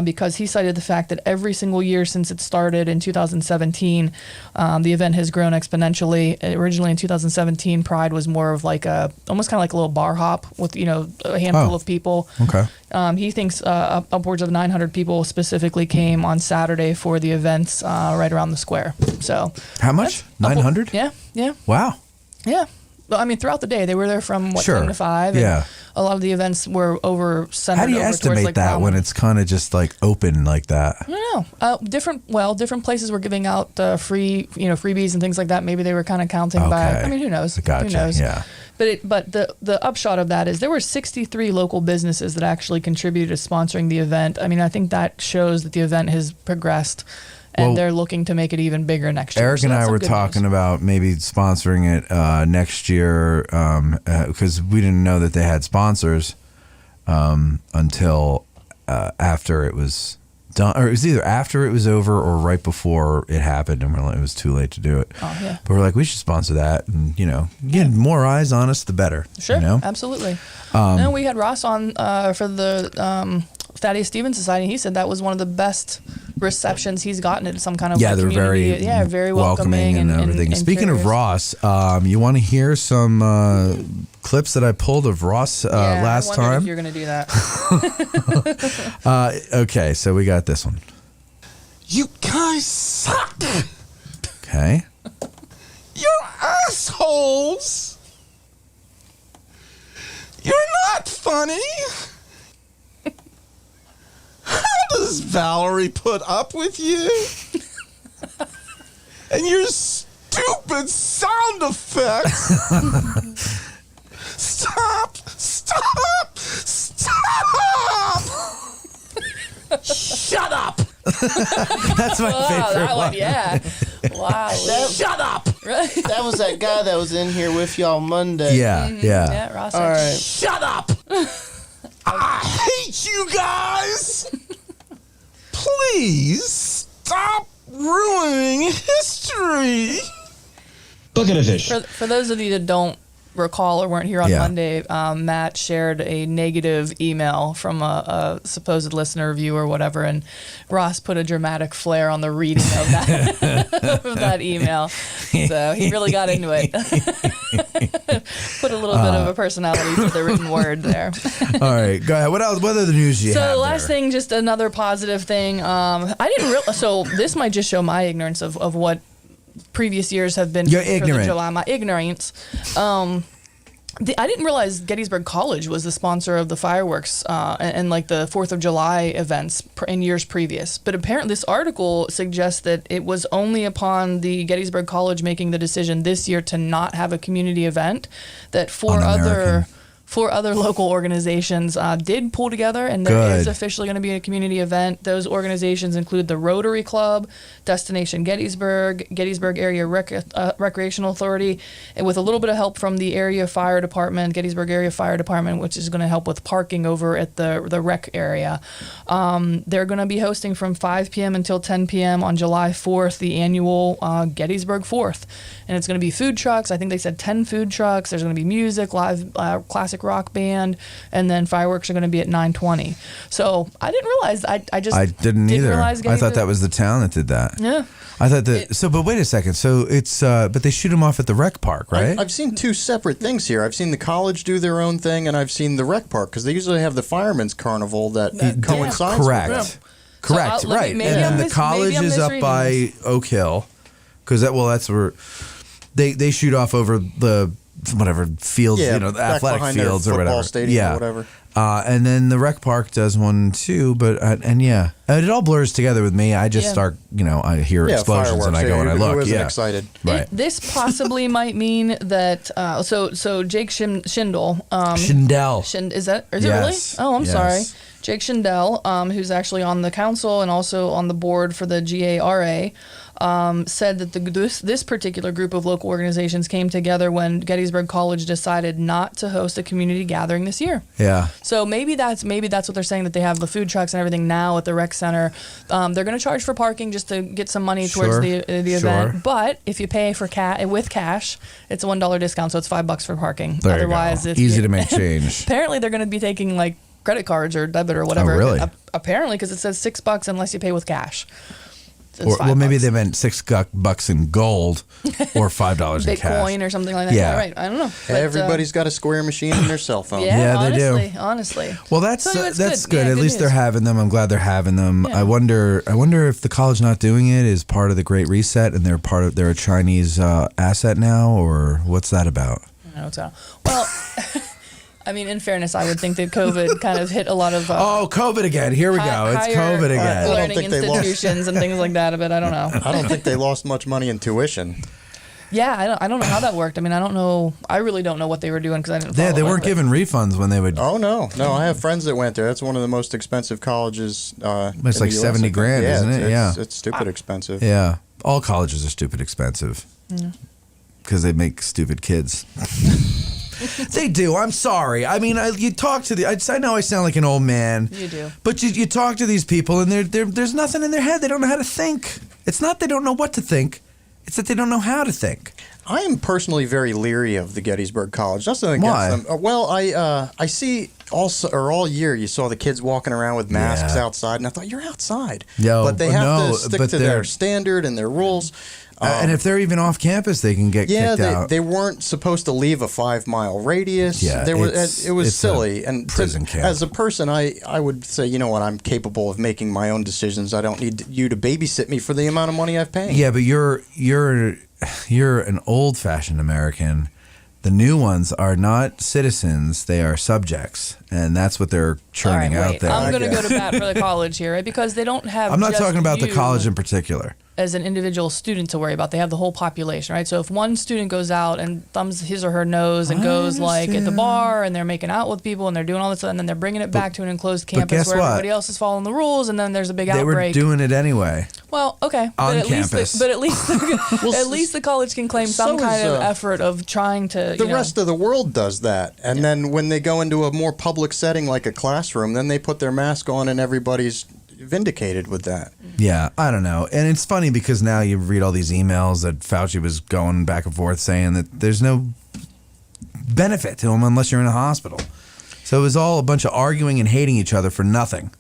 because he cited the fact that every single year since it started in 2017, the event has grown exponentially. Originally in 2017, Pride was more of like almost kind of like a little bar hop with a handful of people.
Okay.
He thinks upwards of 900 people specifically came on Saturday for the events right around the square. So
how much? 900?
Yeah.
Wow.
Yeah. Well, I mean, throughout the day, they were there from 10 to 5. And a lot of the events were centered.
How do you estimate that when it's kind of just like open like that?
I don't know. Different places were giving out free, freebies and things like that. Maybe they were kind of counting by. I mean, who knows?
Gotcha.
Who knows?
Yeah.
But the upshot of that is there were 63 local businesses that actually contributed to sponsoring the event. I mean, I think that shows that the event has progressed, and they're looking to make it even bigger next year.
Eric and I were talking about maybe sponsoring it next year because we didn't know that they had sponsors until after it was done, or it was either after it was over or right before it happened, and we're like, it was too late to do it.
Oh, yeah.
But we're like, we should sponsor that, and get more eyes on us, the better.
Sure, absolutely. And we had Ross on for the Thaddeus Stevens Society. He said that was one of the best receptions he's gotten at some kind of
they're
very welcoming
and everything.
And
speaking of Ross, you want to hear some clips that I pulled of Ross last time?
If you're going to do that.
Okay, so we got this one.
You guys suck.
Okay.
You're assholes. You're not funny. How does Valerie put up with you? And your stupid sound effects. Stop! Shut up!
That's my favorite one.
Yeah. Wow.
Shut up!
That was that guy that was in here with y'all Monday.
Yeah, Ross.
All right.
Shut up! I hate you guys! Please stop ruining history!
Bucket of fish.
For those of you that don't recall or weren't here on Monday, Matt shared a negative email from a supposed listener review or whatever, and Ross put a dramatic flair on the reading of that of that email. So he really got into it. Put a little bit of a personality to the written word there.
All right, go ahead. What else? What other news do you have?
So the last thing, just another positive thing. I didn't realize. So this might just show my ignorance of what previous years have been.
You're
for
ignorant.
The July, my ignorance. I didn't realize Gettysburg College was the sponsor of the fireworks and like the 4th of July events in years previous. But apparently this article suggests that it was only upon the Gettysburg College making the decision this year to not have a community event that four 4 other local organizations did pull together, and there is officially going to be a community event. Those organizations include the Rotary Club, Destination Gettysburg, Gettysburg Area Recreational Authority, and with a little bit of help from the area fire department, Gettysburg Area Fire Department, which is going to help with parking over at the rec area. They're going to be hosting from 5 p.m. until 10 p.m. on July 4th, the annual Gettysburg 4th. And it's going to be food trucks. I think they said 10 food trucks. There's going to be music, live classic rock band, and then fireworks are going to be at 9:20. So I didn't realize. I didn't
either.
Realize
I thought that was the town that did that.
Yeah.
I thought that. But wait a second. So it's but they shoot them off at the rec park, right?
I've seen 2 separate things here. I've seen the college do their own thing, and I've seen the rec park because they usually have the firemen's carnival that coincides.
Correct.
with them.
Correct.
So
right. And then the college is up by Oak Hill, because that's where they shoot off over the whatever fields, the athletic fields or whatever.
Stadium or whatever.
And then the rec park does one too, but it all blurs together with me. I just start, I hear explosions and I go and I look.
Who isn't excited?
Right.
This possibly might mean that. So Jake Schindel.
Schindel.
Is it really? Oh, I'm sorry. Jake Schindel, who's actually on the council and also on the board for the GARA, said that this particular group of local organizations came together when Gettysburg College decided not to host a community gathering this year.
Yeah.
So maybe that's what they're saying, that they have the food trucks and everything now at the rec center. They're going to charge for parking just to get some money towards the event. But if you pay for with cash, it's a $1 discount, so it's $5 for parking.
There
Otherwise,
you go. Easy to make change.
Apparently, they're going to be taking like credit cards or debit or whatever.
Oh, really?
Apparently, because it says $6 unless you pay with cash.
Well, maybe they meant $6 in gold or $5 in cash.
Bitcoin or something like that. Yeah, right. I don't know. But,
everybody's got a Square machine in their cell phone.
Yeah,
they do.
Honestly.
Well, that's good. At least they're having them. I'm glad they're having them. Yeah. I wonder if the college not doing it is part of the Great Reset and they're a Chinese asset now, or what's that about?
I don't know. Well. I mean, in fairness, I would think that COVID kind of hit a lot of...
COVID again. Here we go. It's COVID again.
Learning institutions and things like that, but I don't know.
I don't think they lost much money in tuition.
Yeah, I don't know how that worked. I mean, I don't know. I really don't know what they were doing because I didn't follow
they weren't giving refunds when they would...
Oh, no. No, I have friends that went there. That's one of the most expensive colleges
it's like $70 grand, isn't it?
It's stupid expensive.
Yeah. All colleges are stupid expensive. Because they make stupid kids. They do. I'm sorry. I mean, you talk to I know I sound like an old man.
You do.
But you talk to these people, and there's nothing in their head. They don't know how to think. It's not they don't know what to think. It's that they don't know how to think.
I am personally very leery of the Gettysburg College. Nothing against them. Well, I see all year you saw the kids walking around with masks outside, and I thought, you're outside. But they have to stick to their standard and their rules.
And if they're even off campus, they can get kicked out.
They weren't supposed to leave a 5-mile radius. Yeah, it was silly. And
prison camp.
As a person, I would say, you know what, I'm capable of making my own decisions. I don't need you to babysit me for the amount of money I've paid.
Yeah, but you're an old-fashioned American. The new ones are not citizens; they are subjects, and that's what they're churning out there.
I'm going to go to bat for the college here, right? Because they don't have.
I'm not talking about the college in particular.
As an individual student to worry about. They have the whole population, right? So if one student goes out and thumbs his or her nose and goes like at the bar and they're making out with people and they're doing all this and then they're bringing it back to an enclosed campus where everybody else is following the rules and then there's a big outbreak.
They were doing it anyway.
Well, okay.
On campus.
At least the college can claim some kind of effort of trying to...
The rest of the world does that. And then when they go into a more public setting like a classroom, then they put their mask on and everybody's vindicated with that.
Yeah, I don't know. And it's funny because now you read all these emails that Fauci was going back and forth saying that there's no benefit to him unless you're in a hospital. So it was all a bunch of arguing and hating each other for nothing.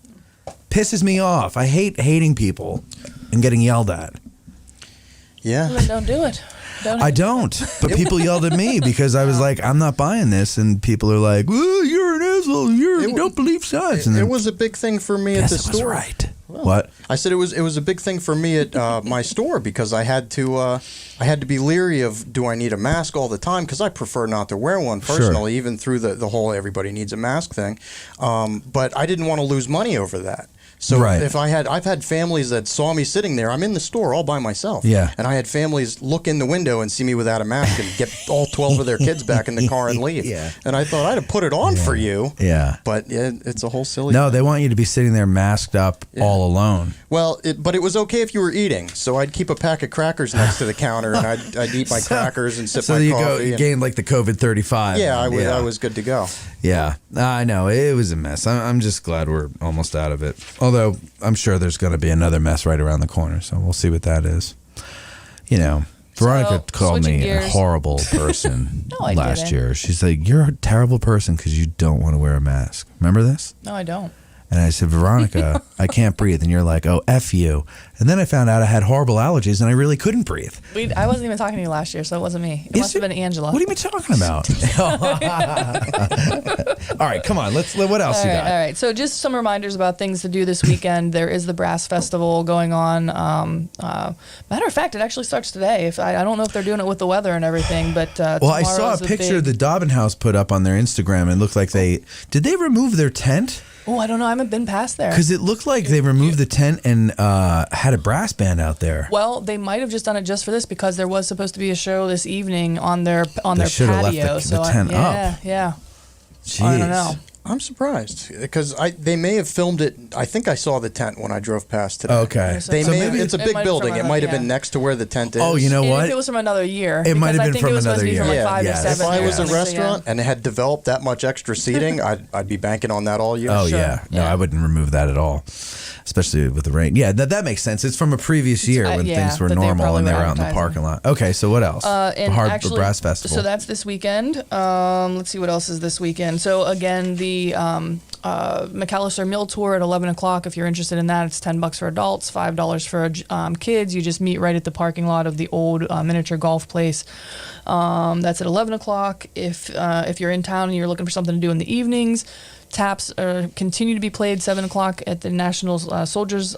Pisses me off. I hate hating people and getting yelled at.
Yeah.
Well, then don't do it.
I don't. But people yelled at me because I was like, I'm not buying this. And people are like, well, you're an asshole. You don't believe science.
It was a big thing for me at the store.
Right. Well, what?
I said it was a big thing for me at my store because I had to be leery of, do I need a mask all the time? Because I prefer not to wear one personally, even through the whole everybody needs a mask thing. But I didn't want to lose money over that. So I've had families that saw me sitting there. I'm in the store all by myself.
Yeah.
And I had families look in the window and see me without a mask and get all 12 of their kids back in the car and leave.
Yeah.
And I thought I'd have put it on for you.
Yeah.
But it's a whole silly
No,
thing.
they want you to be sitting there masked up all alone.
Well, but it was okay if you were eating. So I'd keep a pack of crackers next to the counter and I'd eat my crackers and sip my coffee.
You gained like the COVID 35.
Yeah, I was good to go.
Yeah, I know. It was a mess. I'm just glad we're almost out of it. Although I'm sure there's going to be another mess right around the corner. So we'll see what that is. You know, Veronica called me a horrible person last year. She's like, "You're a terrible person because you don't want to wear a mask." Remember this?
No, I don't.
And I said, Veronica, I can't breathe. And you're like, oh, F you. And then I found out I had horrible allergies and I really couldn't breathe.
I wasn't even talking to you last year, so it wasn't me. It must have been Angela.
What are you talking about? All right, come on. What else you got?
All right. So just some reminders about things to do this weekend. There is the Brass Festival going on. Matter of fact, it actually starts today. I don't know if they're doing it with the weather and everything, but
well, I saw a picture the Dobbin House put up on their Instagram and it looked like did they remove their tent?
Oh, I don't know. I haven't been past there.
Because it looked like they removed the tent and had a brass band out there.
Well, they might have just done it just for this because there was supposed to be a show this evening on their patio.
Left the tent up.
Yeah.
Jeez.
I don't know.
I'm surprised because they may have filmed it. I think I saw the tent when I drove past today.
Okay.
It's a big building. It might have been next to where the tent is.
Oh, you know what?
If it was from another year.
It might have been from another year.
Like 5 or 7
If I was
years.
a restaurant and it had developed that much extra seating, I'd be banking on that all year.
Oh, yeah. No, I wouldn't remove that at all, especially with the rain. Yeah, that makes sense. It's from a previous year when things were normal and they were out in the parking lot. Okay, so what else? The Brass Festival.
So that's this weekend. Let's see what else is this weekend. So again, the McAllister Mill Tour at 11 o'clock. If you're interested in that, it's $10 for adults, $5 for kids. You just meet right at the parking lot of the old miniature golf place. That's at 11 o'clock. If you're in town and you're looking for something to do in the evenings, taps continue to be played 7 o'clock at the National Soldiers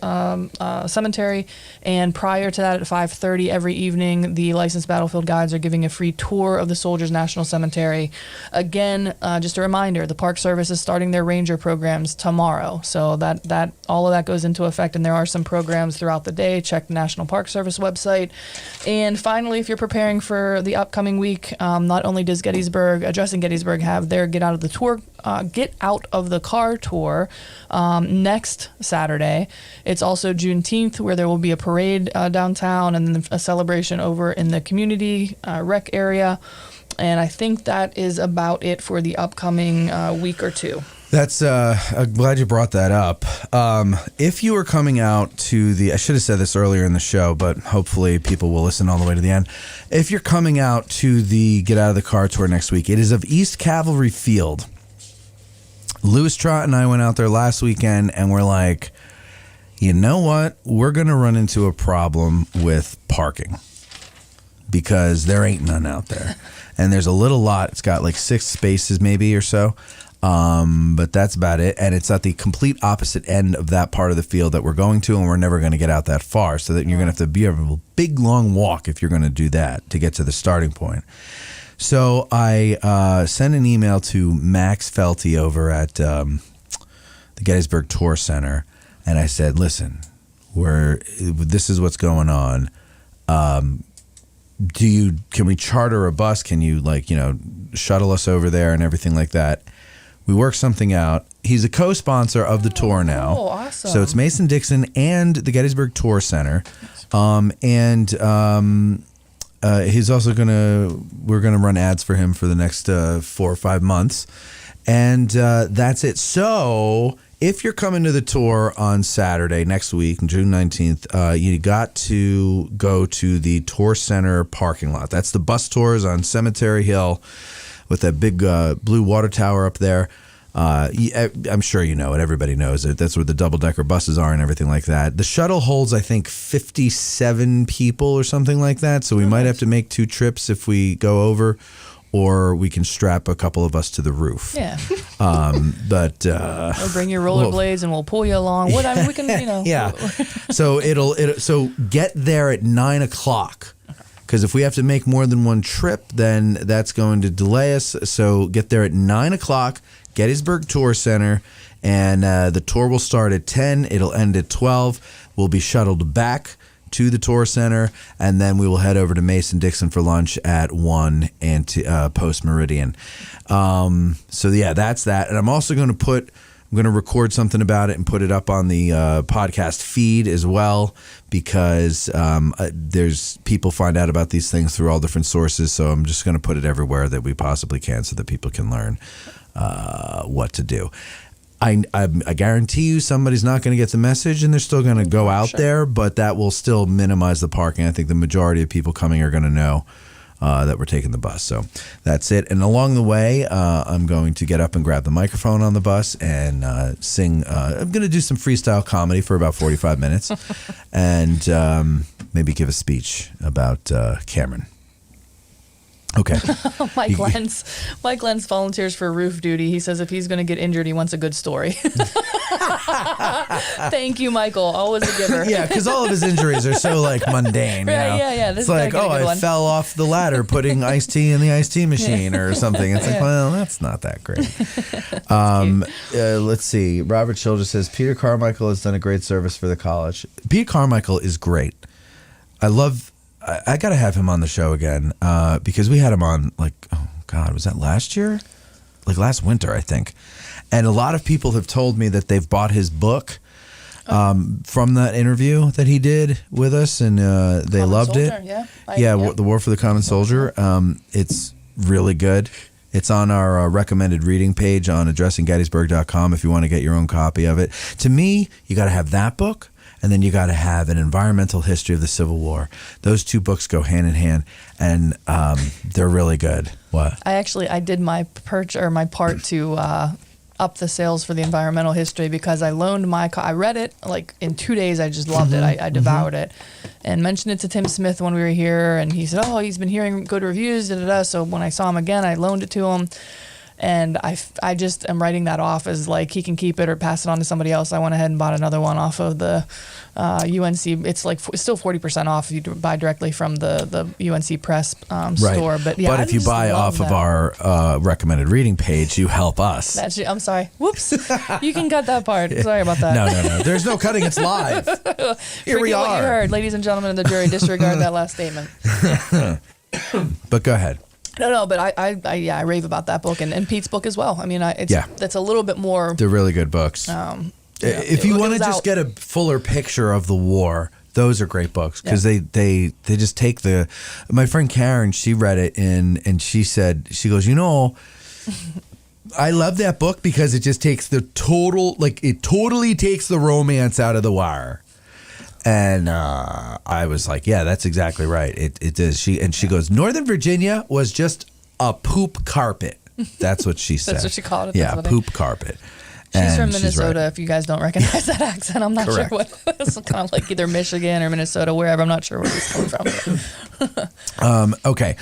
Cemetery, and prior to that at 5:30 every evening, the licensed battlefield guides are giving a free tour of the Soldiers National Cemetery. Again, just a reminder, the Park Service is starting their ranger programs tomorrow, so that all of that goes into effect, and there are some programs throughout the day. Check the National Park Service website. And finally, if you're preparing for the upcoming week, not only does Addressing Gettysburg have their Get Out of the Car tour next Saturday. It's also Juneteenth, where there will be a parade downtown and then a celebration over in the community rec area. And I think that is about it for the upcoming week or two.
That's I'm glad you brought that up. If you are coming out to I should have said this earlier in the show, but hopefully people will listen all the way to the end. If you're coming out to the Get Out of the Car tour next week, it is of East Cavalry Field. Lewis Trott and I went out there last weekend and we're like, you know what? We're going to run into a problem with parking because there ain't none out there. And there's a little lot. It's got like 6 spaces maybe or so. But that's about it. And it's at the complete opposite end of that part of the field that we're going to, and we're never going to get out that far. So that you're going to have to be a big, long walk if you're going to do that to get to the starting point. So I sent an email to Max Felty over at the Gettysburg Tour Center, and I said, listen, this is what's going on. Can we charter a bus? Can you shuttle us over there and everything like that? We worked something out. He's a co-sponsor of the tour now. Oh, awesome. So it's Mason-Dixon and the Gettysburg Tour Center. He's also we're going to run ads for him for the next 4 or 5 months. And that's it. So if you're coming to the tour on Saturday next week, June 19th, you got to go to the Tour Center parking lot. That's the bus tours on Cemetery Hill with that big blue water tower up there. I'm sure you know it. Everybody knows it. That's where the double-decker buses are and everything like that. The shuttle holds, I think, 57 people or something like that. So we might have to make 2 trips if we go over, or we can strap a couple of us to the roof.
Yeah.
But
we'll bring your rollerblades and we'll pull you along. We can,
Yeah. So so get there at 9 o'clock. Because if we have to make more than 1 trip, then that's going to delay us. So get there at 9 o'clock, Gettysburg Tour Center, And the tour will start at 10. It'll end at 12. We'll be shuttled back to the tour center, and then we will head over to Mason-Dixon for lunch at 1 and post Meridian. So yeah, that's that. And I'm also going to record something about it and put it up on the podcast feed as well, because there's people find out about these things through all different sources. So I'm just going to put it everywhere that we possibly can so that people can learn what to do. I guarantee you somebody's not going to get the message and they're still going to go out there, but that will still minimize the parking. I think the majority of people coming are going to know that we're taking the bus. So that's it. And along the way, I'm going to get up and grab the microphone on the bus and sing. I'm going to do some freestyle comedy for about 45 minutes and maybe give a speech about Cameron. Okay.
Mike Lenz volunteers for roof duty. He says if he's going to get injured, he wants a good story. Thank you, Michael. Always a giver.
Yeah, because all of his injuries are so like mundane.
Right,
you know?
yeah.
It's like, I fell off the ladder putting iced tea in the iced tea machine or something. It's like, well, that's not that great. Let's see. Robert Childress says Peter Carmichael has done a great service for the college. Peter Carmichael is great. I got to have him on the show again because we had him on was that last year? Like last winter, I think. And a lot of people have told me that they've bought his book from that interview that he did with us, and they loved it. The War for the Common Soldier. It's really good. It's on our recommended reading page on addressinggettysburg.com if you want to get your own copy of it. To me, you got to have that book. And then you got to have an environmental history of the Civil War. Those two books go hand in hand, and they're really good. What?
I did my part to up the sales for the environmental history because I loaned I read it like in 2 days. I just loved it. I devoured it, and mentioned it to Tim Smith when we were here, and he said, "Oh, he's been hearing good reviews." So when I saw him again, I loaned it to him. And I just am writing that off as like he can keep it or pass it on to somebody else. I went ahead and bought another one off of the UNC. It's still 40% off if you buy directly from the UNC Press store. But yeah,
if you buy off of our recommended reading page, you help us.
I'm sorry. Whoops. You can cut that part. Sorry about that.
No. There's no cutting. It's live. Here we are.
What you heard, ladies and gentlemen of the jury. Disregard that last statement.
But go ahead.
No, but I rave about that book and Pete's book as well. I mean, that's a little bit more.
They're really good books. If you want to just get a fuller picture of the war, those are great books because they just take my friend Karen, she read it and she goes, I love that book because it just takes it totally takes the romance out of the war. And I was like, yeah, that's exactly right. It is. She goes, Northern Virginia was just a poop carpet. That's what she said.
That's what she called it.
Yeah, poop carpet.
She's from Minnesota, if you guys don't recognize that accent. I'm not
Correct.
sure what. It's kind of like either Michigan or Minnesota, wherever. I'm not sure where he's coming from.
Okay.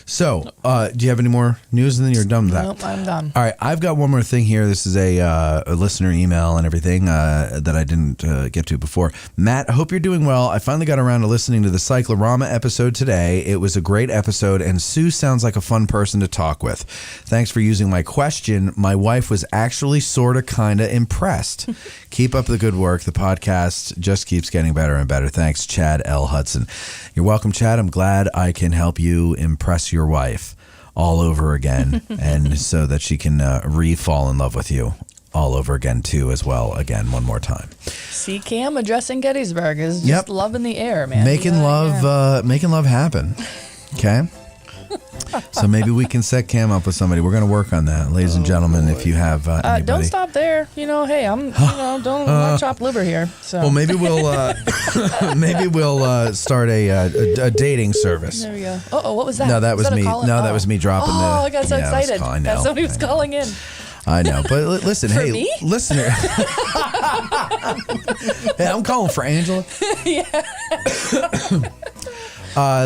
So, do you have any more news, and then you're done with that?
Nope, I'm done.
All right, I've got one more thing here. This is a listener email and everything that I didn't get to before. Matt, I hope you're doing well. I finally got around to listening to the Cyclorama episode today. It was a great episode, and Sue sounds like a fun person to talk with. Thanks for using my question. My wife was actually sort of kind of impressed. Keep up the good work. The podcast just keeps getting better and better. Thanks, Chad L. Hudson. You're welcome, Chad. I'm glad I can help you impress your wife all over again, and so that she can re-fall in love with you all over again too, as well, again, one more time.
See, Cam addressing Gettysburg is just love in the air, man.
Making love happen. Okay. So maybe we can set Cam up with somebody. We're going to work on that, ladies and gentlemen. If you have anybody,
don't stop there. Hey, I'm don't want chop liver here. So.
Well, maybe we'll start a dating service.
There we go. What was that?
No, that was me. That was me dropping the.
Oh, I got so excited. That somebody was calling in.
I know, but listen, hey,
me?
listener. Hey, I'm calling for Angela.
Yeah.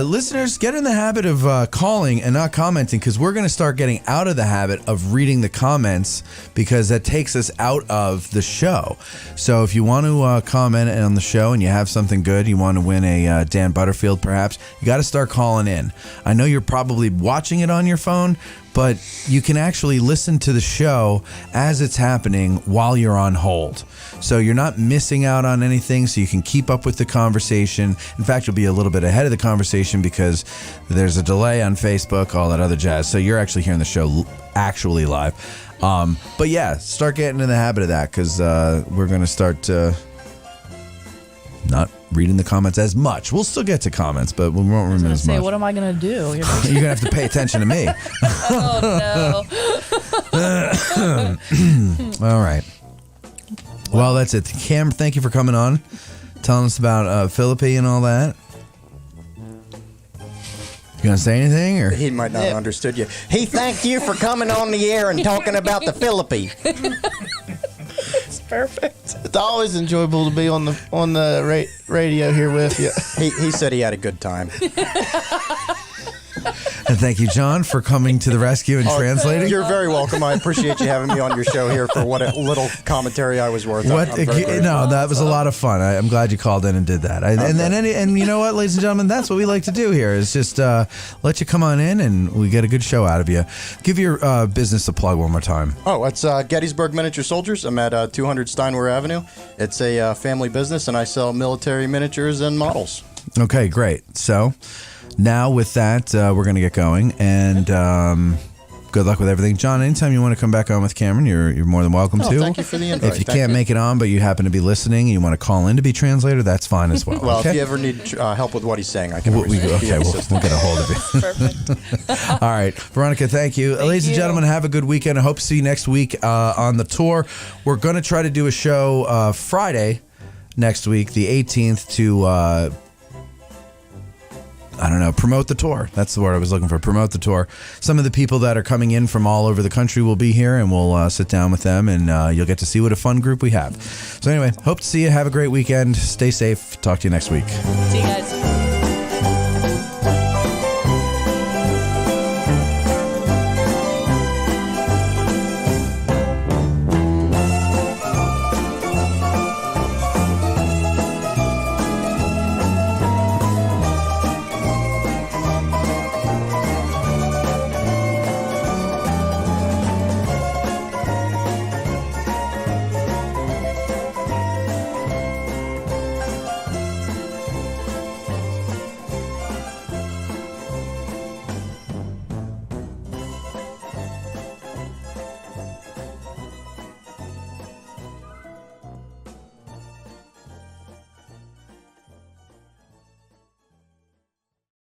Listeners, get in the habit of calling and not commenting, because we're going to start getting out of the habit of reading the comments, because that takes us out of the show. So if you want to comment on the show and you have something good, you want to win a Dan Butterfield perhaps, you got to start calling in. I know you're probably watching it on your phone, but you can actually listen to the show as it's happening while you're on hold. So you're not missing out on anything, so you can keep up with the conversation. In fact, you'll be a little bit ahead of the conversation because there's a delay on Facebook, all that other jazz. So you're actually hearing the show actually live. But yeah, start getting in the habit of that, because we're going to start not reading the comments as much. We'll still get to comments, but we won't read as much.
What am I going to do?
You're going to have to pay attention to me.
Oh,
no. All right. Well, that's it. Cam, thank you for coming on, telling us about Philippi and all that. You going to say anything? Or
he might not have understood you. He thanked you for coming on the air and talking about the Philippi.
It's perfect. It's always enjoyable to be on the radio here with you.
He said he had a good time.
And thank you, John, for coming to the rescue and translating.
You're very welcome. I appreciate you having me on your show here for what a little commentary I was worth.
That was a lot of fun. I'm glad you called in and did that. And you know what, ladies and gentlemen, that's what we like to do here is just let you come on in and we get a good show out of you. Give your business a plug one more time.
Oh, it's Gettysburg Miniature Soldiers. I'm at 200 Steinway Avenue. It's a family business, and I sell military miniatures and models.
Okay, great. So now with that, we're going to get going, and good luck with everything. John, anytime you want to come back on with Cameron, you're more than welcome to.
Thank you for the invite.
If you can't make it on, but you happen to be listening and you want to call in to be translator, that's fine as well.
Well,
okay?
if you ever need help with what he's saying, I can always
we'll get a hold of you.
Perfect.
All right. Veronica, thank you. Ladies and gentlemen, have a good weekend. I hope to see you next week on the tour. We're going to try to do a show Friday next week, the 18th, to promote the tour. That's the word I was looking for. Promote the tour. Some of the people that are coming in from all over the country will be here, and we'll sit down with them, and you'll get to see what a fun group we have. So anyway, hope to see you. Have a great weekend. Stay safe. Talk to you next week.
See you guys.